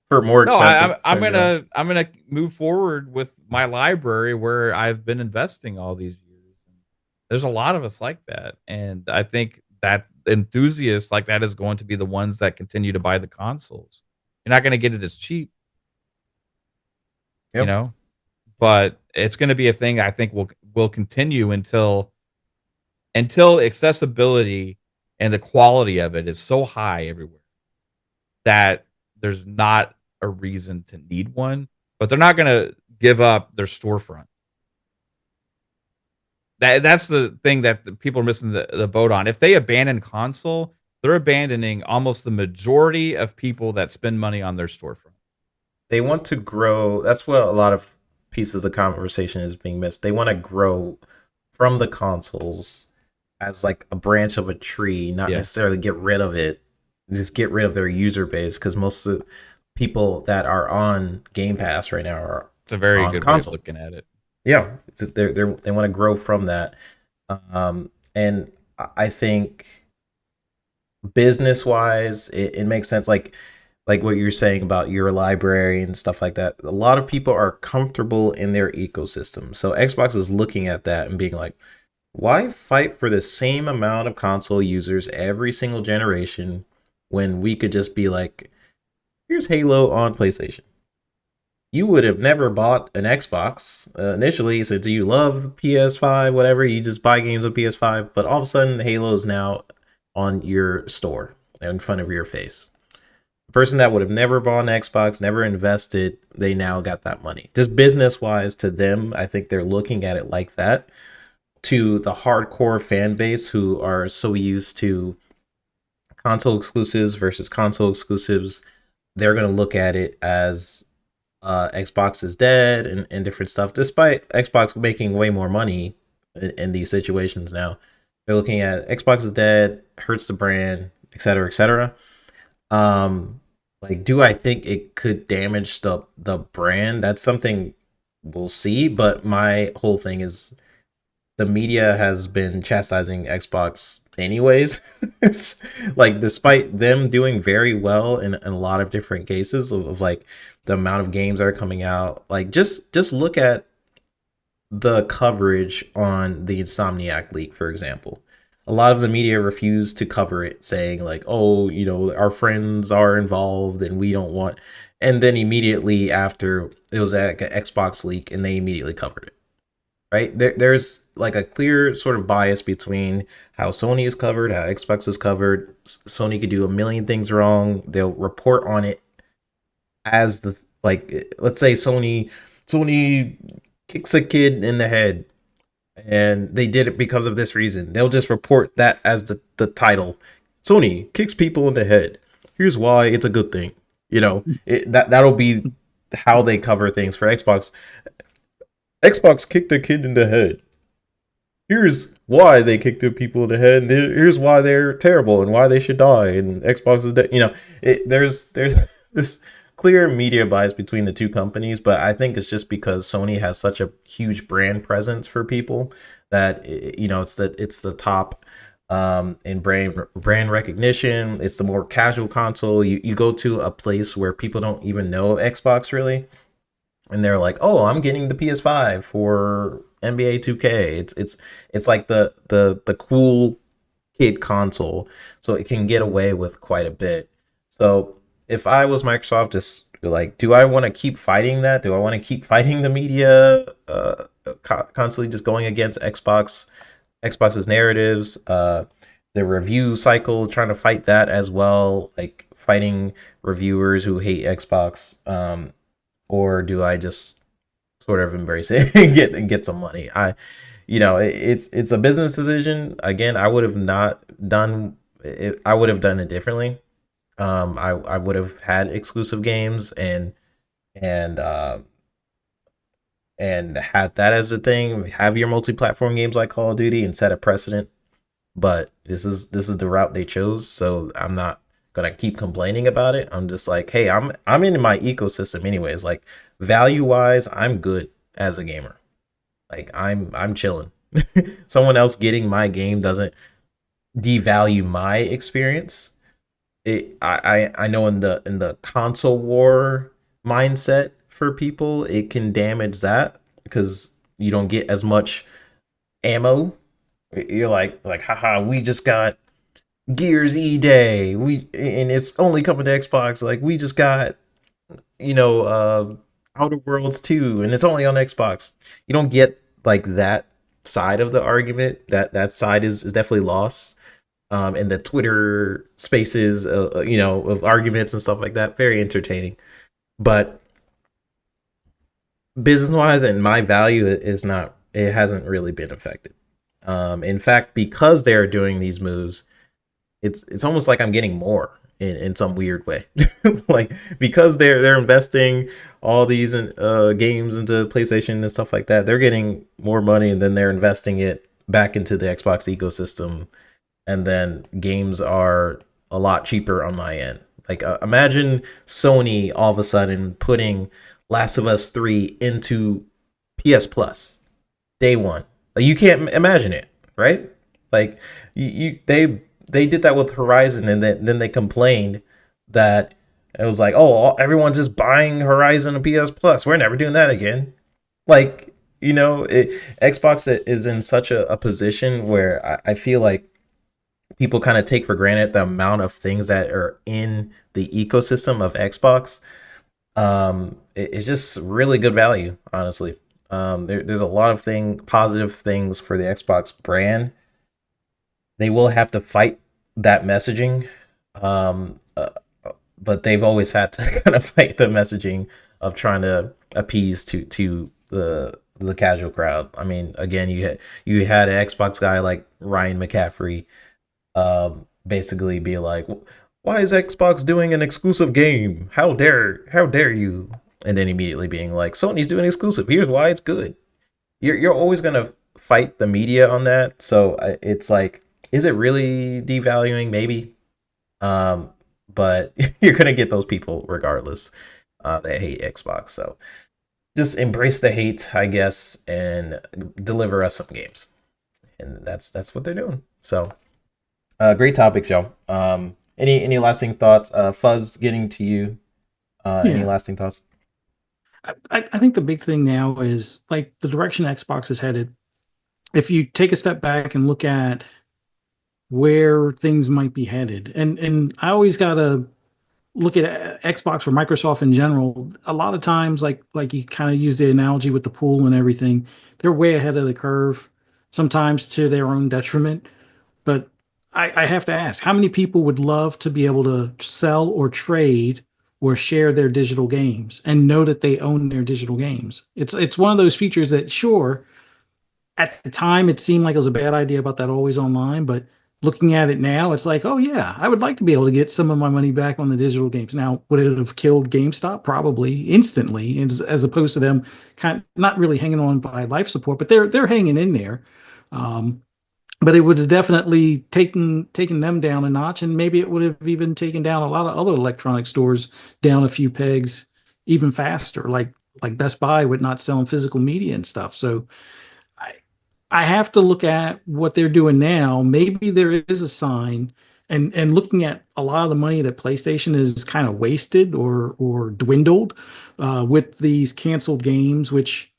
For more expensive. I'm gonna move forward with my library where I've been investing all these years. There's a lot of us like that, and I think that enthusiasts like that is going to be the ones that continue to buy the consoles. You're not going to get it as cheap, you know, but it's going to be a thing I think will continue until accessibility and the quality of it is so high everywhere that there's not a reason to need one, but they're not going to give up their storefront. That's the thing that the people are missing the boat on. If they abandon console, they're abandoning almost the majority of people that spend money on their storefront. They want to grow. That's what a lot of pieces of conversation is being missed. They want to grow from the consoles as like a branch of a tree, not necessarily get rid of it. Just get rid of their user base, because most of the people that are on Game Pass right now are it's a very good console. way of looking at it. Yeah, they want to grow from that, and I think business wise, it makes sense. Like what you're saying about your library and stuff like that. A lot of people are comfortable in their ecosystem, so Xbox is looking at that and being like, why fight for the same amount of console users every single generation when we could just be like, here's Halo on PlayStation. You would have never bought an Xbox initially, since you love PS5, whatever. You just buy games on PS5, but all of a sudden Halo is now on your store in front of your face. The person that would have never bought an Xbox, never invested, they now got that money. Just business-wise to them, I think they're looking at it like that. To the hardcore fan base who are so used to console exclusives versus console exclusives, they're going to look at it as Xbox is dead and different stuff, despite Xbox making way more money in these situations now. They're looking at Xbox is dead, hurts the brand, et cetera, et cetera. Like, do I think it could damage the brand? That's something we'll see. But my whole thing is the media has been chastising Xbox anyways. It's like, despite them doing very well in a lot of different cases of like the amount of games that are coming out, like just look at the coverage on the Insomniac leak, for example. A lot of the media refused to cover it, saying like, "Oh, our friends are involved, and we don't want." And then immediately after, it was like an Xbox leak, and they immediately covered it. Right? There's like a clear sort of bias between how Sony is covered, how Xbox is covered. Sony could do a million things wrong. They'll report on it as the like. Let's say Sony kicks a kid in the head and they did it because of this reason. They'll just report that as the title. Sony kicks people in the head. Here's why it's a good thing. That'll be how they cover things for Xbox. Xbox kicked a kid in the head. Here's why they kicked the people in the head. And here's why they're terrible and why they should die. And Xbox is dead. There's this clear media bias between the two companies, but I think it's just because Sony has such a huge brand presence for people that it's the top in brand recognition. It's the more casual console. You go to a place where people don't even know Xbox really, and they're like, "Oh, I'm getting the PS5 for NBA 2K." It's like the cool kid console, so it can get away with quite a bit. So if I was Microsoft, just like, do I want to keep fighting that? Do I want to keep fighting the media, constantly just going against Xbox's narratives, the review cycle, trying to fight that as well, like fighting reviewers who hate Xbox, or do I just sort of embrace it and get some money? It's a business decision. Again, I would have not done it. I would have done it differently. I would have had exclusive games and had that as a thing. Have your multi-platform games like Call of Duty and set a precedent. But this is the route they chose, so I'm not gonna keep complaining about it. I'm just like, hey, I'm in my ecosystem anyways. Like, value wise, I'm good as a gamer. Like, I'm chilling. Someone else getting my game doesn't devalue my experience. I know in the console war mindset for people, it can damage that because you don't get as much ammo. You're like, haha, we just got Gears E-Day. And it's only coming to Xbox. Like, we just got, Outer Worlds 2, and it's only on Xbox. You don't get like that side of the argument. That side is definitely lost. And the Twitter spaces, of arguments and stuff like that, very entertaining. But business-wise, and my value it hasn't really been affected. In fact, because they're doing these moves, it's almost like I'm getting more in some weird way. Like, because they're investing all these games into PlayStation and stuff like that, they're getting more money, and then they're investing it back into the Xbox ecosystem. And then games are a lot cheaper on my end. Like, imagine Sony all of a sudden putting Last of Us 3 into PS Plus day one. Like, you can't imagine it, right? Like, they did that with Horizon, and then they complained that it was like, oh, everyone's just buying Horizon and PS Plus. We're never doing that again. Like, Xbox is in such a position where I feel like people kind of take for granted the amount of things that are in the ecosystem of Xbox. It's just really good value, honestly. There's a lot of positive things for the Xbox brand. They will have to fight that messaging, but they've always had to kind of fight the messaging of trying to appease to the casual crowd. I mean, again, you had an Xbox guy like Ryan McCaffrey basically be like, why is Xbox doing an exclusive game? How dare you? And then immediately being like, Sony's doing exclusive. Here's why it's good. You're always gonna fight the media on that. So it's like, is it really devaluing? Maybe, but you're gonna get those people regardless that hate Xbox. So just embrace the hate, I guess, and deliver us some games. And that's what they're doing. So great topics, y'all. Any lasting thoughts? Fuzz, getting to you. Any lasting thoughts? I think the big thing now is like the direction Xbox is headed. If you take a step back and look at where things might be headed, and I always gotta look at Xbox or Microsoft in general. A lot of times, like you kind of use the analogy with the pool and everything, they're way ahead of the curve, sometimes to their own detriment. But I have to ask, how many people would love to be able to sell or trade or share their digital games and know that they own their digital games? It's one of those features that, sure, at the time it seemed like it was a bad idea about that always online, but looking at it now, it's like, oh yeah, I would like to be able to get some of my money back on the digital games. Now, would it have killed GameStop? Probably instantly, as opposed to them kind of not really hanging on by life support, but they're hanging in there. But it would have definitely taken them down a notch, and maybe it would have even taken down a lot of other electronic stores down a few pegs even faster, like Best Buy with not selling physical media and stuff. So I have to look at what they're doing now. Maybe there is a sign, and looking at a lot of the money that PlayStation is kind of wasted or dwindled with these canceled games, which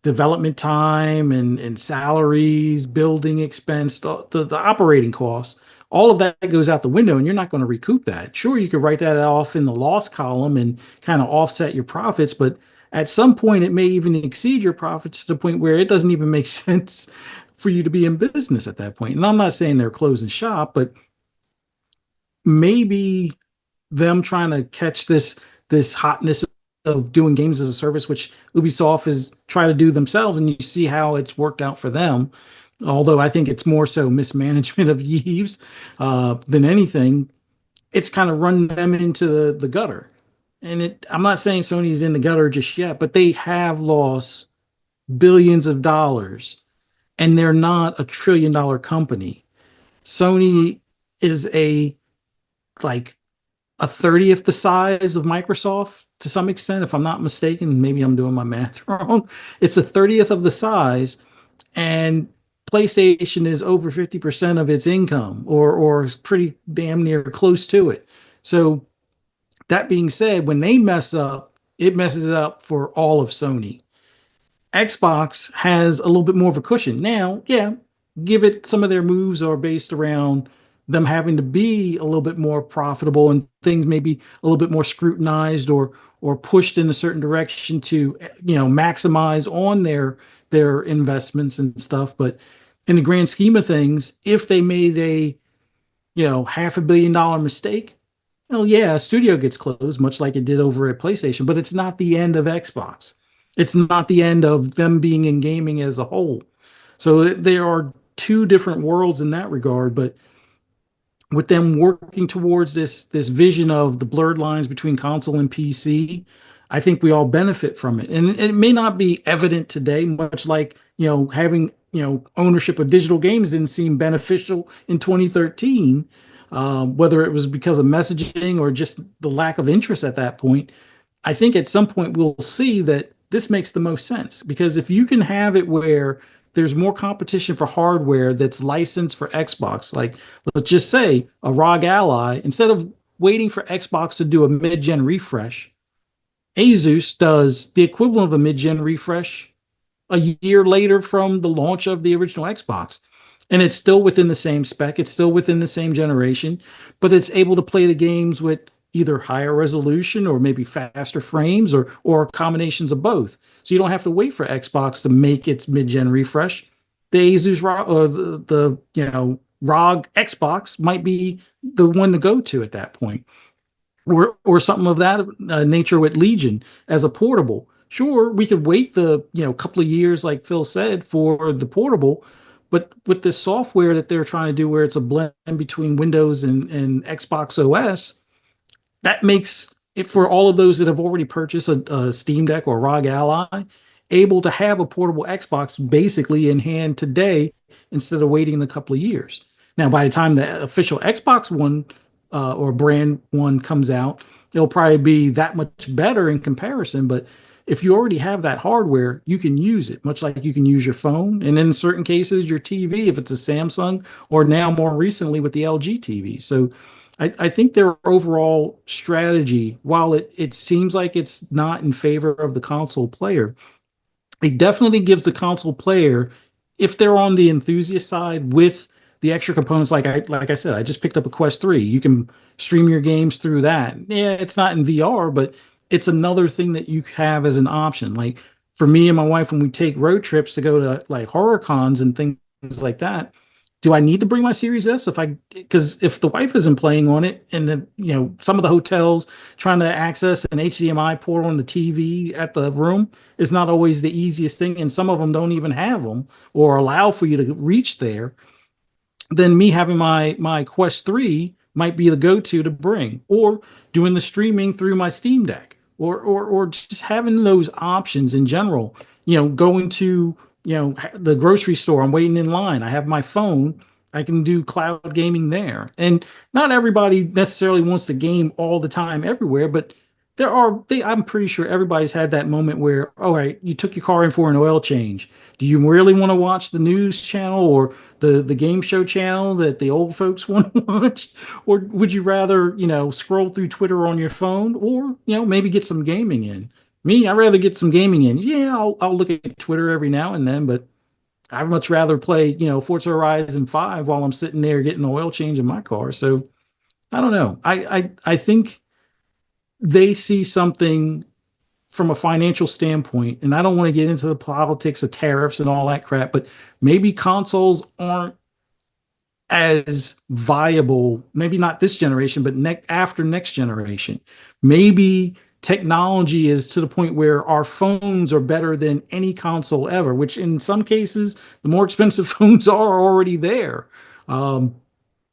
development time and salaries, building expense, the operating costs, all of that goes out the window, and you're not going to recoup that. Sure, you could write that off in the loss column and kind of offset your profits, but at some point it may even exceed your profits to the point where it doesn't even make sense for you to be in business at that point. And I'm not saying they're closing shop, but maybe them trying to catch this hotness of doing games as a service, which Ubisoft is trying to do themselves, and you see how it's worked out for them. Although I think it's more so mismanagement of Yves than anything. It's kind of run them into the gutter. And I'm not saying Sony's in the gutter just yet, but they have lost billions of dollars, and they're not a $1 trillion company. Sony is like a 30th the size of Microsoft to some extent, if I'm not mistaken. Maybe I'm doing my math wrong. It's a 30th of the size, and PlayStation is over 50% of its income, or is pretty damn near close to it. So that being said, when they mess up, it messes it up for all of Sony. Xbox has a little bit more of a cushion. Now, yeah, give it, some of their moves are based around them having to be a little bit more profitable, and things maybe a little bit more scrutinized or pushed in a certain direction to, maximize on their investments and stuff. But in the grand scheme of things, if they made a $500 million mistake, well, yeah, a studio gets closed, much like it did over at PlayStation, but it's not the end of Xbox. It's not the end of them being in gaming as a whole. So there are two different worlds in that regard, but with them working towards this vision of the blurred lines between console and PC, I think we all benefit from it. And it may not be evident today, much like, having, ownership of digital games didn't seem beneficial in 2013, whether it was because of messaging or just the lack of interest at that point. I think at some point we'll see that this makes the most sense, because if you can have it where there's more competition for hardware that's licensed for Xbox, like let's just say a ROG Ally, instead of waiting for Xbox to do a mid-gen refresh, Asus does the equivalent of a mid-gen refresh a year later from the launch of the original Xbox. And it's still within the same spec, it's still within the same generation, but it's able to play the games with either higher resolution or maybe faster frames or combinations of both. So you don't have to wait for Xbox to make its mid-gen refresh. The Asus or the ROG Xbox might be the one to go to at that point. Or something of that nature with Legion as a portable. Sure, we could wait the couple of years, like Phil said, for the portable, But with this software that they're trying to do, where it's a blend between Windows and Xbox OS, that makes it for all of those that have already purchased a Steam Deck or ROG Ally able to have a portable Xbox basically in hand today instead of waiting a couple of years. Now, by the time the official Xbox One or brand one comes out, it'll probably be that much better in comparison. But if you already have that hardware, you can use it, much like you can use your phone. And in certain cases, your TV, if it's a Samsung, or now more recently with the LG TV. So I think their overall strategy, while it seems like it's not in favor of the console player, it definitely gives the console player, if they're on the enthusiast side with the extra components, like I said, I just picked up a Quest 3. You can stream your games through that. Yeah, it's not in VR, but it's another thing that you have as an option. Like for me and my wife, when we take road trips to go to like horror cons and things like that, do I need to bring my Series S because if the wife isn't playing on it, and then some of the hotels trying to access an HDMI port on the TV at the room is not always the easiest thing, and some of them don't even have them or allow for you to reach there, then me having my Quest 3 might be the go-to to bring, or doing the streaming through my Steam Deck, or just having those options in general. Going to the grocery store, I'm waiting in line, I have my phone, I can do cloud gaming there. And not everybody necessarily wants to game all the time everywhere, but I'm pretty sure everybody's had that moment where, all right, you took your car in for an oil change. Do you really want to watch the news channel or the game show channel that the old folks want to watch? Or would you rather, scroll through Twitter on your phone, or, maybe get some gaming in? Me, I'd rather get some gaming in. Yeah, I'll look at Twitter every now and then, but I'd much rather play, Forza Horizon 5 while I'm sitting there getting an oil change in my car. So I don't know. I think they see something from a financial standpoint, and I don't want to get into the politics of tariffs and all that crap, but maybe consoles aren't as viable, maybe not this generation, but after next generation. Maybe technology is to the point where our phones are better than any console ever, which in some cases, the more expensive phones are already there.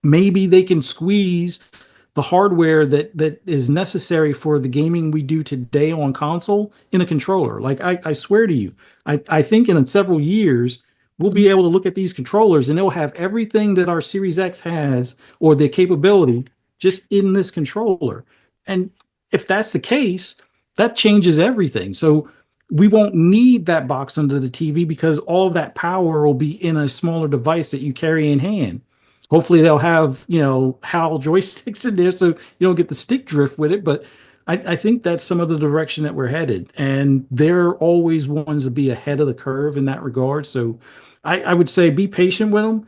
Maybe they can squeeze the hardware that is necessary for the gaming we do today on console in a controller. Like I swear to you, I think in several years, we'll be able to look at these controllers and they'll have everything that our Series X has, or the capability, just in this controller. And if that's the case, that changes everything. So we won't need that box under the TV because all of that power will be in a smaller device that you carry in hand. Hopefully they'll have, HAL joysticks in there so you don't get the stick drift with it. But I think that's some of the direction that we're headed. And they're always ones to be ahead of the curve in that regard. So I would say be patient with them.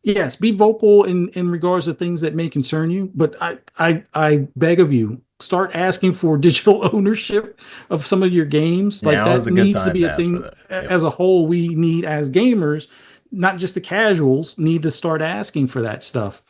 Yes, be vocal in regards to things that may concern you. But I beg of you, start asking for digital ownership of some of your games. Like that needs to be a thing. Yep. As a whole, we need as gamers, not just the casuals, need to start asking for that stuff.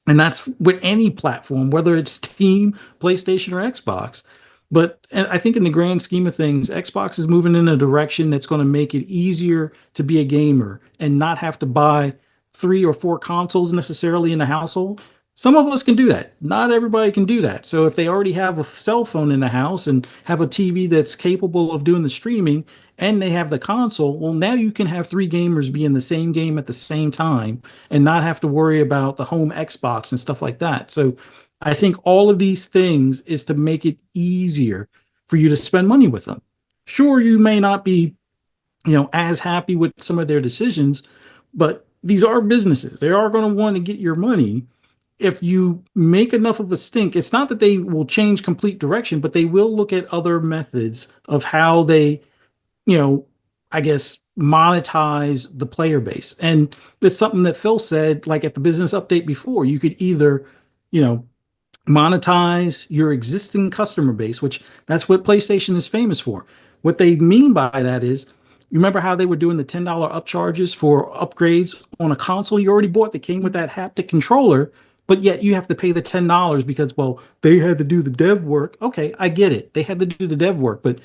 And that's with any platform, whether it's Steam, PlayStation, or Xbox. But I think in the grand scheme of things, Xbox is moving in a direction that's going to make it easier to be a gamer and not have to buy 3 or 4 consoles necessarily in the household. Some of us can do that. Not everybody can do that. So if they already have a cell phone in the house and have a TV that's capable of doing the streaming, and they have the console, well, now you can have 3 gamers be in the same game at the same time and not have to worry about the home Xbox and stuff like that. So I think all of these things is to make it easier for you to spend money with them. Sure, you may not be, as happy with some of their decisions, but these are businesses. They are going to want to get your money. If you make enough of a stink, it's not that they will change complete direction, but they will look at other methods of how they, I guess, monetize the player base. And it's something that Phil said, like at the business update before, you could either, monetize your existing customer base, which that's what PlayStation is famous for. What they mean by that is, you remember how they were doing the $10 upcharges for upgrades on a console you already bought that came with that haptic controller, but yet you have to pay the $10 because, well, they had to do the dev work. Okay, I get it. They had to do the dev work. But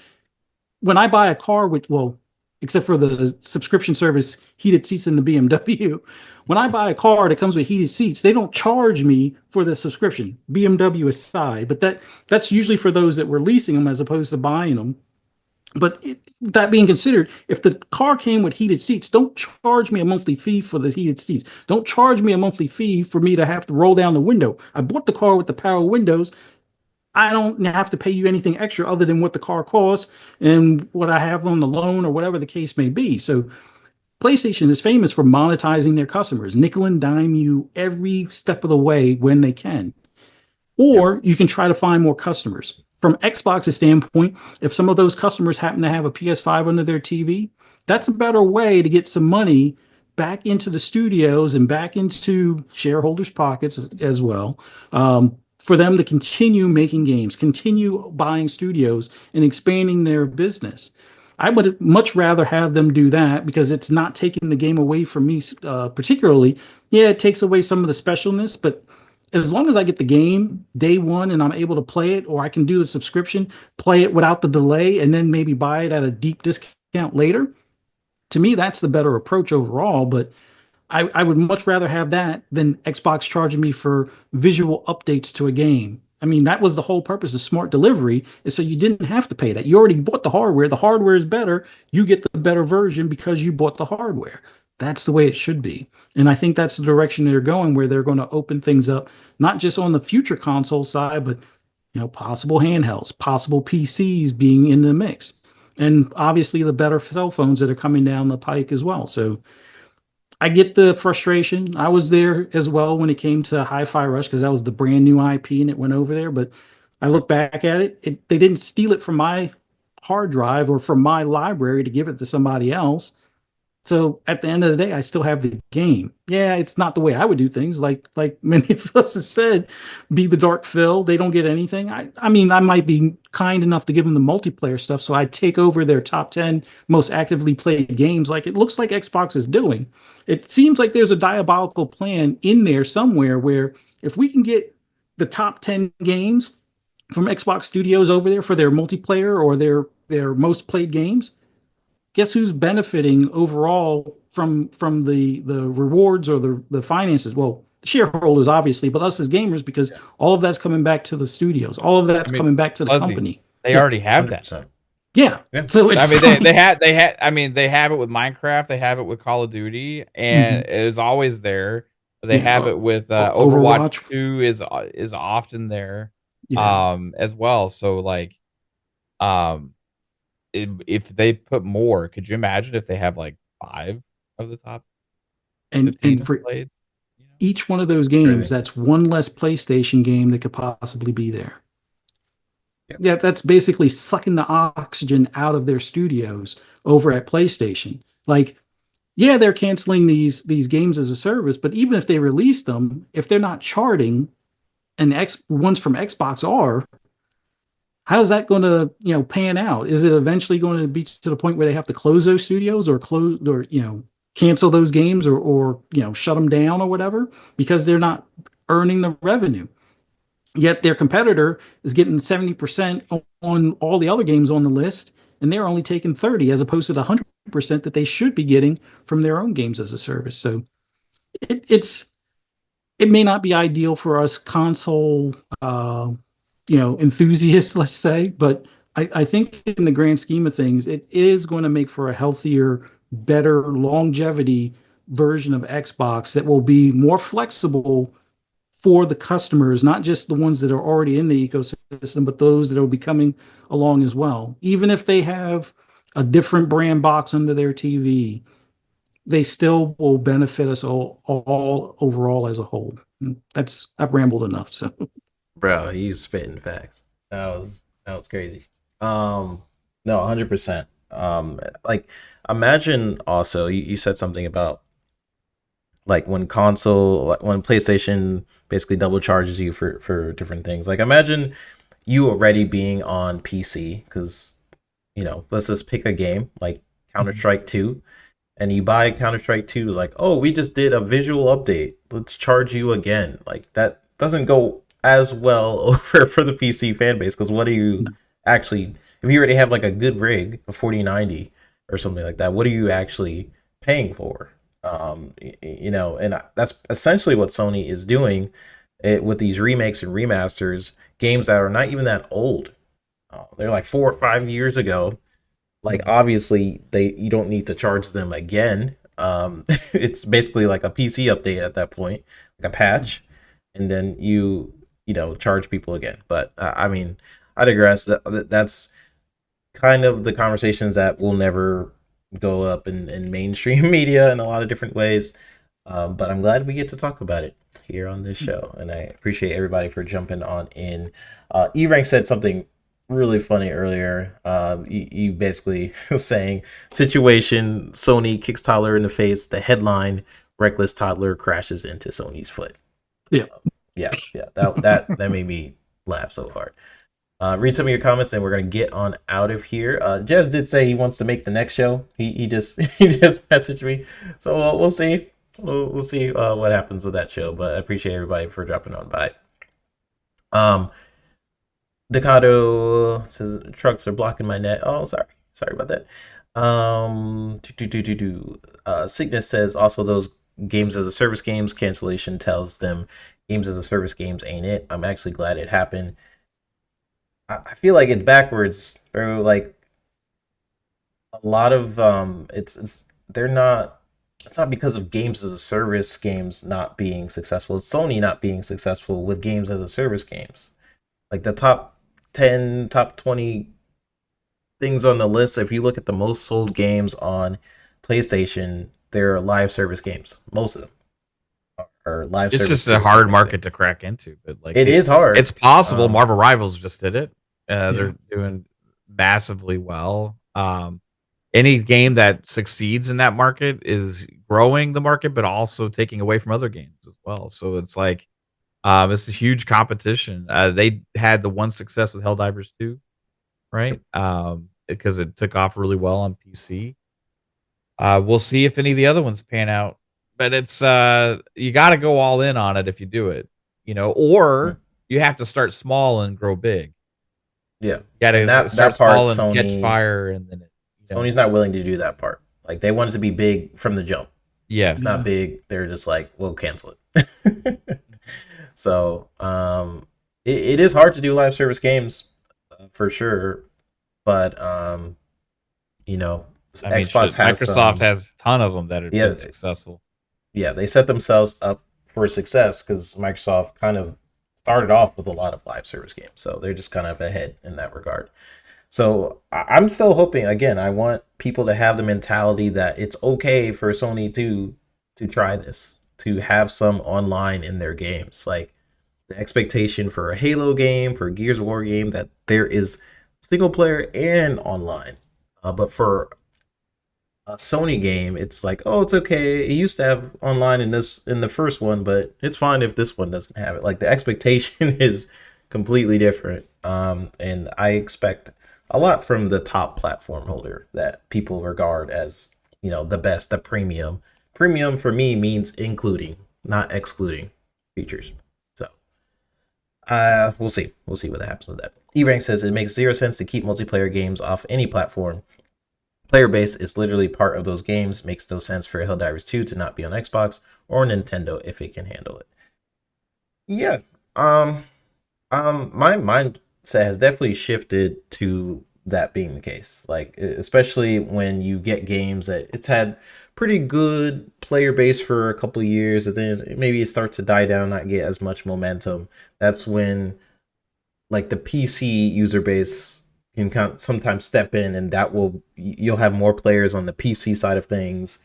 when I buy a car with, well, except for the subscription service heated seats in the BMW. When I buy a car that comes with heated seats, they don't charge me for the subscription, BMW aside. But that's usually for those that were leasing them as opposed to buying them. But that being considered, if the car came with heated seats, don't charge me a monthly fee for the heated seats. Don't charge me a monthly fee for me to have to roll down the window. I bought the car with the power windows. I don't have to pay you anything extra other than what the car costs and what I have on the loan or whatever the case may be. So PlayStation is famous for monetizing their customers, nickel and dime you every step of the way when they can. Or you can try to find more customers. From Xbox's standpoint, if some of those customers happen to have a PS5 under their TV, that's a better way to get some money back into the studios and back into shareholders' pockets as well, for them to continue making games, continue buying studios and expanding their business. I would much rather have them do that because it's not taking the game away from me, particularly. Yeah, it takes away some of the specialness, but as long as I get the game day one and I'm able to play it, or I can do the subscription, play it without the delay, and then maybe buy it at a deep discount later, to me, that's the better approach overall. But I would much rather have that than Xbox charging me for visual updates to a game. I mean, that was the whole purpose of smart delivery, is so you didn't have to pay that. You already bought the hardware. The hardware is better. You get the better version because you bought the hardware. That's the way it should be. And I think that's the direction they're going, where they're going to open things up, not just on the future console side, but possible handhelds, possible PCs being in the mix, and obviously the better cell phones that are coming down the pike as well. So I get the frustration. I was there as well when it came to Hi-Fi Rush because that was the brand new IP and it went over there. But I look back at it, they didn't steal it from my hard drive or from my library to give it to somebody else. So at the end of the day, I still have the game. Yeah, it's not the way I would do things. Like many of us have said, be the Dark Phil. They don't get anything. I mean, I might be kind enough to give them the multiplayer stuff, so I take over their top 10 most actively played games, like it looks like Xbox is doing. It seems like there's a diabolical plan in there somewhere where if we can get the top 10 games from Xbox Studios over there for their multiplayer or their most played games, guess who's benefiting overall from the rewards or the finances? Well, shareholders obviously, but us as gamers, because all of that's coming back to the studios. All of that's coming back to the company. They already have 100%. That. Yeah. So it's, they have it with Minecraft, they have it with Call of Duty, and it is always there. They have it with Overwatch 2 is often there as well. So like if they put more, could you imagine if they have like 5 of the top and for played, each one of those games, that's one less PlayStation game that could possibly be there. Yeah, that's basically sucking the oxygen out of their studios over at PlayStation. Like, yeah, they're canceling these games as a service, but even if they release them, if they're not charting, and the ones from Xbox are, how's that going to pan out? Is it eventually going to be to the point where they have to close those studios or cancel those games or shut them down or whatever because they're not earning the revenue? Yet their competitor is getting 70% on all the other games on the list, and they're only taking 30 as opposed to the 100% that they should be getting from their own games as a service. So it may not be ideal for us console enthusiasts, let's say, but I think in the grand scheme of things, it is going to make for a healthier, better longevity version of Xbox that will be more flexible for the customers, not just the ones that are already in the ecosystem, but those that will be coming along as well. Even if they have a different brand box under their TV, they still will benefit us all overall as a whole. I've rambled enough. So, bro, you spitting facts. That was crazy. No, 100%. Like, imagine also you said something about like when PlayStation basically double charges you for different things. Like, imagine you already being on PC because let's just pick a game like Counter-Strike 2, and you buy Counter-Strike 2, like, oh, we just did a visual update, let's charge you again. Like, that doesn't go as well over for the PC fan base, because what do you actually, if you already have like a good rig, a 4090, or something like that. What are you actually paying for? And that's essentially what Sony is doing with these remakes and remasters, games that are not even that old. They're like 4 or 5 years ago. Like obviously you don't need to charge them again. It's basically like a PC update at that point, like a patch, and then charge people again. But I mean, I digress. That's kind of the conversations that will never go up in mainstream media in a lot of different ways. But I'm glad we get to talk about it here on this show, and I appreciate everybody for jumping on in. E-Rank said something really funny earlier. You basically was saying, situation, Sony kicks toddler in the face, the headline, reckless toddler crashes into Sony's foot. Yeah. That made me laugh so hard. Read some of your comments, and we're gonna get on out of here. Jez did say he wants to make the next show. He just messaged me, so we'll see. We'll see what happens with that show. But I appreciate everybody for dropping on by. Decado says trucks are blocking my net. Oh, sorry about that. Cygnus says also those games as a service games cancellation tells them games as a service games ain't it. I'm actually glad it happened. I feel like it's backwards, bro. Like a lot of it's not because of games as a service games not being successful. It's Sony not being successful with games as a service games. Like the top 10, top 20 things on the list, if you look at the most sold games on PlayStation, they're live service games. Most of them are live It's service. just a hard market to crack into, but like it is hard. It's possible. Marvel Rivals just did it. They're doing massively well. Any game that succeeds in that market is growing the market, but also taking away from other games as well. So it's like it's a huge competition. They had the one success with Helldivers 2, right? Because it took off really well on PC. We'll see if any of the other ones pan out. But it's you got to go all in on it if you do it, or you have to start small and grow big. Yeah, you got to start small and catch fire, and then Sony's not willing to do that part. Like they want it to be big from the jump. Yeah, it's not big. They're just like, we'll cancel it. So it is hard to do live service games for sure, but Xbox has Microsoft has a ton of them that have been successful. Yeah, they set themselves up for success because Microsoft kind of started off with a lot of live service games, so they're just kind of ahead in that regard. So I'm still hoping, again, I want people to have the mentality that it's okay for Sony to try this, to have some online in their games. Like the expectation for a Halo game, for a Gears of War game, that there is single player and online. But for a Sony game, it's like, oh, it's okay. It used to have online in the first one, but it's fine if this one doesn't have it. Like the expectation is completely different. And I expect a lot from the top platform holder that people regard as, the best, the premium. Premium for me means including, not excluding features. So we'll see. We'll see what happens with that. E-Rank says it makes zero sense to keep multiplayer games off any platform. Player base is literally part of those games. Makes no sense for Helldivers 2 to not be on Xbox or Nintendo if it can handle it. Yeah. My mindset has definitely shifted to that being the case. Like, especially when you get games that it's had pretty good player base for a couple of years, and then maybe it starts to die down, not get as much momentum. That's when, like, the PC user base can sometimes step in, and you'll have more players on the PC side of things.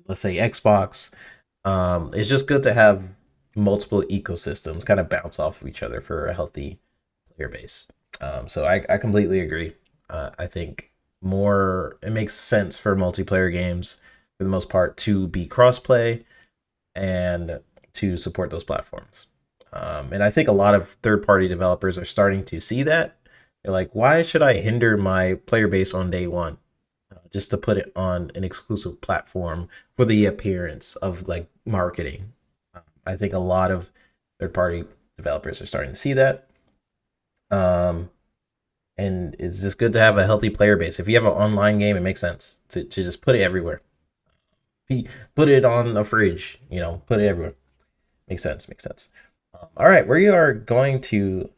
Let's say Xbox. It's just good to have multiple ecosystems kind of bounce off of each other for a healthy player base. So I completely agree. I think it makes sense for multiplayer games for the most part to be crossplay and to support those platforms. And I think a lot of third-party developers are starting to see that. They're like, why should I hinder my player base on day one just to put it on an exclusive platform for the appearance of like marketing? I think a lot of third-party developers are starting to see that. and it's just good to have a healthy player base. If you have an online game, it makes sense to just put it everywhere. Put it on the fridge, put it everywhere. Makes sense. All right, we are going to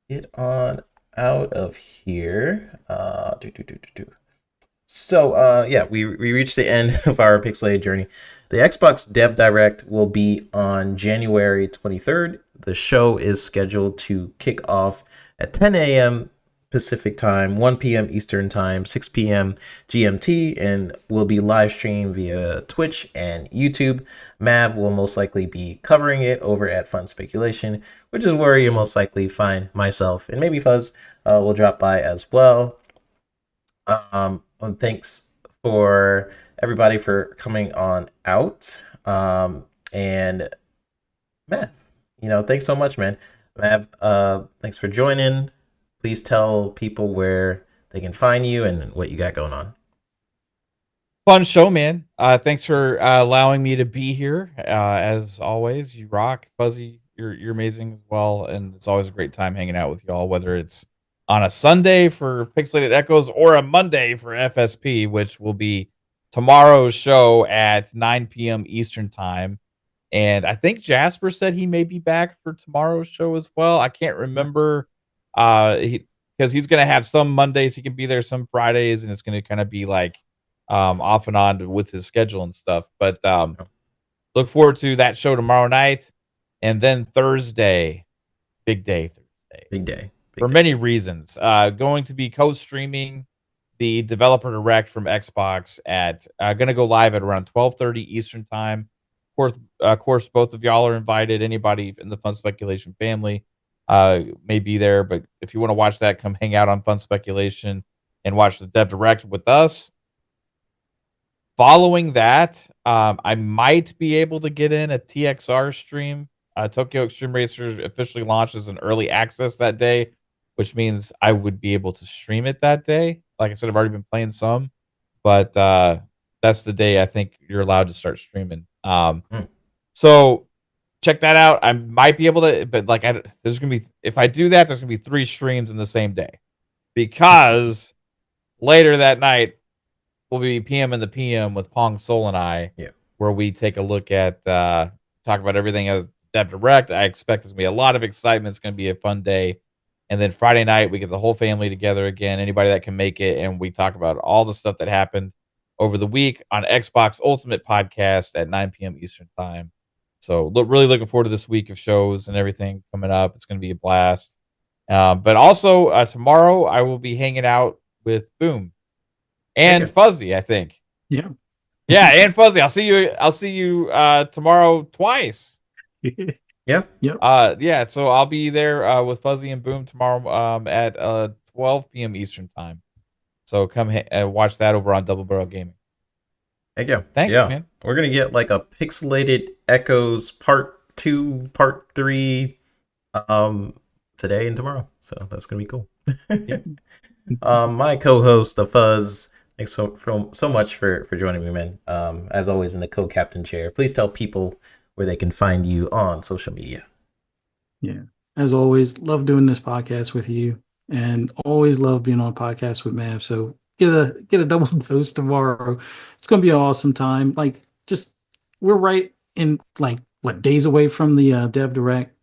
get on out of here. So, yeah, we reached the end of our Pixelated journey. The Xbox Dev Direct will be on January 23rd. The show is scheduled to kick off at 10 a.m. Pacific time, 1 p.m. Eastern time, 6 p.m. GMT, and will be live streamed via Twitch and YouTube. Mav will most likely be covering it over at Fun Speculation, which is where you'll most likely find myself, and maybe Fuzz will drop by as well. And thanks for everybody for coming on out. And Mav, thanks so much, man. Mav, thanks for joining. Please tell people where they can find you and what you got going on. Fun show, man. Thanks for allowing me to be here. As always, you rock. Fuzzy, you're amazing as well, and it's always a great time hanging out with y'all, whether it's on a Sunday for Pixelated Echoes or a Monday for FSP, which will be tomorrow's show at 9 p.m. Eastern time. And I think Jasper said he may be back for tomorrow's show as well. I can't remember because he's going to have some Mondays he can be there, some Fridays, and it's going to kind of be like off and on with his schedule and stuff. But look forward to that show tomorrow night. And then Thursday, big day Thursday. Big day. For many reasons. Going to be co-streaming the Developer Direct from Xbox at going to go live at around 12:30 Eastern time. Of course, both of y'all are invited. Anybody in the Fun Speculation family may be there, but if you want to watch that, come hang out on Fun Speculation and watch the Dev Direct with us. Following that, I might be able to get in a TXR stream. Tokyo Extreme Racers officially launches in early access that day, which means I would be able to stream it that day. Like I said, I've already been playing some, but that's the day I think you're allowed to start streaming. So check that out. I might be able to, but there's gonna be, if I do that, there's gonna be 3 streams in the same day, because later that night will be PM in the PM with Pong Soul and I, where we take a look at talk about everything as Dev Direct. I expect there's gonna be a lot of excitement. It's gonna be a fun day. And then Friday night, we get the whole family together again, anybody that can make it, and we talk about all the stuff that happened over the week on Xbox Ultimate Podcast at 9 p.m. Eastern Time. So really looking forward to this week of shows and everything coming up. It's going to be a blast. But also tomorrow, I will be hanging out with Boom and Fuzzy, I think. Yeah. Yeah, and Fuzzy. I'll see you tomorrow twice. Yeah. Yeah, so I'll be there with Fuzzy and Boom tomorrow at 12 p.m. Eastern Time. So come watch that over on Double Barrel Gaming. Thank you. Thanks, man. We're going to get like a Pixelated Echoes Part 2, Part 3 today and tomorrow. So that's going to be cool. My co-host, The Fuzz, thanks so much for joining me, man. As always, in the co-captain chair. Please tell people where they can find you on social media. Yeah. As always, love doing this podcast with you, and always love being on podcasts with Mav. So get a double dose tomorrow. It's going to be an awesome time. We're right in days away from the Dev Direct.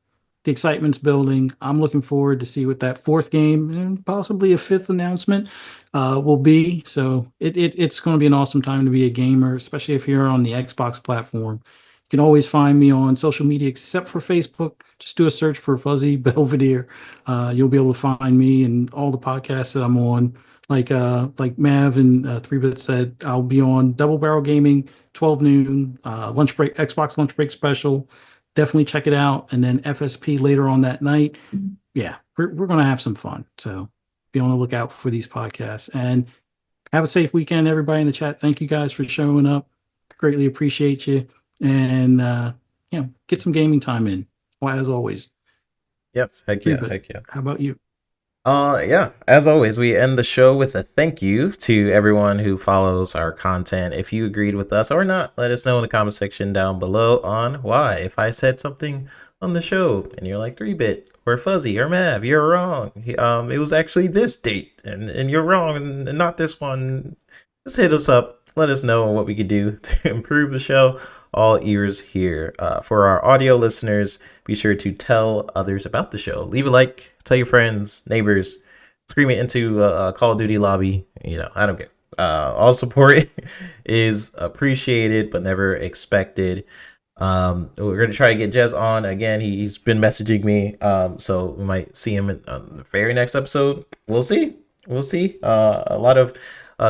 The excitement's building. I'm looking forward to see what that 4th game and possibly a 5th announcement will be. So it's going to be an awesome time to be a gamer, especially if you're on the Xbox platform. You can always find me on social media except for Facebook. Just do a search for Fuzzy Belvedere. You'll be able to find me and all the podcasts that I'm on. Like Mav and 3-Bit said, I'll be on Double Barrel Gaming, 12 noon, lunch break, Xbox lunch break special. Definitely check it out. And then FSP later on that night. Yeah, we're going to have some fun. So be on the lookout for these podcasts. And have a safe weekend, everybody in the chat. Thank you guys for showing up. Greatly appreciate you. And get some gaming time in, as always. Yep. Heck yeah. How about you? Yeah, as always, we end the show with a thank you to everyone who follows our content. If you agreed with us or not, let us know in the comment section down below on why. If I said something on the show, and you're like 3-bit or Fuzzy or Mav, you're wrong. It was actually this date, and you're wrong, and not this one. Just hit us up. Let us know what we could do to improve the show. All ears here. For our audio listeners, be sure to tell others about the show. Leave a like, tell your friends, neighbors, scream it into a Call of Duty lobby. I don't care. All support is appreciated, but never expected. We're gonna try to get Jez on again. He's been messaging me, so we might see him on the very next episode. We'll see. A lot of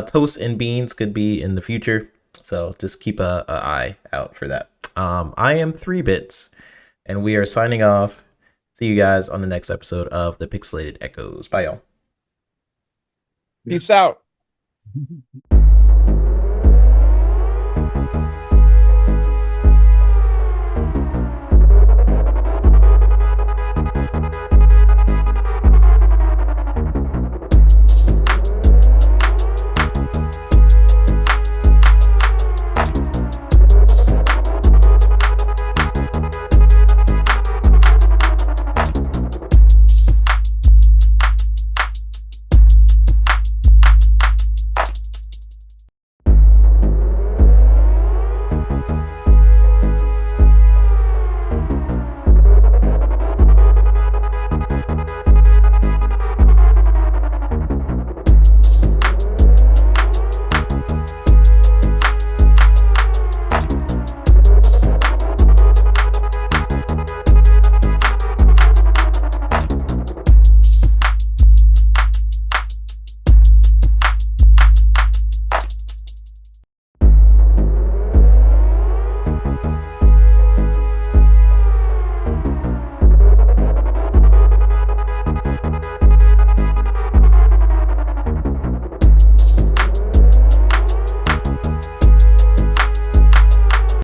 toast and beans could be in the future, so just keep a eye out for that. I am 3bits, and we are signing off. See you guys on the next episode of the Pixelated Echoes. Bye, y'all. Peace out.